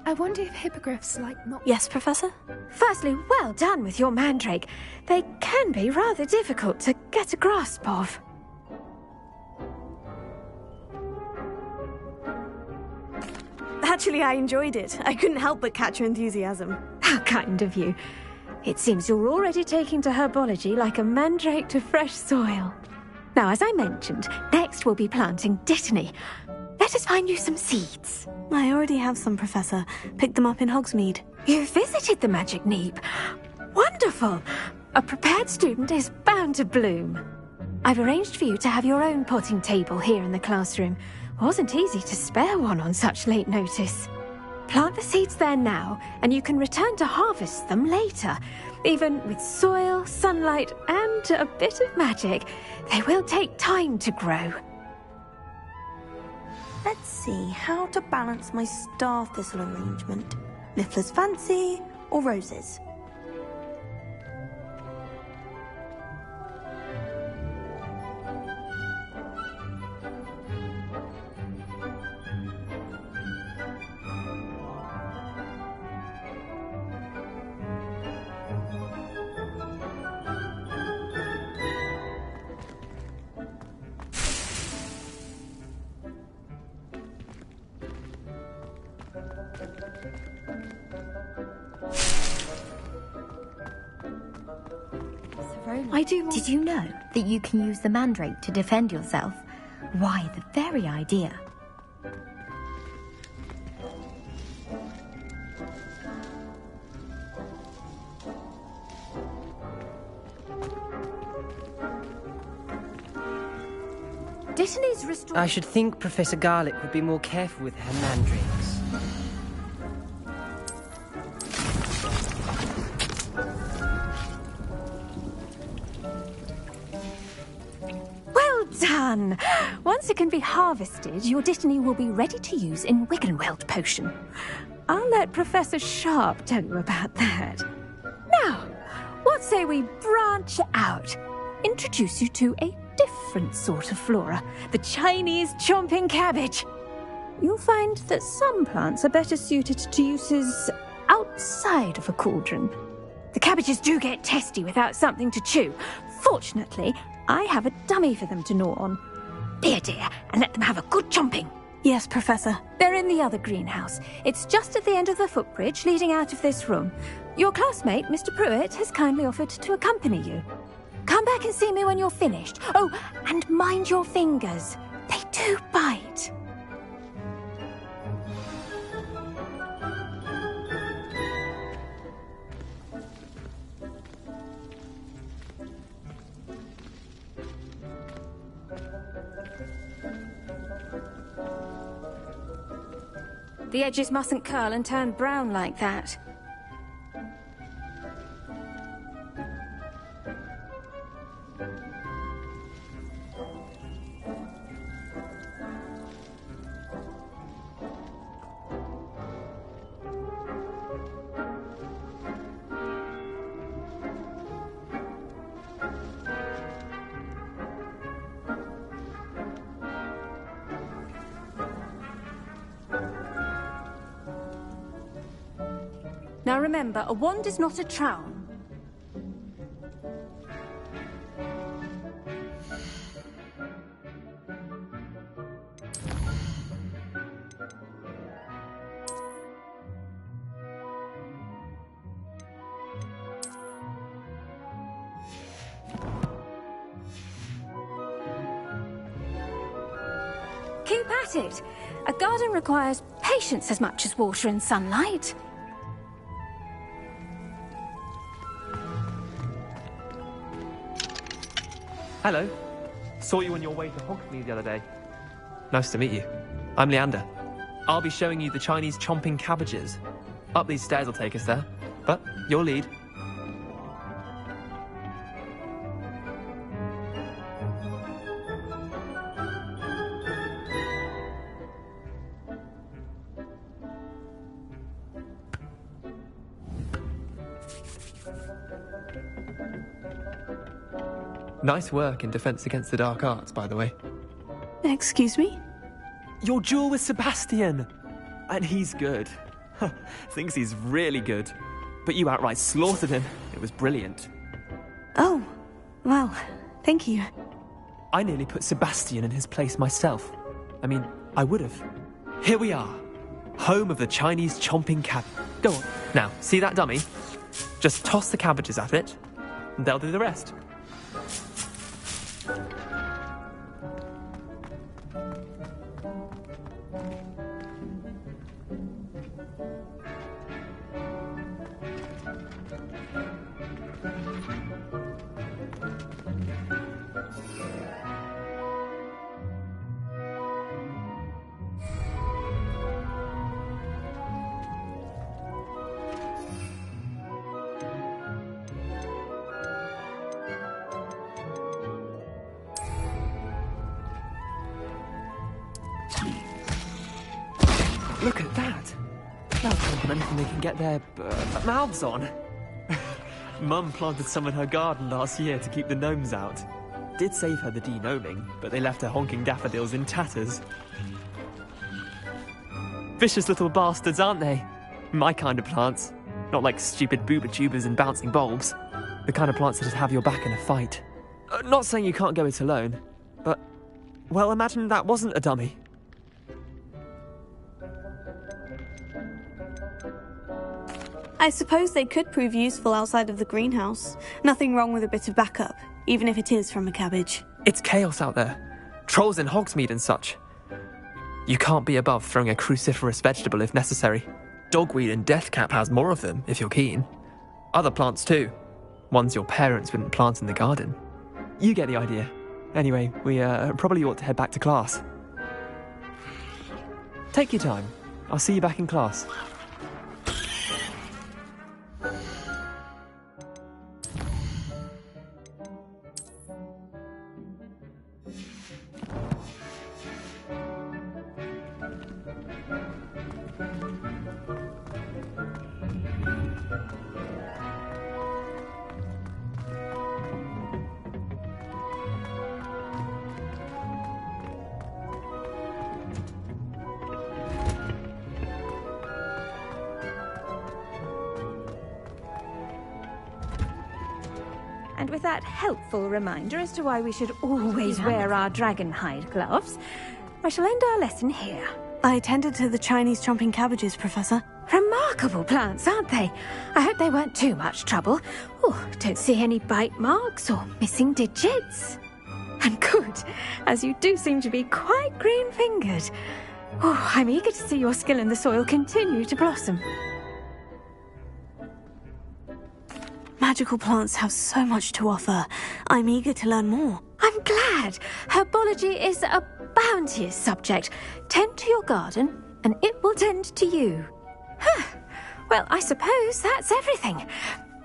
I wonder if hippogriffs like not... Yes, Professor? Firstly, well done with your mandrake. They can be rather difficult to get a grasp of. Actually, I enjoyed it. I couldn't help but catch your enthusiasm. How kind of you. It seems you're already taking to herbology like a mandrake to fresh soil. Now, as I mentioned, next we'll be planting dittany. Let us find you some seeds. I already have some, Professor. Picked them up in Hogsmeade. You visited the Magic Neep. Wonderful. A prepared student is bound to bloom. I've arranged for you to have your own potting table here in the classroom. Wasn't easy to spare one on such late notice. Plant the seeds there now, and you can return to harvest them later. Even with soil, sunlight, and a bit of magic, they will take time to grow. Let's see how to balance my star thistle arrangement. Liffler's fancy or roses? Did you know that you can use the mandrake to defend yourself? Why, the very idea. Dittany's restored... I should think Professor Garlick would be more careful with her mandrakes. Done! Once it can be harvested, your dittany will be ready to use in Wiggenweld potion. I'll let Professor Sharp tell you about that. Now, what say we branch out? Introduce you to a different sort of flora, the Chinese chomping cabbage. You'll find that some plants are better suited to uses outside of a cauldron. The cabbages do get testy without something to chew. Fortunately, I have a dummy for them to gnaw on. Be a dear and let them have a good chomping. Yes, Professor. They're in in the other greenhouse. It's just at the end of the footbridge leading out of this room. Your classmate, Mr. Pruitt, has kindly offered to accompany you. Come back and see me when you're finished. Oh, and mind your fingers. They do bite. The edges mustn't curl and turn brown like that. Now remember, a wand is not a trowel. Keep at it. A garden requires patience as much as water and sunlight. Hello. Saw you on your way to Hogsmeade the other day. Nice to meet you. I'm Leander. I'll be showing you the Chinese chomping cabbages. Up these stairs will take us there, but your lead. Nice work in Defense Against the Dark Arts, by the way. Excuse me? Your duel with Sebastian! And he's good. Thinks he's really good. But you outright slaughtered him. It was brilliant. Oh, well, thank you. I nearly put Sebastian in his place myself. I mean, I would have. Here we are. Home of the Chinese chomping cab. Go on. Now, see that dummy? Just toss the cabbages at it, and they'll do the rest. Look at that! They'll chomp on anything they can get their mouths on. Mum planted some in her garden last year to keep the gnomes out. Did save her the de-gnoming, but they left her honking daffodils in tatters. Vicious little bastards, aren't they? My kind of plants. Not like stupid booba tubers and bouncing bulbs. The kind of plants that'd have your back in a fight. Not saying you can't go it alone, but... well, imagine that wasn't a dummy. I suppose they could prove useful outside of the greenhouse. Nothing wrong with a bit of backup, even if it is from a cabbage. It's chaos out there. Trolls in Hogsmeade and such. You can't be above throwing a cruciferous vegetable if necessary. Dogweed and deathcap has more of them, if you're keen. Other plants too. Ones your parents wouldn't plant in the garden. You get the idea. Anyway, we probably ought to head back to class. Take your time. I'll see you back in class. And with that helpful reminder as to why we should always wear our dragon hide gloves, I shall end our lesson here. I attended to the Chinese chomping cabbages, Professor. Remarkable plants, aren't they? I hope they weren't too much trouble. Oh, don't see any bite marks or missing digits. And good, as you do seem to be quite green-fingered. Oh, I'm eager to see your skill in the soil continue to blossom. Magical plants have so much to offer. I'm eager to learn more. I'm glad. Herbology is a bounteous subject. Tend to your garden, and it will tend to you. Well, I suppose that's everything.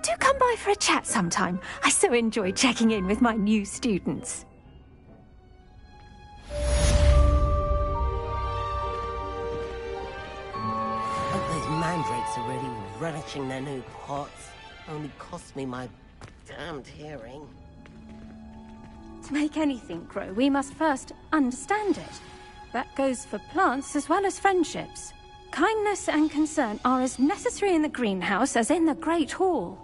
Do come by for a chat sometime. I so enjoy checking in with my new students. Hope those mandrakes are really relishing their new pots. Only cost me my damned hearing. To make anything grow, we must first understand it. That goes for plants as well as friendships. Kindness and concern are as necessary in the greenhouse as in the Great Hall.